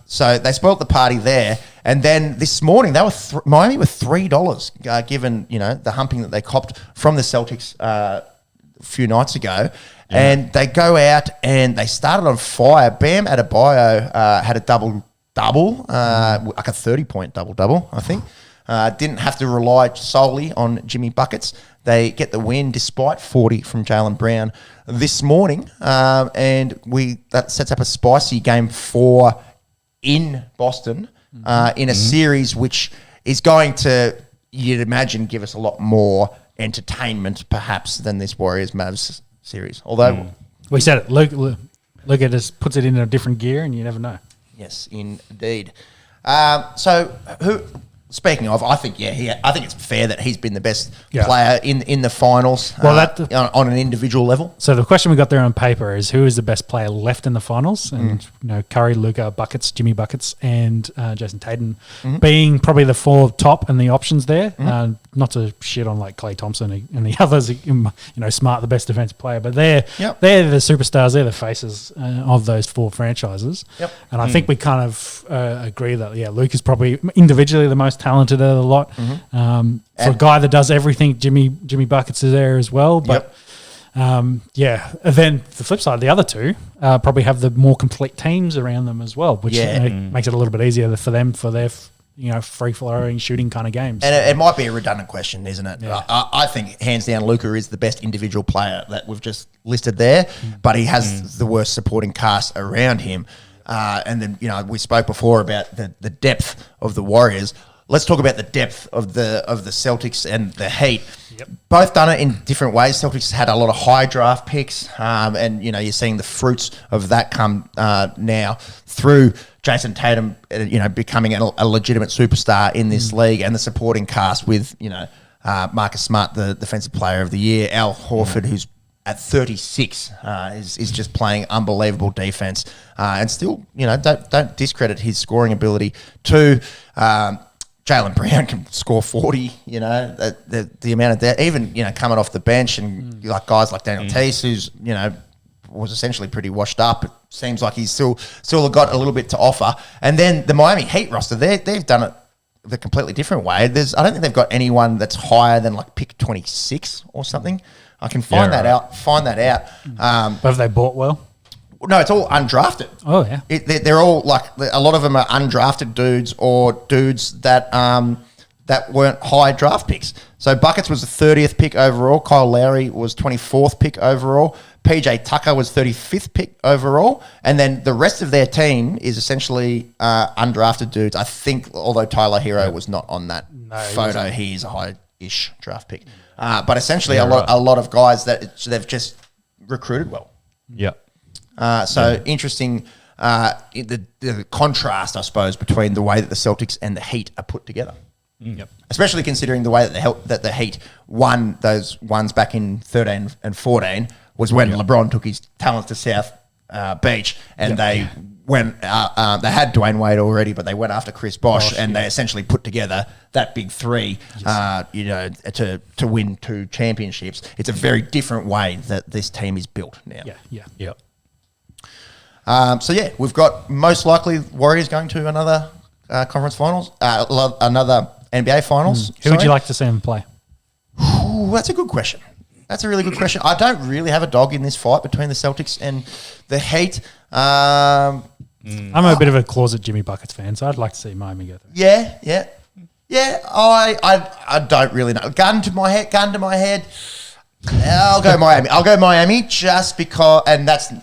So they spoilt the party there. And then this morning, they were Miami were $3, given the humping that they copped from the Celtics a few nights ago. Yeah. And they go out and they started on fire. Bam Adebayo had a double-double, like a 30-point double-double, I think. Didn't have to rely solely on Jimmy Buckets. They get the win despite 40 from Jaylen Brown this morning. And that sets up a spicy game 4 in Boston in a series which is going to, you'd imagine, give us a lot more entertainment perhaps than this Warriors-Mavs series. Although... We said it. Look at us, puts it in a different gear and you never know. Yes, indeed. So speaking of, I think I think it's fair that he's been the best Yeah. player in the finals. Well, on an individual level. So the question we got there on paper is who is the best player left in the finals? And Curry, Luca, Buckets, Jimmy Buckets, and Jason Tatum being probably the four top and the options there. Not to shit on like Klay Thompson and the others. Smart, the best defensive player, but they're the superstars. They're the faces of those four franchises. Yep. And I think we kind of agree that Luke is probably individually the most talented of the lot. For a guy that does everything, Jimmy Buckets is there as well. But and then the flip side, the other two probably have the more complete teams around them as well, which makes it a little bit easier for them for their free flowing shooting kind of games. And it might be a redundant question, isn't it? Yeah. I think hands down, Luka is the best individual player that we've just listed there, but he has the worst supporting cast around him. And then we spoke before about the depth of the Warriors. Let's talk about the depth of the Celtics and the Heat. Yep. Both done it in different ways. Celtics had a lot of high draft picks, and you're seeing the fruits of that come now through Jason Tatum, becoming a legitimate superstar in this league, and the supporting cast with Marcus Smart, the Defensive Player of the Year, Al Horford, who's at 36 is just playing unbelievable defense, and still don't discredit his scoring ability. Two, Jaylen Brown can score 40. The amount of that, even coming off the bench, and like guys like Daniel Tice, who's was essentially pretty washed up. It seems like he's still got a little bit to offer. And then the Miami Heat roster, they've done it the completely different way. I don't think they've got anyone that's higher than like pick 26 or something. I can find that out. But have they bought well? No, it's all undrafted. Oh yeah, they're all like a lot of them are undrafted dudes or dudes that weren't high draft picks. So Buckets was the 30th pick overall. Kyle Lowry was 24th pick overall. PJ Tucker was 35th pick overall. And then the rest of their team is essentially undrafted dudes. I think, although Tyler Hero was not on that photo, he is a high-ish draft pick. But essentially a lot of guys that they've just recruited well. Yeah. Interesting the contrast, I suppose, between the way that the Celtics and the Heat are put together. Yep. Especially considering the way that the Heat won those ones back in 13 and 14 was when LeBron took his talents to South Beach, and they went. They had Dwayne Wade already, but they went after Chris Bosh, and they essentially put together that big three. To win 2 championships. It's a very different way that this team is built now. Yeah. We've got most likely Warriors going to another conference finals, another NBA finals. Who would you like to see them play? Ooh, that's a good question. That's a really good question. I don't really have a dog in this fight between the Celtics and the Heat. I'm a bit of a closet Jimmy Buckets fan, so I'd like to see Miami go through. Yeah. I don't really know. Gun to my head. I'll go Miami just because, and that's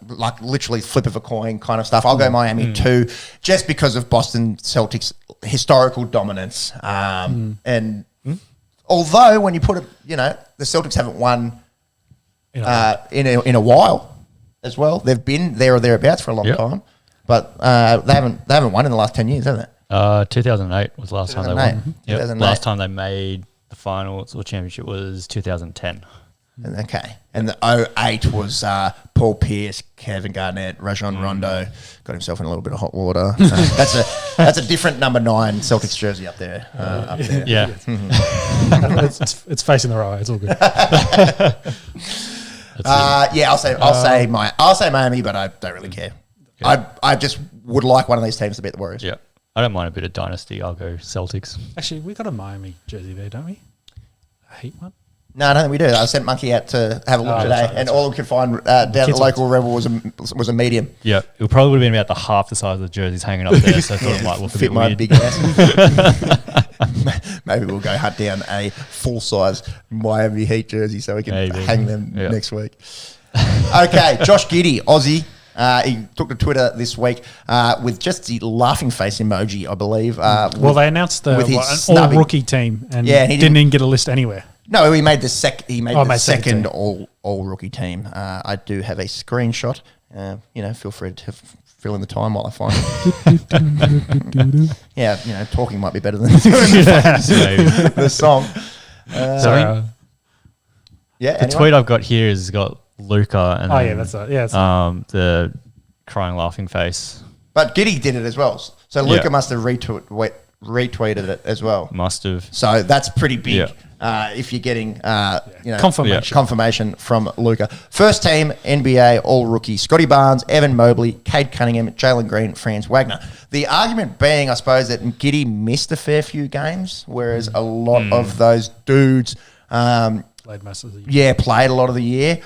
like literally flip of a coin kind of stuff. I'll go Miami too, just because of Boston Celtics' historical dominance. And although when you put it, the Celtics haven't won in a while as well. They've been there or thereabouts for a long time, but they haven't won in the last 10 years, have they? 2008 was the last time they won. 2008. Last time they made the finals or championship was 2010. Okay. And the 08 was Paul Pierce, Kevin Garnett, Rajon Rondo. Got himself in a little bit of hot water. That's a different number 9 Celtics jersey up there. Yeah. It's facing the right. It's all good. I'll say Miami, but I don't really care. Yeah. I just would like one of these teams to beat the Warriors. Yeah. I don't mind a bit of dynasty. I'll go Celtics. Actually, we got a Miami jersey there, don't we? A Heat one? No, I don't think we do. I sent Monkey out to have a look today, and all we could find down at the local Rebel was a medium. Yeah, it probably would have been about the half the size of the jerseys hanging up there, so I thought it might look a bit my weird. Big ass. Maybe we'll go hunt down a full-size Miami Heat jersey so we can hang them next week. Okay, Josh Giddey, Aussie. He took to Twitter this week with just the laughing face emoji, I believe. They announced an all-rookie team and he didn't even get a list anywhere. No, he made the second all rookie team. I do have a screenshot. Feel free to fill in the time while I find it. Yeah, talking might be better than doing the song. The tweet I've got here has got Luca and that's right. Yeah, the crying laughing face. But Giddy did it as well. So Luca must have retweeted it as well. Must have. So that's pretty big if you're getting confirmation from Luca. First team, NBA, all rookie, Scotty Barnes, Evan Mobley, Cade Cunningham, Jalen Green, Franz Wagner. The argument being, I suppose, that Giddy missed a fair few games, whereas a lot of those dudes played most of the year. Yeah, played a lot of the year.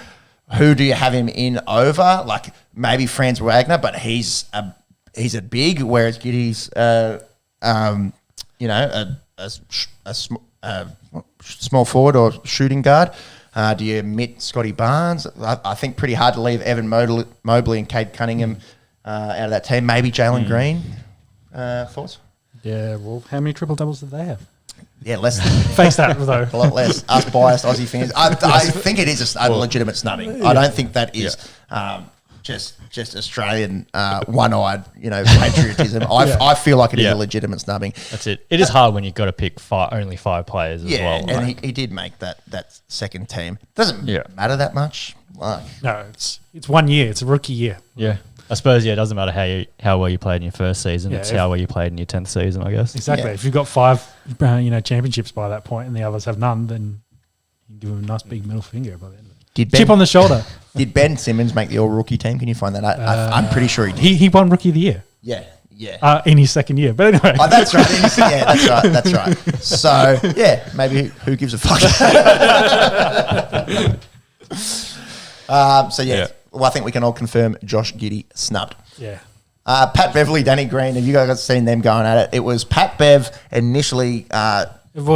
Who do you have him in over? Like maybe Franz Wagner, but he's a big, whereas Giddy's small forward or shooting guard. Do you admit Scotty Barnes? I think pretty hard to leave Evan Mobley and Cade Cunningham out of that team. Maybe Jalen Green. Thoughts? Yeah, well, how many triple doubles did they have? Yeah, less. Face that, though. A lot less. Us biased Aussie fans. I think it is a legitimate snubbing. I don't think that is just Australian one-eyed, patriotism. I feel like it is a legitimate snubbing. That's it. It is hard when you've got to pick only 5 players as well. Yeah, and he did make that second team. Doesn't matter that much. No, it's 1 year. It's a rookie year. Yeah. I suppose, it doesn't matter how well you played in your first season. It's how well you played in your 10th season, I guess. Exactly. Yeah. If you've got 5, championships by that point and the others have none, then you give them a nice big middle finger by the end of it. Chip on the shoulder. Did Ben Simmons make the all-rookie team? Can you find that out? I'm pretty sure he did. He won Rookie of the Year. Yeah. In his second year. But anyway. Oh, that's right. That's right. So, maybe who gives a fuck? Well, I think we can all confirm Josh Giddey snubbed. Yeah. Pat Beverley, Danny Green, have you guys seen them going at it? It was Pat Bev initially... well,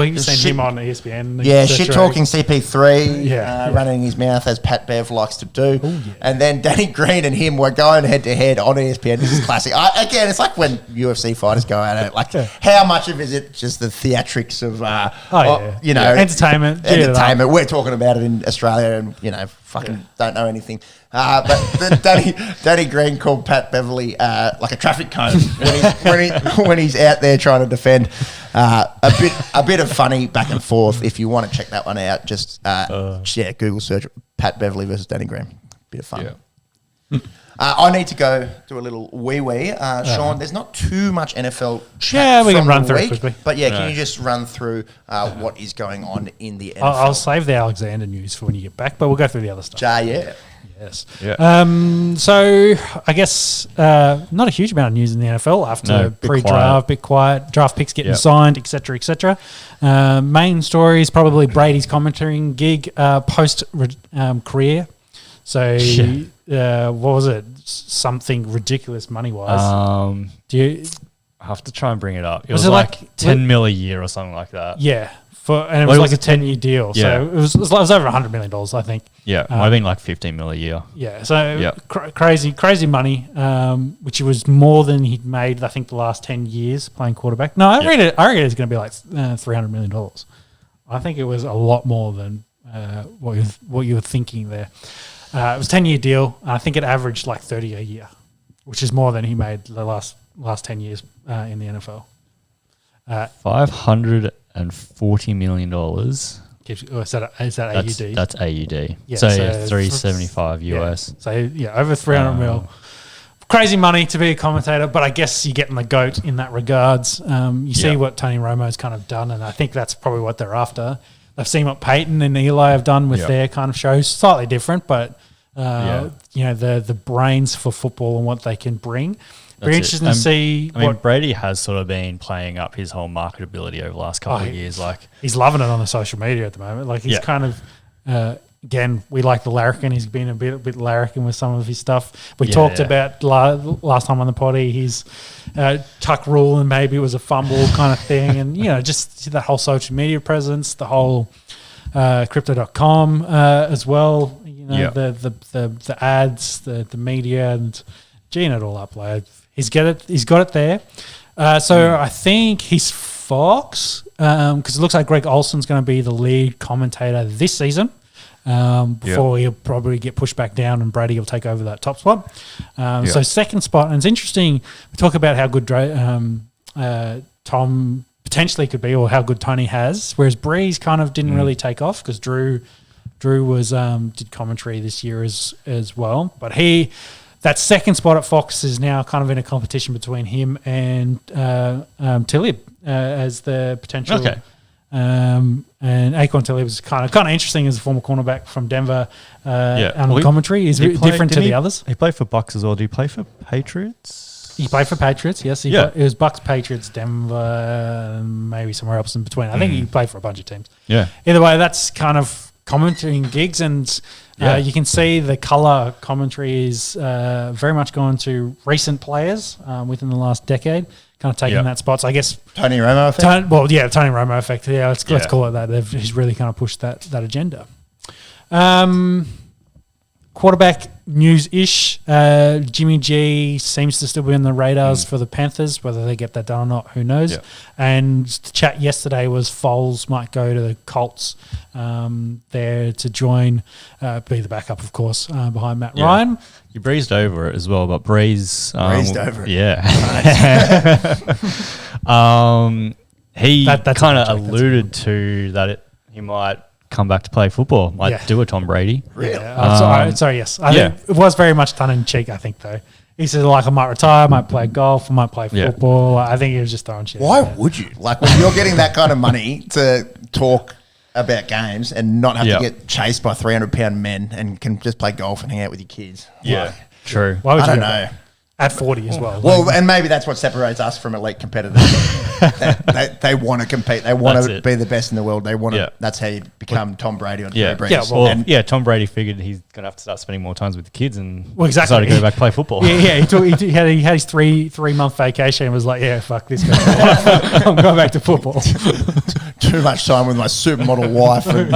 you've seen him on ESPN. Yeah, shit-talking CP3, running his mouth as Pat Bev likes to do. Ooh, yeah. And then Danny Green and him were going head-to-head on ESPN. This is classic. Again, it's like when UFC fighters go at it. Like, how much of it is it just the theatrics of, entertainment. We're talking about it in Australia and, don't know anything. But Danny Green called Pat Beverley like a traffic cone when he's out there trying to defend. A bit of funny back and forth. If you want to check that one out, just Google search Pat Beverley versus Danny Green. Bit of fun. Yeah. I need to go do a little wee. Sean, there's not too much NFL chat. Yeah, we can run through it quickly. But can you just run through what is going on in the NFL? I'll save the Alexander news for when you get back, but we'll go through the other stuff. Yes. Yeah. So I guess not a huge amount of news in the NFL after pre-draft, bit quiet, draft picks getting signed, etc., etc. Main story is probably Brady's commentating gig post career. So what was it? Something ridiculous money wise. Do you have to try and bring it up? It was like 10 mil a year or something like that. Yeah. And it was like a 10-year deal. So it was over $100 million, I think. Yeah, might have been like 15 mil a year. Yeah, so crazy money, which was more than he'd made, I think, the last 10 years playing quarterback. No, I reckon it's going to be like $300 million. I think it was a lot more than what you were thinking there. It was a 10-year deal. I think it averaged like 30 a year, which is more than he made the last 10 years in the NFL. $540 million. Is that AUD? That's AUD. Yeah, so 375 US. So over 300 mil. Crazy money to be a commentator, but I guess you're getting the GOAT in that regards. You see what Tony Romo's kind of done, and I think that's probably what they're after. They've seen what Peyton and Eli have done with their kind of shows, slightly different, but the brains for football and what they can bring. Very interesting to see. I mean, Brady has sort of been playing up his whole marketability over the last couple of years. Like he's loving it on the social media at the moment. Like he's kind of again, we like the larrikin. He's been a bit larrikin with some of his stuff. We talked about last time on the potty his tuck rule and maybe it was a fumble kind of thing, and just that whole social media presence, the whole crypto.com as well. The ads, the media, and geeing it all up. Like he's got it there. I think he's Fox because it looks like Greg Olson's going to be the lead commentator this season. before he'll probably get pushed back down and Brady will take over that top spot. So second spot, and it's interesting, we talk about how good Tom potentially could be or how good Tony has, whereas Breeze kind of didn't really take off because Drew was did commentary this year as well. But that second spot at Fox is now kind of in a competition between him and Tillib as the potential. Okay. And Acorn Tillib was kind of interesting as a former cornerback from Denver. On the commentary, he's different to the others. He played for Bucks as well. Do you play for Patriots? He played for Patriots, yes. It was Bucks, Patriots, Denver, maybe somewhere else in between. I think he played for a bunch of teams. Yeah. Either way, that's kind of commentating gigs, and you can see the colour commentary is very much gone to recent players within the last decade, kind of taking that spot. So I guess Tony Romo effect? Tony Romo effect. Yeah, let's call it that. He's really kind of pushed that agenda. Quarterback news-ish. Jimmy G seems to still be on the radars for the Panthers. Whether they get that done or not, who knows? Yeah. And the chat yesterday was Foles might go to the Colts there to join, be the backup, of course, behind Matt Ryan. You breezed over it as well, but breezed over it. Yeah. He kind of alluded to that he might come back to play football. Might do a Tom Brady. Really? Sorry, yes. I think it was very much tongue-in-cheek, I think, though. He said, I might retire, I might play golf, I might play football. I think he was just throwing shit. Why would you? Like, when you're getting that kind of money to talk about games and not have to get chased by 300-pound men and can just play golf and hang out with your kids. Yeah, true. Why would I you don't know. At 40 as well. Well, and maybe that's what separates us from elite competitors. they want to compete. They want to be the best in the world. They want to. That's how you become Tom Brady on Drew Brees. Tom Brady figured he's going to have to start spending more time with the kids and decided to go back and play football. He had his three-month vacation and was like, fuck this guy. I'm going back to football. Too much time with my supermodel wife and,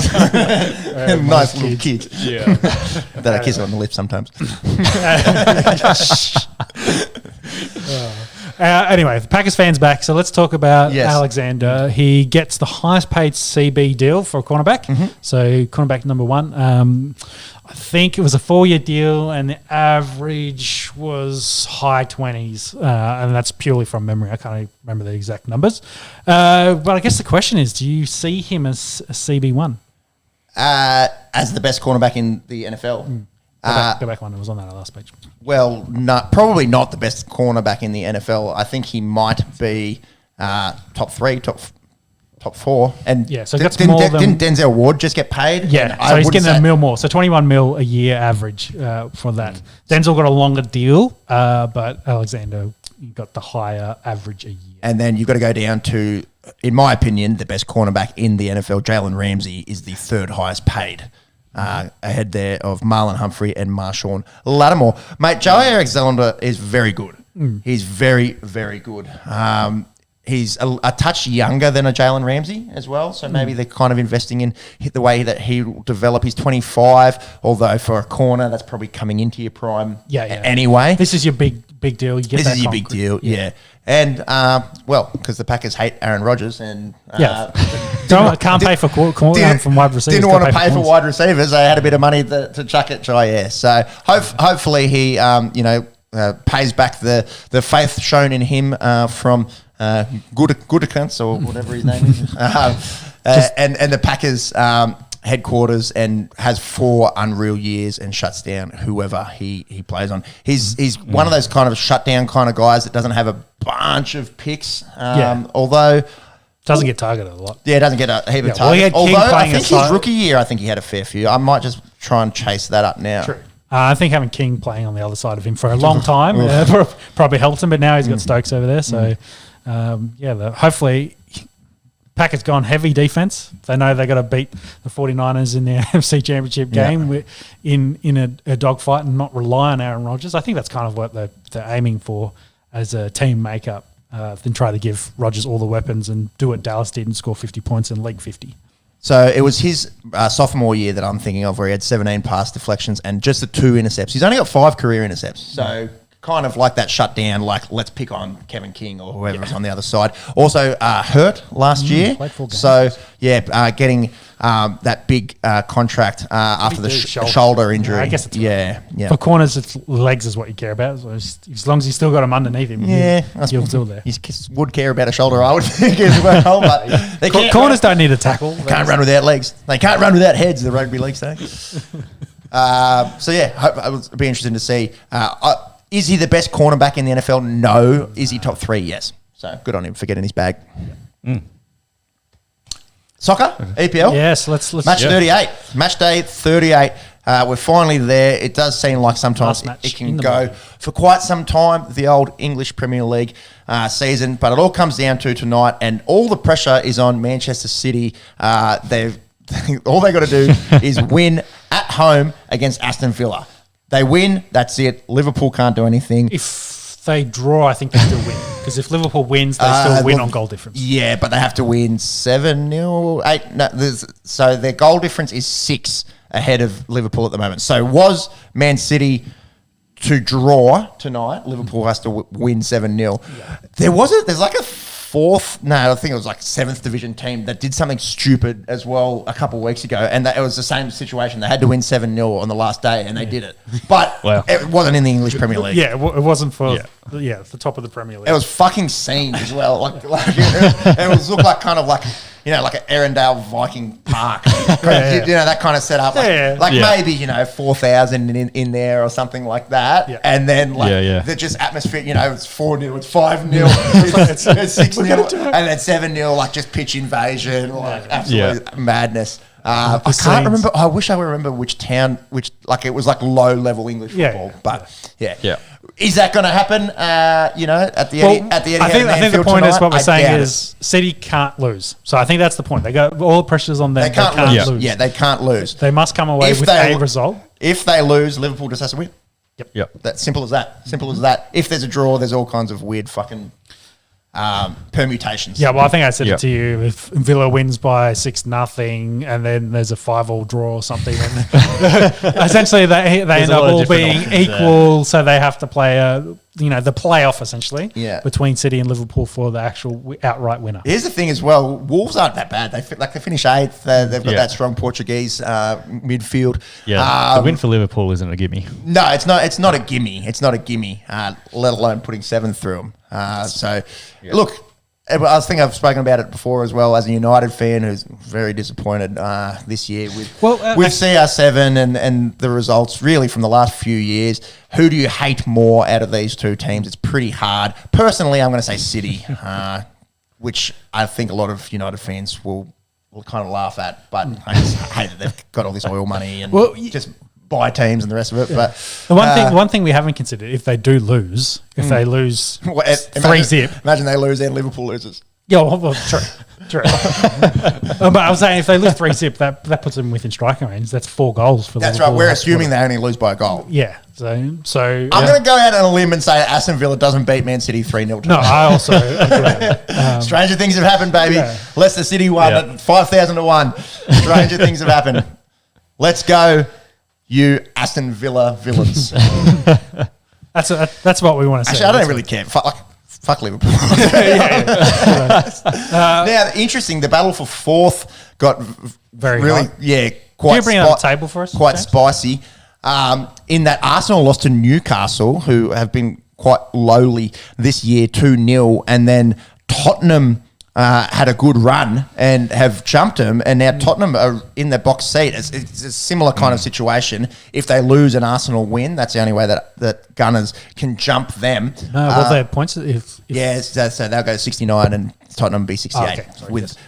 and nice little kids. Yeah. That I kiss her on the lips sometimes. Anyway, the Packers fans back, so let's talk about Alexander. He gets the highest paid CB deal for a cornerback, so cornerback number one. I think it was a 4-year deal, and the average was high 20s, and that's purely from memory. I can't remember the exact numbers. But I guess the question is, do you see him as a CB1? As the best cornerback in the NFL? Go back one. It was on that last page. Well, probably not the best cornerback in the NFL. I think he might be top 3, top 4. And so that's more than... Didn't Denzel Ward just get paid? Yeah, so he's getting $1 million more. So 21 mil a year average for that. Denzel got a longer deal, but Alexander got the higher average a year. And then you've got to go down to, in my opinion, the best cornerback in the NFL. Jalen Ramsey is the third highest paid. Ahead there of Marlon Humphrey and Marshawn Lattimore. Mate, Joey Alexander is very good. He's very, very good. He's a touch younger than a Jalen Ramsey as well, so maybe they're kind of investing in the way that he will develop. He's 25, although for a corner, that's probably coming into your prime anyway. This is your big deal. You get this is your big deal, yeah. And, because the Packers hate Aaron Rodgers and... can't pay for from wide receivers. Didn't want to pay for wide receivers. They had a bit of money to chuck at Jair. So hopefully he, pays back the faith shown in him from Goodikants or whatever his name is. And the Packers headquarters and has 4 unreal years and shuts down whoever he plays on. He's one of those kind of shutdown kind of guys that doesn't have a bunch of picks, although... Doesn't get targeted a lot. Yeah, doesn't get a heap of targets. Although I think his rookie year, I think he had a fair few. I might just try and chase that up now. True. I think having King playing on the other side of him for a long time probably helped him, but now he's got Stokes over there. So, hopefully Packers gone heavy defense. They know they got to beat the 49ers in the NFC Championship game in a dogfight and not rely on Aaron Rodgers. I think that's kind of what they're aiming for as a team makeup. Then try to give Rodgers all the weapons and do what Dallas did and score 50 points in League 50. So it was his sophomore year that I'm thinking of where he had 17 pass deflections and just the 2 intercepts. He's only got 5 career intercepts. So kind of like that shutdown, like let's pick on Kevin King or whoever's on the other side. Also hurt last year. Played 4 games. So, getting that big contract after the shoulder injury. I guess it's yeah. For corners, it's legs is what you care about. So as long as you still got him underneath him, you're still there. He would care about a shoulder, I would think, as well. But they corners don't need a tackle. They can't run without legs. They can't run without heads, the rugby league say. It would be interesting to see. Is he the best cornerback in the NFL? No. Is he top 3? Yes. So good on him for getting his bag. Soccer, EPL. Yes, let's match 38. Match day 38. We're finally there. It does seem like sometimes it can go for quite some time, the old English Premier League season, but it all comes down to tonight, and all the pressure is on Manchester City. All they got to do is win at home against Aston Villa. They win, that's it. Liverpool can't do anything. If they draw, I think they still win. Because if Liverpool wins, they still win on goal difference. Yeah, but they have to win 7-0, 8. No, so their goal difference is 6 ahead of Liverpool at the moment. So was Man City to draw tonight, Liverpool has to win 7-0. Yeah. There's like a I think it was like 7th division team that did something stupid as well a couple of weeks ago, and it was the same situation. They had to win 7-0 on the last day, and they did it. But it wasn't in the English Premier League. Yeah, it wasn't for the top of the Premier League. It was fucking scenes as well. It was looked like kind of like like an Arendelle Viking Park. That kind of setup. Maybe 4,000 in there or something like that. Yeah. And then the just atmosphere. It's 4-0, it's 5-0, it's 6-0, and then 7-0. Like just pitch invasion, like absolute madness. I can't remember. I wish I would remember which town, it was like low level English football. But is that going to happen? At the Etihad. I think the point is what we're saying is City can't lose. So I think that's the point. They got all the pressures on them. They can't lose. Yeah, they can't lose. They must come away with a result. If they lose, Liverpool just has to win. Yep. That's simple as that. Simple as that. If there's a draw, there's all kinds of weird fucking permutations. Yeah, well, I think I said it to you. If Villa wins by 6-0 and then there's a 5-5 draw or something, and essentially they end up all being equal, so they have to play the playoff essentially between City and Liverpool for the actual outright winner. Here's the thing as well: Wolves aren't that bad. They finish 8th. They've got that strong Portuguese midfield. Yeah, the win for Liverpool isn't a gimme. No, it's not. It's not a gimme. It's not a gimme. Let alone putting 7 through them. Look, I think I've spoken about it before as well as a United fan who's very disappointed this year with CR7 and the results really from the last few years. Who do you hate more out of these two teams? It's pretty hard. Personally, I'm going to say City, which I think a lot of United fans will kind of laugh at, but I just hate that they've got all this oil money and just buy teams and the rest of it. But the one thing we haven't considered, if they do lose, if they lose 3-0. Imagine they lose and Liverpool loses. Yeah, well, true. But I was saying if they lose 3-0, that puts them within striking range. That's 4 goals for Liverpool. That's right. We're assuming they only lose by a goal. Yeah. So I'm going to go out on a limb and say Aston Villa doesn't beat Man City 3-0. No, I also agree. Stranger things have happened, baby. Yeah. Leicester City won at 5,000 to 1. Stranger things have happened. Let's go. You Aston Villa villains. That's what we want to say. Actually, I don't really care. Fuck Liverpool. Now, interesting. The battle for 4th got very really quite. Can you bring it on the table for us? Quite spicy. In that Arsenal lost to Newcastle, who have been quite lowly this year, 2-0, and then Tottenham had a good run and have jumped them, and now Tottenham are in the box seat. It's a similar kind of situation. If they lose and Arsenal win, that's the only way that Gunners can jump them. No, well, their points. So they'll go 69 and Tottenham be 68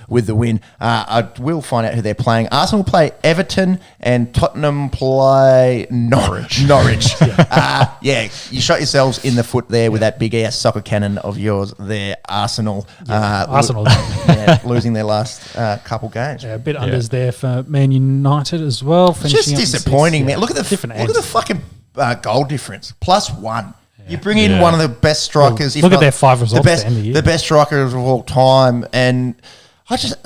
with the win. I will find out who they're playing. Arsenal play Everton and Tottenham play Norwich. You shot yourselves in the foot there with that big ass soccer cannon of yours there, Arsenal. Arsenal losing their last couple games. Yeah, a bit unders there for Man United as well. It's just disappointing, man. Look at the fucking goal difference. +1. You bring in one of the best strikers. Look at their 5 results. The best striker of all time, and I just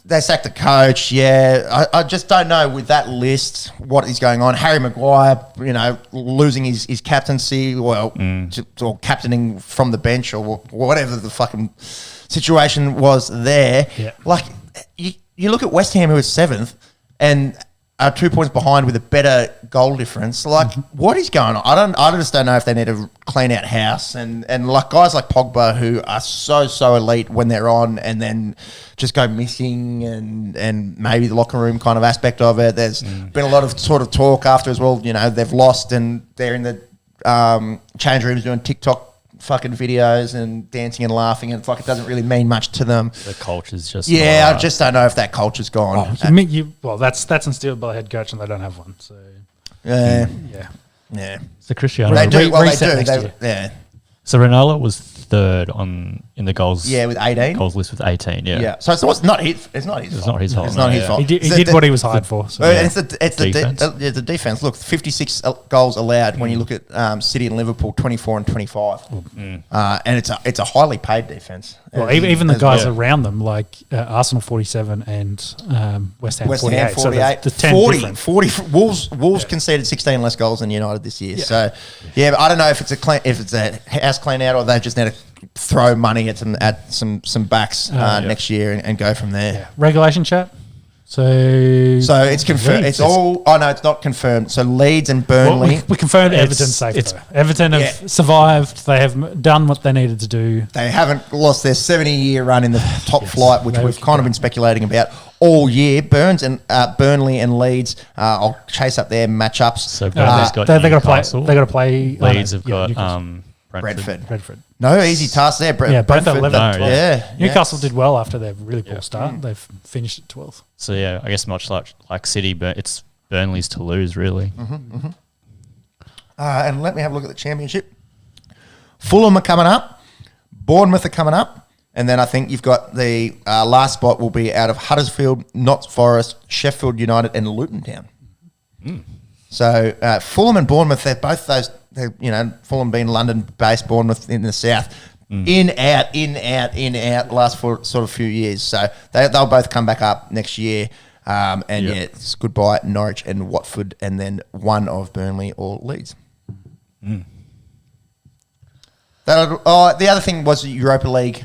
they sacked the coach. Yeah, I just don't know with that list what is going on. Harry Maguire, losing his captaincy, or captaining from the bench, or whatever the fucking situation was there. Yeah. Like you look at West Ham, who is 7th, and are 2 points behind with a better goal difference. Like, what is going on? I just don't know if they need to clean out house and like guys like Pogba who are so elite when they're on and then just go missing and maybe the locker room kind of aspect of it. There's been a lot of sort of talk after as well. They've lost and they're in the change rooms doing TikTok fucking videos and dancing and laughing, and it doesn't really mean much to them. The culture's just I just don't know if that culture's gone. That's instilled by the head coach, and they don't have one. So yeah. So Cristiano, they do. year. So Ronaldo was 3rd in the goals. Yeah, with 18 goals list with 18. Yeah. So it's not his. It's not his fault. It's not his fault. It's not his fault. He did what he was hired for. So. It's the defense. Look, 56 goals allowed when you look at City and Liverpool, 24 and 25, and it's a highly paid defense. Well, even the guys around them, like Arsenal 47 and West Ham 48. So the 10 40. Wolves conceded 16 less goals than United this year. So but I don't know if it's a house clean out or they just need to throw money at some backs next year and go from there. Yeah. Regulation chat. So it's confirmed. It's all. Oh no, it's not confirmed. So Leeds and Burnley. Well, we confirmed Everton's safe. Everton have survived. They have done what they needed to do. They haven't lost their 70-year run in the top flight, which we've kind of been speculating about all year. Burnley and Leeds. I'll chase up their matchups. So Burnley's got they're going to play. They're going to play. Leeds have got Brentford. No easy task there. Both at 11. Newcastle Yes. did well after their really poor start. They've finished at 12th. So I guess much like City, but it's Burnley's to lose really. And let me have a look at the championship. Fulham are coming up. Bournemouth are coming up. And then I think you've got the last spot will be out of Huddersfield, Notts Forest, Sheffield United, and Luton Town. So Fulham and Bournemouth, they're both those. Fulham being London-based, Bournemouth in the south. In, out, last for sort of few years. So they'll both come back up next year. It's goodbye Norwich and Watford, and then one of Burnley or Leeds. The other thing was the Europa League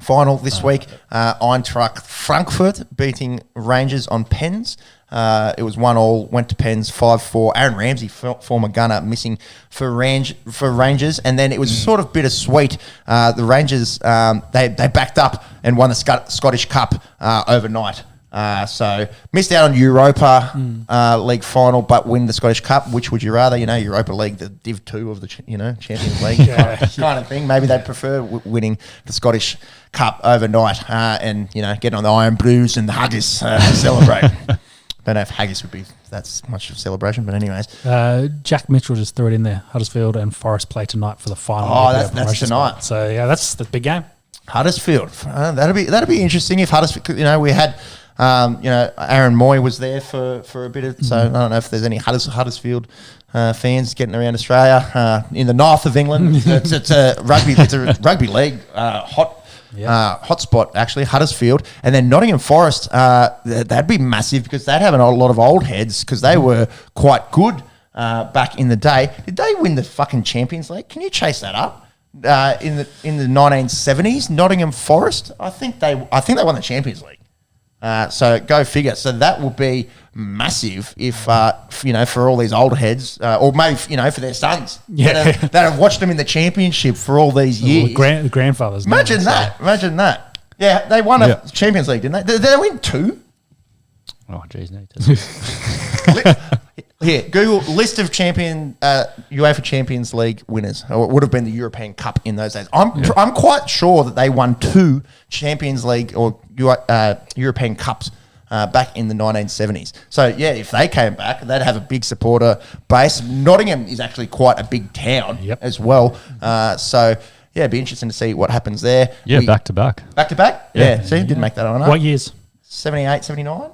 final this week. Eintracht Frankfurt beating Rangers on pens. It was 1-1, went to pens, 5-4. Aaron Ramsey, former gunner, missing for Rangers. And then it was sort of bittersweet. The Rangers, they backed up and won the Scottish Cup overnight. So missed out on Europa League final, but win the Scottish Cup. Which would you rather? Europa League, the Div 2 of the Champions League kind of thing. Maybe they'd prefer winning the Scottish Cup overnight and getting on the Iron Blues and the Haggis to celebrate. Don't know if Haggis would be that's much of a celebration, but anyways. Jack Mitchell just threw it in there. Huddersfield and Forest play tonight for the final. Oh, that's tonight. Spot. So that's the big game. Huddersfield. That'd be interesting if Huddersfield. We had. Aaron Moy was there for a bit of. So I don't know if there's any Huddersfield fans getting around Australia in the north of England. It's a rugby league hot spot actually, Huddersfield, and then Nottingham Forest. That'd be massive because they'd have a lot of old heads because they were quite good back in the day. Did they win the fucking Champions League? Can you chase that up? In the 1970s, Nottingham Forest. I think they won the Champions League. So go figure. So that will be massive if for all these old heads, or maybe for their sons that have watched them in the championship for all these years. The grandfathers. Imagine that. Yeah, they won a Champions League, didn't they? Did they win 2? Oh, geez, no. Here, Google list of UEFA Champions League winners. Or it would have been the European Cup in those days. I'm quite sure that they won 2 Champions League or European Cups back in the 1970s. So, if they came back, they'd have a big supporter base. Nottingham is actually quite a big town as well. It'd be interesting to see what happens there. Yeah, back to back. Back to back? Yeah, see, didn't make that on. What years? 78, 79?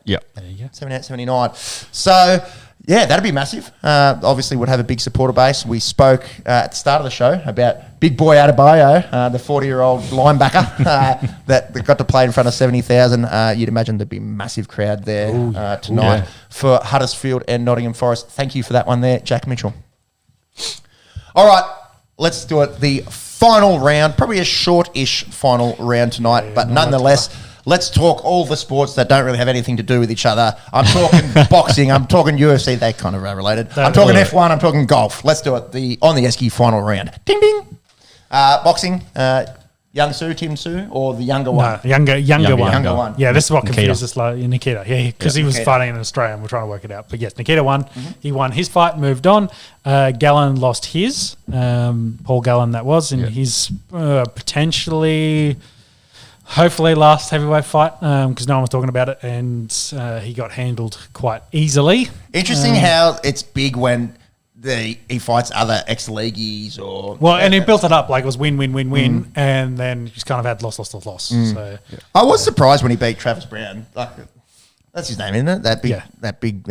Yeah. There you go. 78, 79. So, Yeah, that'd be massive. Obviously, would have a big supporter base. We spoke at the start of the show about big boy Adebayo, the 40-year-old linebacker that got to play in front of 70,000. You'd imagine there'd be a massive crowd there tonight for Huddersfield and Nottingham Forest. Thank you for that one there, Jack Mitchell. All right, let's do it. The final round, probably a short-ish final round tonight, but nonetheless... Let's talk all the sports that don't really have anything to do with each other. I'm talking boxing. I'm talking UFC. They kind of are related. I'm talking F1. I'm talking golf. Let's do it. The On The Esky final round. Ding, ding. Boxing. Young Sue, Tim Sue, or the younger one? No, younger one. Younger one. Yeah, this is what confuses us. Like Nikita. Yeah, because he was Nikita. fighting in Australia and we're trying to work it out. But yes, Nikita won. He won his fight, moved on. Gallen lost his. Paul Gallen, that was. And he's potentially... hopefully last heavyweight fight because no one was talking about it and he got handled quite easily. Interesting how it's big when he fights other ex-leagueies or... Well, and he built it up like it was win, and then he's kind of had loss. So I was surprised when he beat Travis Brown. Like, that's his name, isn't it? That big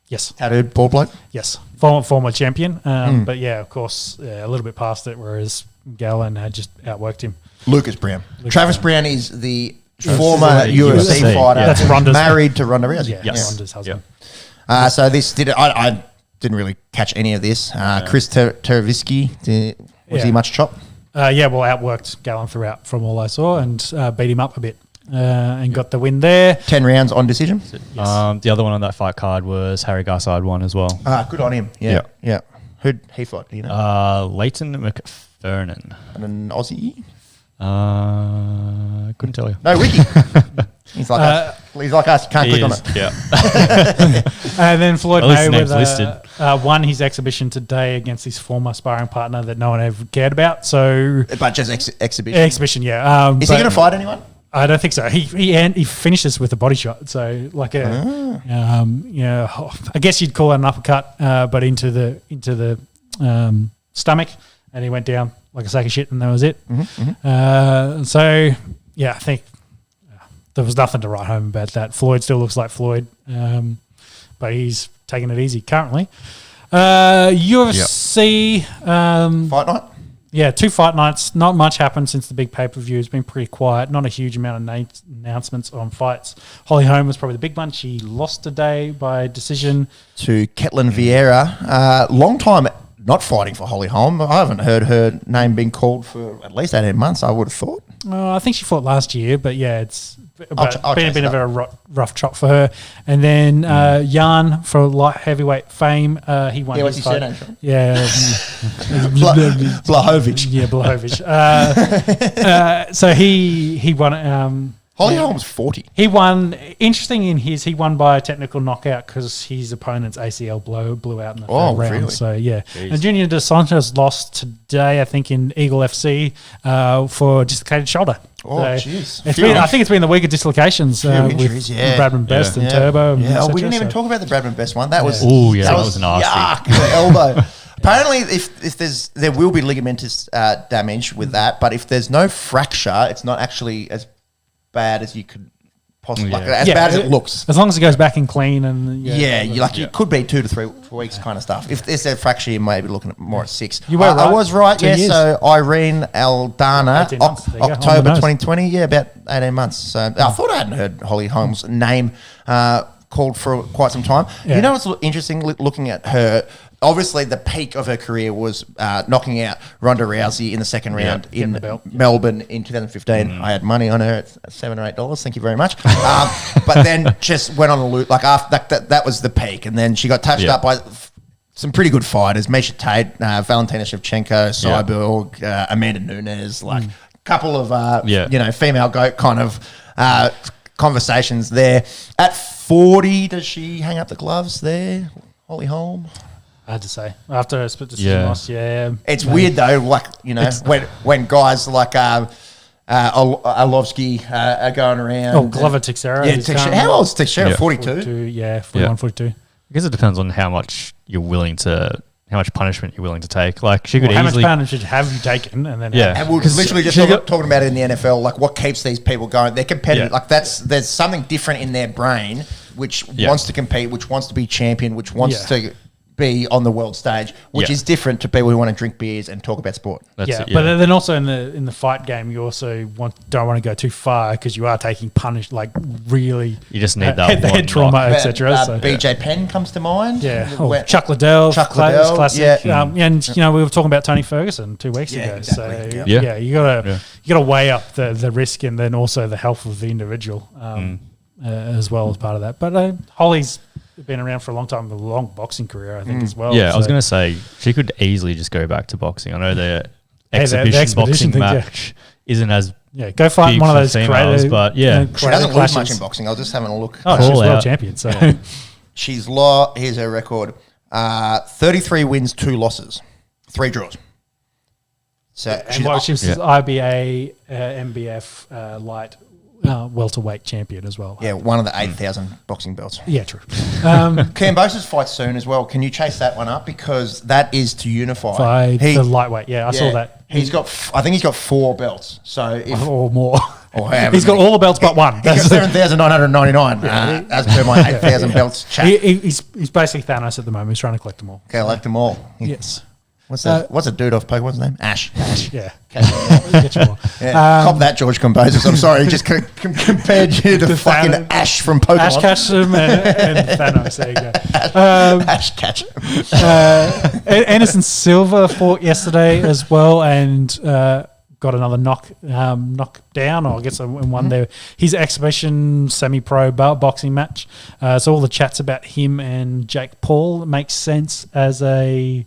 yes, tattooed bald bloke? yes, former champion. But yeah, of course, a little bit past it, whereas Gallen had just outworked him. Lucas Brown. Travis Brown is the former UFC fighter. That's Ronda's married to Ronda Rousey. Yeah, Ronda's husband. So this I didn't really catch any of this. Chris Tervisky, was he much chop? Outworked Gallen throughout from all I saw and beat him up a bit and got the win there. 10 rounds on decision. The other one on that fight card was Harry Garside won as well. Good on him. Yeah. Who'd he fight? Do you know? Leighton McFernan. And an Aussie? Couldn't tell you. No, Ricky. He's like us. He's like us. Can't click on it. Yeah. And then Floyd At least his name's Mayweather won his exhibition today against his former sparring partner that no one ever cared about. So, But just exhibition. exhibition, yeah. Is he going to fight anyone? I don't think so. He finishes with a body shot. So like I guess you'd call it an uppercut, but into the stomach, and he went down like a sack of shit, and that was it. So yeah, I think there was nothing to write home about that. Floyd still looks like Floyd, but he's taking it easy currently. UFC Fight night? Yeah, 2 fight nights. Not much happened since the big pay-per-view. It's been pretty quiet. Not a huge amount of announcements on fights. Holly Holm was probably the big one. She lost today by decision. To Ketlin Vieira. Long time not fighting for Holly Holm. I haven't heard her name being called for at least 18 months, I would have thought. I think she fought last year, but yeah, it's I'll been a chase bit it of a rough trot for her. And then Jan for light heavyweight fame, he won What's his his fight. surname, Sean? Yeah. Blahovic. Yeah, Blahovic. So he won. Holly Holm's 40. He won. Interesting in he won by a technical knockout because his opponent's ACL blew out in the third round. Really? So yeah, and Junior Dos Santos lost today, I think, in Eagle FC for dislocated shoulder. Oh, jeez. I think it's been the week of dislocations with Bradman Best and Turbo. And yeah, we didn't even talk about the Bradman Best one. That was that was nasty. Yuck, the elbow. Apparently, if there will be ligamentous damage with that, but if there's no fracture, it's not actually as bad as you could possibly, bad as it looks. As long as it goes back and clean and it could be 2 to 3 weeks kind of stuff. If there's a fracture, you may be looking at more at 6. You were right. I was right. 2 Yeah. years. So Irene Aldana, October 2020. Yeah, about 18 months. So I thought I hadn't heard Holly Holm's name called for quite some time. Yeah. You know what's interesting looking at her? Obviously, the peak of her career was knocking out Ronda Rousey in the second round in Melbourne in 2015. I had money on her at $7 or $8. Thank you very much. But then just went on a loop. Like after that was the peak, and then she got touched up by some pretty good fighters: Misha Tate, Valentina Shevchenko, Cyborg, Amanda Nunes. Like a couple of female GOAT kind of conversations there. At 40, does she hang up the gloves there, Holly Holm? Hard to say. After a split decision loss, It's weird though, like, when guys like Arlovsky are going around. Glover Teixeira. Yeah, Teixeira. How old is Teixeira? 42? 41, 42. I guess it depends on how much punishment you're willing to take. Like she could how easily. How much punishment have you taken? And then and we're literally just talking about it in the NFL. Like what keeps these people going? They're competitive. Like there's something different in their brain which wants to compete, which wants to be champion, which wants to be on the world stage, which is different to people who want to drink beers and talk about sport. But then also in the fight game, you also don't want to go too far because you are taking punish, like really. You just need that head trauma, etc. BJ Penn comes to mind. Yeah, Chuck Liddell, classic. And we were talking about Tony Ferguson 2 weeks ago. Exactly. So you gotta weigh up the risk and then also the health of the individual as well as part of that. But Holly's been around for a long time, a long boxing career, I think, as well. Yeah, I was going to say, she could easily just go back to boxing. I know the exhibition boxing thing, match isn't as go fight big one of for those females, but she doesn't lose much in boxing. I was just having a look. Oh, she's world champion. So here's her record: 33 wins, 2 losses, 3 draws. So she was IBA, MBF light welterweight champion as well. Yeah, one of the 8,000 boxing belts. Yeah, true. Kambosos fights soon as well. Can you chase that one up? Because that is to unify. The lightweight. Yeah, I saw that. I think he's got 4 belts. So or more. Or he's got all the belts but one. He's got 7,999 as per my 8,000 belts chat. He's basically Thanos at the moment. He's trying to collect them all. Collect them all. Yes. What's that? What's a dude off Pokemon? What's his name? Ash. Yeah. Get you more. Cop that, George Composers. I'm sorry, just compared you to fucking Ash from Pokemon. Ash Ketchum and Thanos. There you go. Ash Ketchum. Anderson Silva fought yesterday as well and got another knockdown, or I guess in one there. His exhibition semi-pro boxing match. So all the chats about him and Jake Paul makes sense as a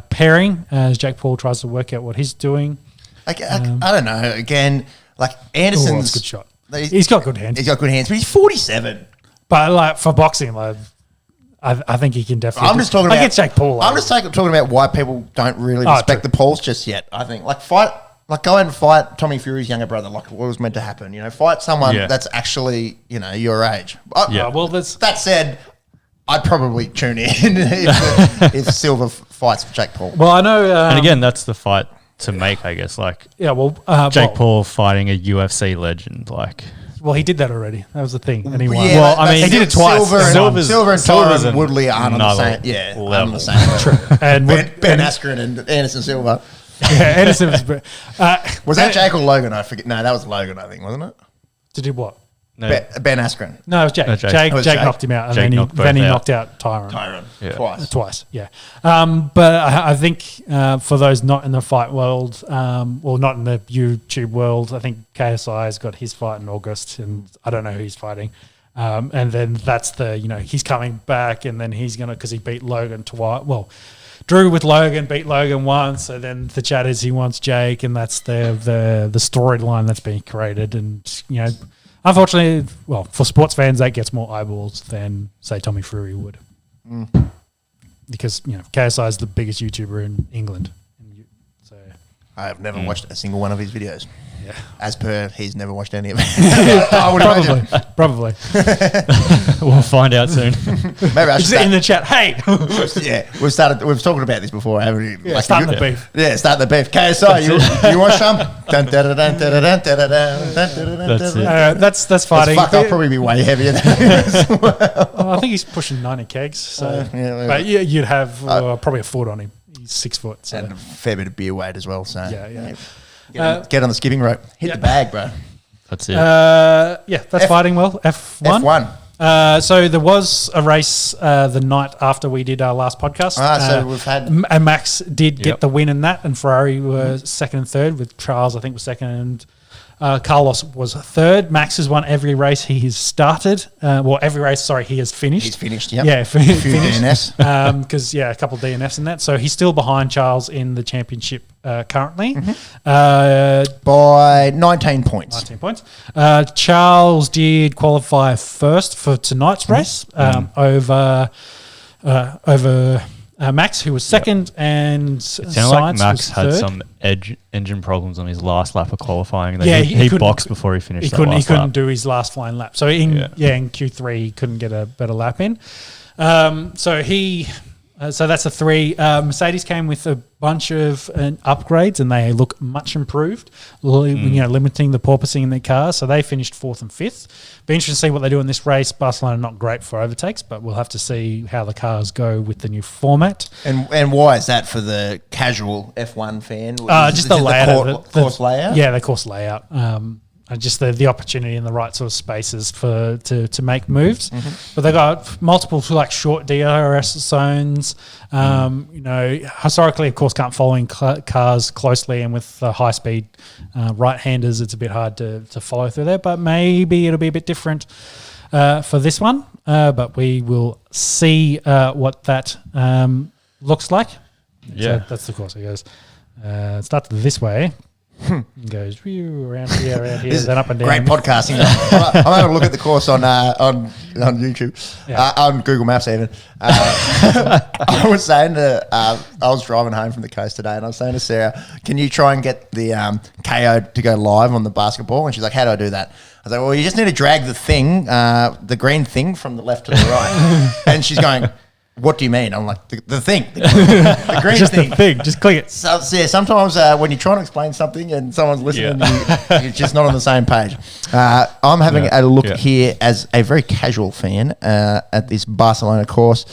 pairing as Jake Paul tries to work out what he's doing. I don't know. Again, like Anderson's good shot. He's got good hands. He's got good hands, but he's 47. But like for boxing, like I think he can definitely. I'm just talking about Jake Paul. I'm just talking about why people don't really respect the Pauls just yet. I think go and fight Tommy Fury's younger brother, like what was meant to happen. Fight someone that's actually your age. Well, that said, I'd probably tune in if Silva fights Jake Paul. Well, I know, and again, that's the fight to make, I guess. Jake Paul fighting a UFC legend, Well, he did that already. That was the thing, and he won. Yeah, well, I mean, he did it twice. Silver and Tyron Woodley aren't on the same. Yeah, on the same level. And Ben Askren and Anderson Silva. Yeah, Anderson was that Jake or Logan? I forget. No, that was Logan, I think, wasn't it? To do what? No. Ben Askren. No, it was Jake. Jake knocked him out, and then he knocked out Tyron. Twice. Yeah. But I think for those not in the fight world, well, not in the YouTube world, I think KSI has got his fight in August, and I don't know who he's fighting. And then that's he's coming back, and then he's going to, because he beat Logan twice. Well, drew with Logan, beat Logan once, so then the chat is he wants Jake, and that's the storyline that's being created. And, unfortunately, well, for sports fans, that gets more eyeballs than, say, Tommy Fury would. Because, KSI is the biggest YouTuber in England. So I have never watched a single one of his videos. Yeah. As per, he's never watched any of it. I would imagine. Probably. We'll find out soon. Maybe I should in the chat. Hey, we've talked about this before, haven't we? Starting the beef. Yeah, start the beef. KSI, you want some? That's fighting. Fuck, I'll probably be way heavier than him as well. I think he's pushing 90 kegs. So, but you'd have probably a foot on him. He's 6 foot, so. And a fair bit of beer weight as well. So yeah. Get on the skipping rope. Hit the bag, bro. That's it. That's fighting well. F1. F1. So there was a race the night after we did our last podcast. So we've had... And Max did get the win in that, and Ferrari were second and third, with Charles, I think, was second, and Carlos was third. Max has won every race he has started. Every race, he has finished. He's finished, yep. Yeah, a few DNFs. Because, a couple of DNFs in that. So he's still behind Charles in the championship currently. By 19 points. 19 points. Charles did qualify first for tonight's race over Max, who was second, and it sounded like Max had some engine problems on his last lap of qualifying. He boxed before he finished. He couldn't do his last flying lap. So in Q3 he couldn't get a better lap in. So he So that's a 3. Mercedes came with a bunch of upgrades, and they look much improved. Limiting the porpoising in their cars. So they finished 4th and 5th. Be interesting to see what they do in this race. Barcelona not great for overtakes, but we'll have to see how the cars go with the new format. And why is that for the casual F1 fan? Just the layout, course layout. Yeah, the course layout. Just the opportunity in the right sort of spaces to make moves. But they got multiple short DRS zones. Historically, of course, can't following cars closely, and with high speed right-handers, it's a bit hard to follow through there. But maybe it'll be a bit different for this one. But we will see what that looks like. Yeah, so that's the course. It goes. It starts this way. Goes around here, then up and down. Great podcasting. I'm having a look at the course on YouTube, on Google Maps even. I was saying I was driving home from the coast today, and I was saying to Sarah, "Can you try and get the KO to go live on the basketball?" And she's like, "How do I do that?" I was like, "Well, you just need to drag the thing, the green thing, from the left to the right." And she's going, "What do you mean?" I'm like, the thing. The green Just thing. the thing. Just click it. So, sometimes when you're trying to explain something and someone's listening, you're just not on the same page. I'm having a look here as a very casual fan at this Barcelona course.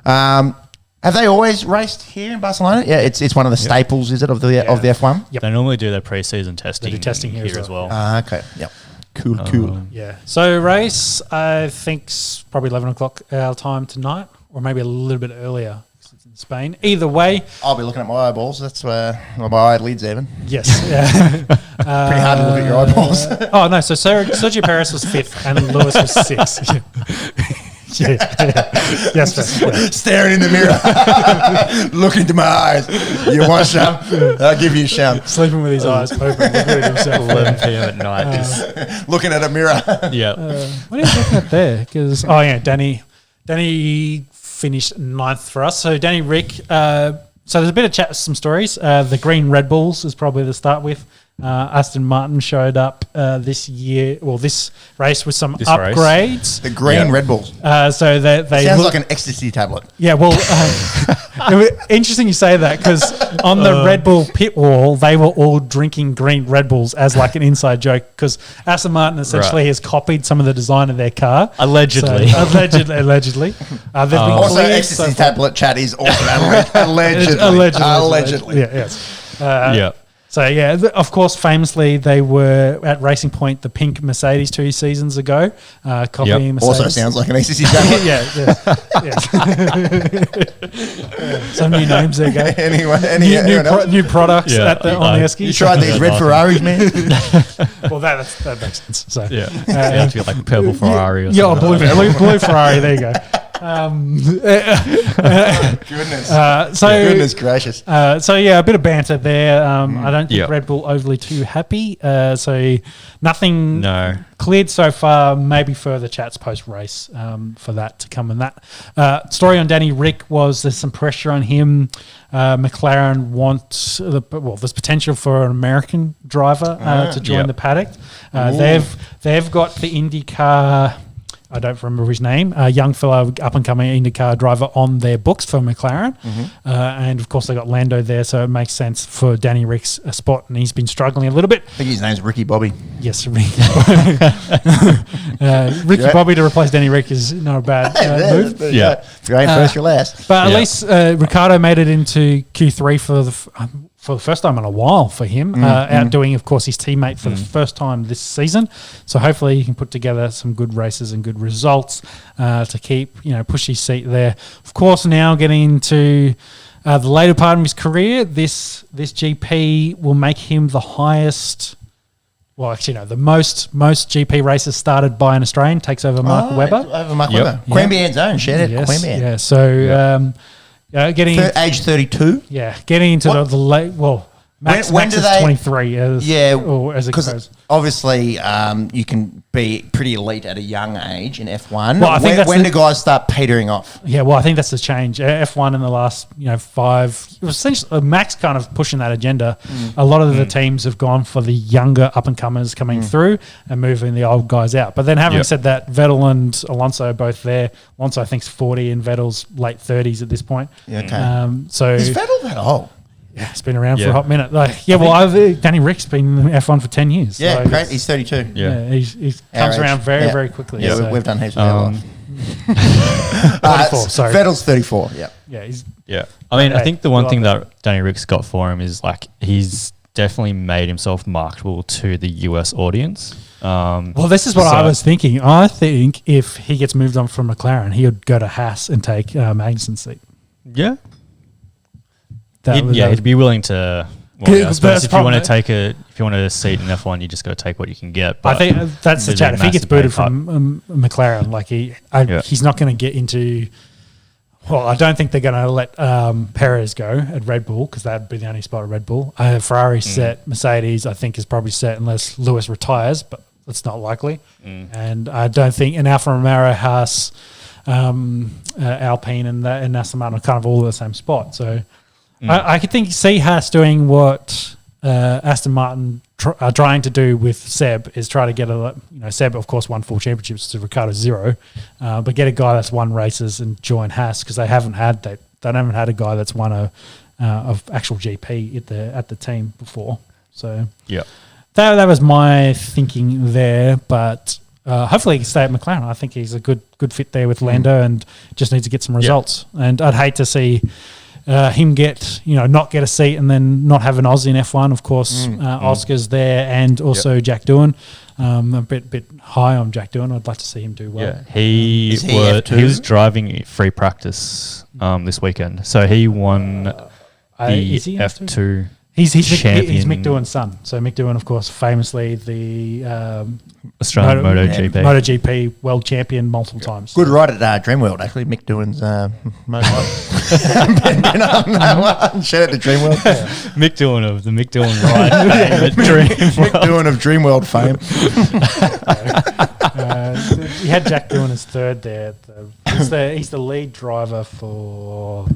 Have they always raced here in Barcelona? Yeah, it's one of the staples, is it, of the F1? Yep. They normally do their pre-season testing. They do testing here as well. Okay, yep. Cool. Yeah. So race, I think's probably 11 o'clock our time tonight, or maybe a little bit earlier. It's in Spain. Either way, I'll be looking at my eyeballs. That's where my eyelids even. yes. Pretty hard to look at your eyeballs. Oh no. So Sergio Perez was 5th and Lewis was 6th. Yes. Sir. Staring in the mirror, look into my eyes. You want some? I'll give you some. Sleeping with his eyes open, looking at himself. 11 p.m. at night. Just Looking at a mirror. What are you looking at there? Because Danny finished 9th for us. So Danny Rick. So there's a bit of chat, some stories. The green Red Bulls is probably to start with. Aston Martin showed up this race with some upgrades. The green Red Bulls. So they sounds like an ecstasy tablet. Yeah, well, it was interesting you say that, because on the Red Bull pit wall, they were all drinking green Red Bulls as like an inside joke, because Aston Martin essentially has copied some of the design of their car. Allegedly. So, allegedly. Also, ecstasy tablet chat is also allegedly. Yeah, yes. So, of course, famously, they were at Racing Point, the pink Mercedes 2 seasons ago, copying Mercedes. Also sounds like an ecstasy tablet. Some new names there, go. Anyway, new products on the Esky. You tried these red Ferraris, man? Well, that makes sense. So, you have to get like a purple Ferrari or something. Blue Ferrari, there you go. Goodness gracious. A bit of banter there. I don't think Red Bull overly too happy. So nothing cleared so far. Maybe further chats post race for that to come. And that story on Danny Rick was there's some pressure on him. McLaren wants there's potential for an American driver to join the paddock. They've got the IndyCar. I don't remember his name, a young fellow, up-and-coming IndyCar driver on their books for McLaren. And, of course, they got Lando there, so it makes sense for Danny Rick's spot, and he's been struggling a little bit. I think his name's Ricky Bobby. Yes, Ricky Bobby to replace Danny Rick is not a bad move. Great first or last. But at least Ricciardo made it into Q3 for the first time in a while for him, outdoing, of course, his teammate for the first time this season. So hopefully he can put together some good races and good results to keep, push his seat there. Of course, now getting into the later part of his career, this GP will make him the highest. Well, actually, no, the most GP races started by an Australian, takes over Mark Webber. Over Mark Webber. Queanbeyan's own, shared it. Queanbeyan. Yeah, so... getting age 32. Yeah, getting into the late. Well, Max do is they? 23. Or as it because goes. obviously you can be pretty elite at a young age in F1. Well, I think when do guys start petering off? Yeah, well, I think that's the change. F1 in the last 5, it was essentially Max kind of pushing that agenda. A lot of the teams have gone for the younger up and comers coming through and moving the old guys out. But then having said that, Vettel and Alonso are both there. Alonso I think's 40 and Vettel's late 30s at this point. Yeah, okay. So Is Vettel that old? yeah, it's been around for a hot minute. Danny Rick's been in F1 for 10 years. Yeah, so great. He's 32. Yeah, he comes around very quickly. Yeah, so. we've done heaps of our life. 34, sorry. Vettel's 34, yeah. Yeah, I mean, I Hey, think the one we thing love that Danny Rick's got for him is like he's definitely made himself marketable to the US audience. Well, this is what I was thinking. I think if he gets moved on from McLaren, he would go to Haas and take Magnussen's seat. Yeah. He'd be willing to. Well, I suppose if you want a seat in F1, you just got to take what you can get. I think that's the chat. If he gets booted from McLaren, like he's not going to get into. Well, I don't think they're going to let Perez go at Red Bull because that'd be the only spot at Red Bull. Ferrari set, Mercedes I think is probably set unless Lewis retires, but it's not likely. And I don't think an Alfa Romeo, Haas, Alpine, and Aston Martin are kind of all in the same spot. So. I could see Haas doing what Aston Martin are trying to do with Seb is try to get Seb of course won 4 championships to Ricciardo 0, but get a guy that's won races and join Haas because they haven't had a guy that's won a actual GP at the team before. So that was my thinking there, but. Hopefully he can stay at McLaren. I think he's a good fit there with Lando and just needs to get some results. And I'd hate to see him not get a seat and then not have an Aussie in F1. Of course, Oscar's there and also Jack Doohan. A bit high on Jack Doohan. I'd like to see him do well. Yeah, he was driving free practice this weekend, so he won the F2. He's Mick Doohan's son. So Mick Doohan, of course, famously the Australian MotoGP world champion multiple times. Good ride at Dreamworld, actually. Mick Doohan's motorbike. Shout out to Dreamworld. Mick Doohan of the Mick Doohan ride. Mick Doohan of Dreamworld fame. He had Jack Doohan as third there. He's the lead driver for...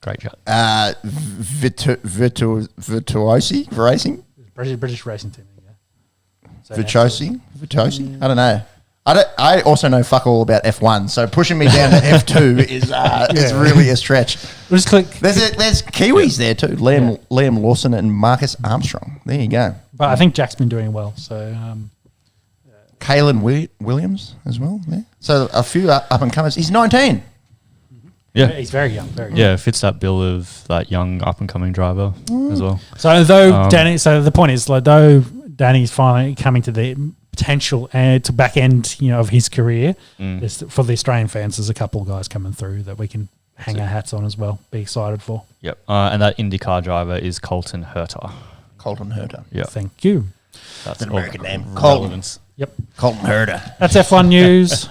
Great shot. Virtuosi racing. British racing team. Yeah. So Virtuosi. I don't know. I also know fuck all about F1, so pushing me down to F2 is really a stretch. We'll just click. There's Kiwis there too. Liam Lawson and Marcus Armstrong. There you go. But I think Jack's been doing well. So Kalen Williams as well. Yeah. So a few up and comers. He's 19. Yeah, he's very young. Yeah, fits that bill of that young up and coming driver as well. So the point is, though Danny's finally coming to the potential to back end, of his career. For the Australian fans, there's a couple of guys coming through that we can hang our hats on as well. Be excited for. Yep, and that IndyCar driver is Colton Herta. Yeah. Thank you. That's an American name. Colton. Yep. Colton Herta. That's F1 news.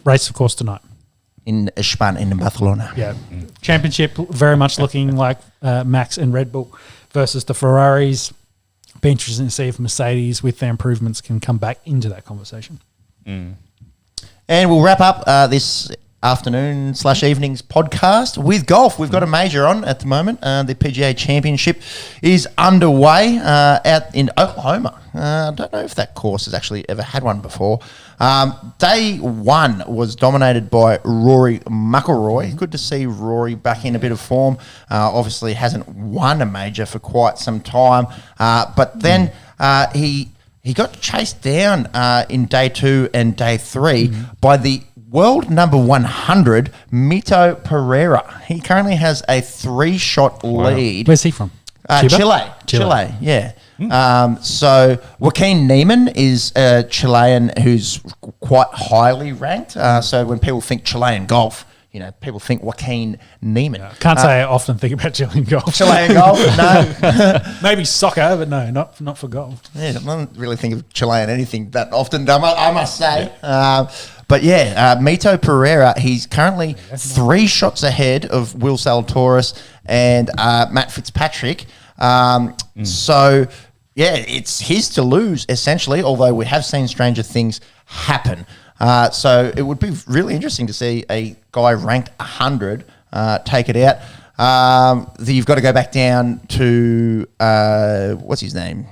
Race, of course, tonight. In Spain, in Barcelona. Yeah. Championship very much looking like Max and Red Bull versus the Ferraris. Be interesting to see if Mercedes, with their improvements, can come back into that conversation. And we'll wrap up this afternoon/evening's podcast with golf. We've got a major on at the moment. The PGA Championship is underway out in Oklahoma. I don't know if that course has actually ever had one before. Day one was dominated by Rory McIlroy. Good to see Rory back in a bit of form. Obviously hasn't won a major for quite some time. But then he got chased down in day 2 and day 3 by the world number 100, Mito Pereira. He currently has a 3-shot lead. Where's he from? Chile, yeah. So Joaquin Niemann is a Chilean who's quite highly ranked. So when people think Chilean golf, people think Joaquin Niemann. Can't say I often think about Chilean golf. Chilean golf, no. Maybe soccer, but no, not for golf. Yeah, I don't really think of Chilean anything that often, I must say. But yeah, Mito Pereira, he's currently 3 shots ahead of Will Zalatoris and Matt Fitzpatrick. So, yeah, it's his to lose, essentially, although we have seen stranger things happen. So it would be really interesting to see a guy ranked 100 take it out. You've got to go back down to, what's his name?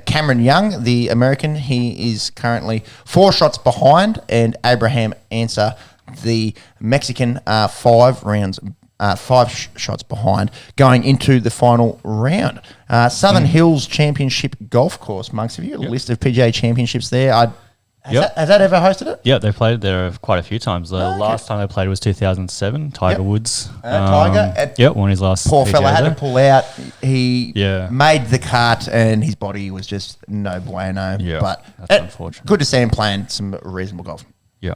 Cameron Young, the American. He is currently 4 shots behind, and Abraham Ansah, the Mexican, 5 shots behind going into the final round. Southern Hills Championship Golf Course, Monks. Have you got a list of PGA championships there? Has that ever hosted it? Yeah, they played there quite a few times. The last time they played was 2007. Tiger Woods. Tiger. Won his last. Poor fella had there. to pull out. He Yeah. made the cut, and his body was just no bueno. Yeah, but that's unfortunate. Good to see him playing some reasonable golf. Yeah,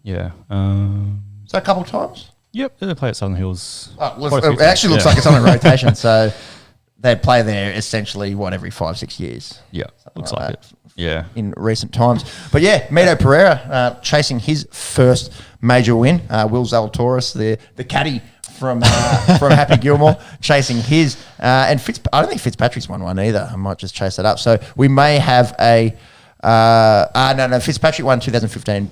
yeah. So a couple of times. Yep, they play at Southern Hills. It actually looks like it's on a rotation, so they play there essentially every 5-6 years. Yeah, looks like like it. Yeah. In recent times. But yeah, Mito Pereira chasing his first major win. Will Zalatoris, the caddy from Happy Gilmore, chasing his. And I don't think Fitzpatrick's won one either. I might just chase that up. So we may have a... no, Fitzpatrick won 2015.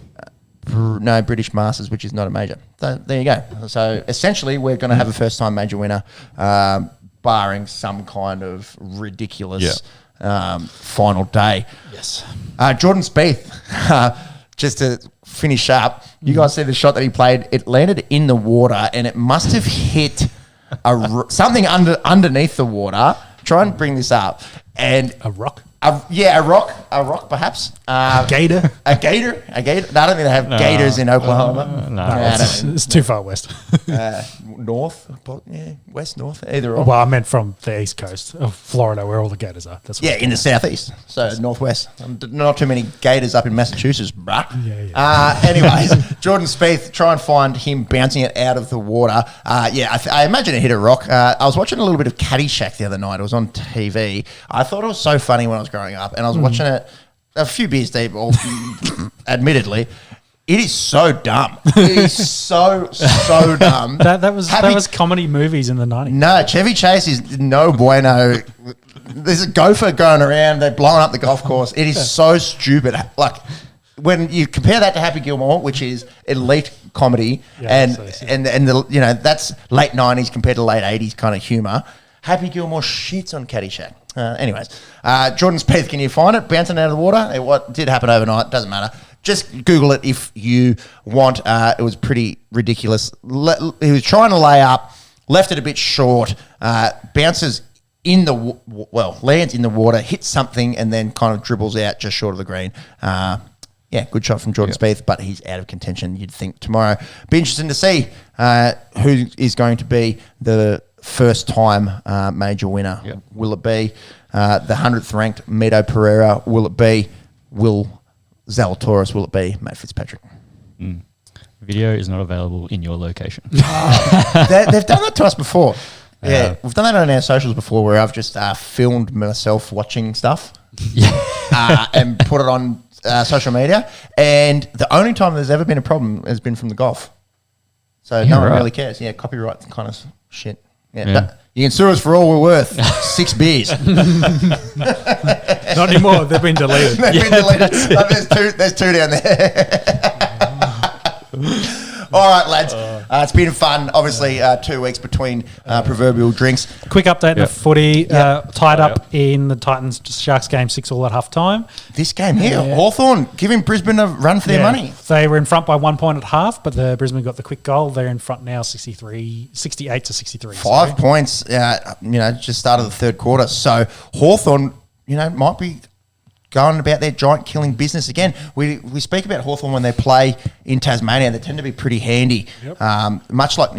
No, British Masters, which is not a major. So there you go. So essentially, we're going to have a first-time major winner, barring some kind of ridiculous... final day. Yes. Jordan Spieth, just to finish up, you guys see the shot that he played. It landed in the water, and it must have hit something underneath the water. Try and bring this up. And A rock? A rock perhaps. Gator? A gator. No, I don't think they have gators in Oklahoma. It's too far west. North, west, north, either or. Well, I meant from the east coast of Florida, where all the gators are. That's what In the southeast, so northwest. Not too many gators up in Massachusetts, bruh. Yeah. Anyways, Jordan Spieth, try and find him bouncing it out of the water. I imagine it hit a rock. I was watching a little bit of Caddyshack the other night. It was on TV. I thought it was so funny when I was growing up, and I was watching it a few beers deep, admittly. It is so dumb. It is so dumb. That was comedy movies in the 90s. No, Chevy Chase is no bueno. There's a gopher going around. They're blowing up the golf course. It is so stupid. Like, when you compare that to Happy Gilmore, which is elite comedy, and that's late 90s compared to late 80s kind of humor, Happy Gilmore shits on Caddyshack. Anyways, Jordan Spieth, can you find it? Bouncing out of the water? What did happen overnight? Doesn't matter. Just Google it if you want. It was pretty ridiculous. He was trying to lay up, left it a bit short, bounces in the lands in the water, hits something, and then kind of dribbles out just short of the green. Good shot from Jordan Spieth, but he's out of contention, you'd think, tomorrow. Be interesting to see who is going to be the first-time major winner. Yep. Will it be the 100th ranked Mito Pereira? Will it be Will Zalatoris? Will it be Matt Fitzpatrick? Video is not available in your location. They've done that to us before. Yeah, we've done that on our socials before, where I've just filmed myself watching stuff and put it on social media. And the only time there's ever been a problem has been from the golf. So no one really cares. Yeah, copyright kind of shit. Yeah. You can sue us for all we're worth. 6 beers. Not anymore. They've been deleted. There's 2 down there. All right, lads. It's been fun. Obviously, 2 weeks between proverbial drinks. Quick update in the footy. Tied up in the Titans-Sharks game, 6-all at half-time. This game here, Hawthorn giving Brisbane a run for their money. They were in front by 1 point at half, but the Brisbane got the quick goal. They're in front now, 68 to 63. 5 points, just started the third quarter. So Hawthorn, might be going about their giant killing business again. We speak about Hawthorn when they play in Tasmania. They tend to be pretty handy, much like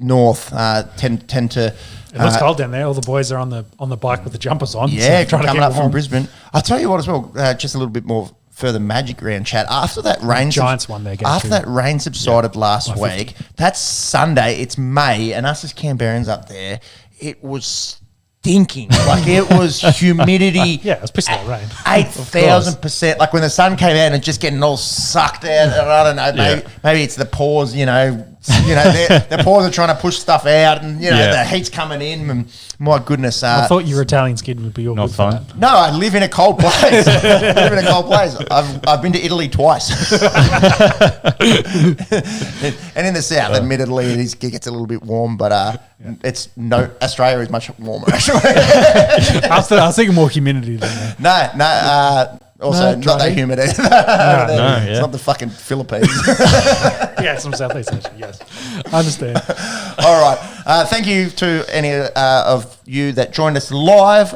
North tend to. It looks cold down there. All the boys are on the bike with the jumpers on. Yeah, so coming up from Brisbane. I'll tell you what as well. Just a little bit more further Magic Round chat. After that rain, Giants won their game. After that rain subsided last week, that's Sunday. It's May, and us as Canberrans up there, it was stinking. Like it was humidity. Yeah, it was pissing out rain. 8,000%. Like when the sun came out and just getting all sucked out. And I don't know. Maybe it's the pores. The pores are trying to push stuff out, and the heat's coming in. And my goodness, I thought your Italian skin would be all Not good fun. for that. no, I live in a cold place. I've been to Italy twice, and in the south, admittedly, it gets a little bit warm, but Australia is much warmer. Actually, I was thinking more humidity than that. no. Also, No, not that dry. humid either. It's not the fucking Philippines. Yeah, some Southeast Asia, yes. I understand. All right. Thank you to any of you that joined us live,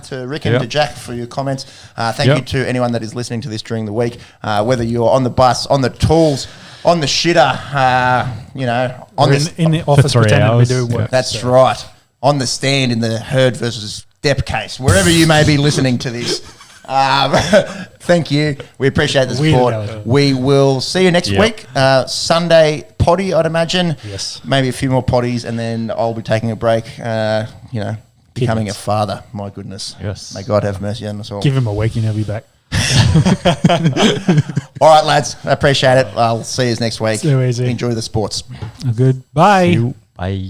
to Rick and to Jack for your comments. Thank you to anyone that is listening to this during the week, whether you're on the bus, on the tools, on the shitter, In the office for 3 pretending hours. we're doing work. That's right. On the stand in the Herd versus Depp case, wherever you may be listening to this. Thank you. We appreciate the Weird support. analogy. We will see you next week. Sunday potty, I'd imagine. Yes. Maybe a few more potties, and then I'll be taking a break. Becoming a father. My goodness. Yes. May God have mercy on us all. Give him a week and he'll be back. All right, lads. I appreciate it. I'll see you next week. So easy. Enjoy the sports. Good. Bye. Bye.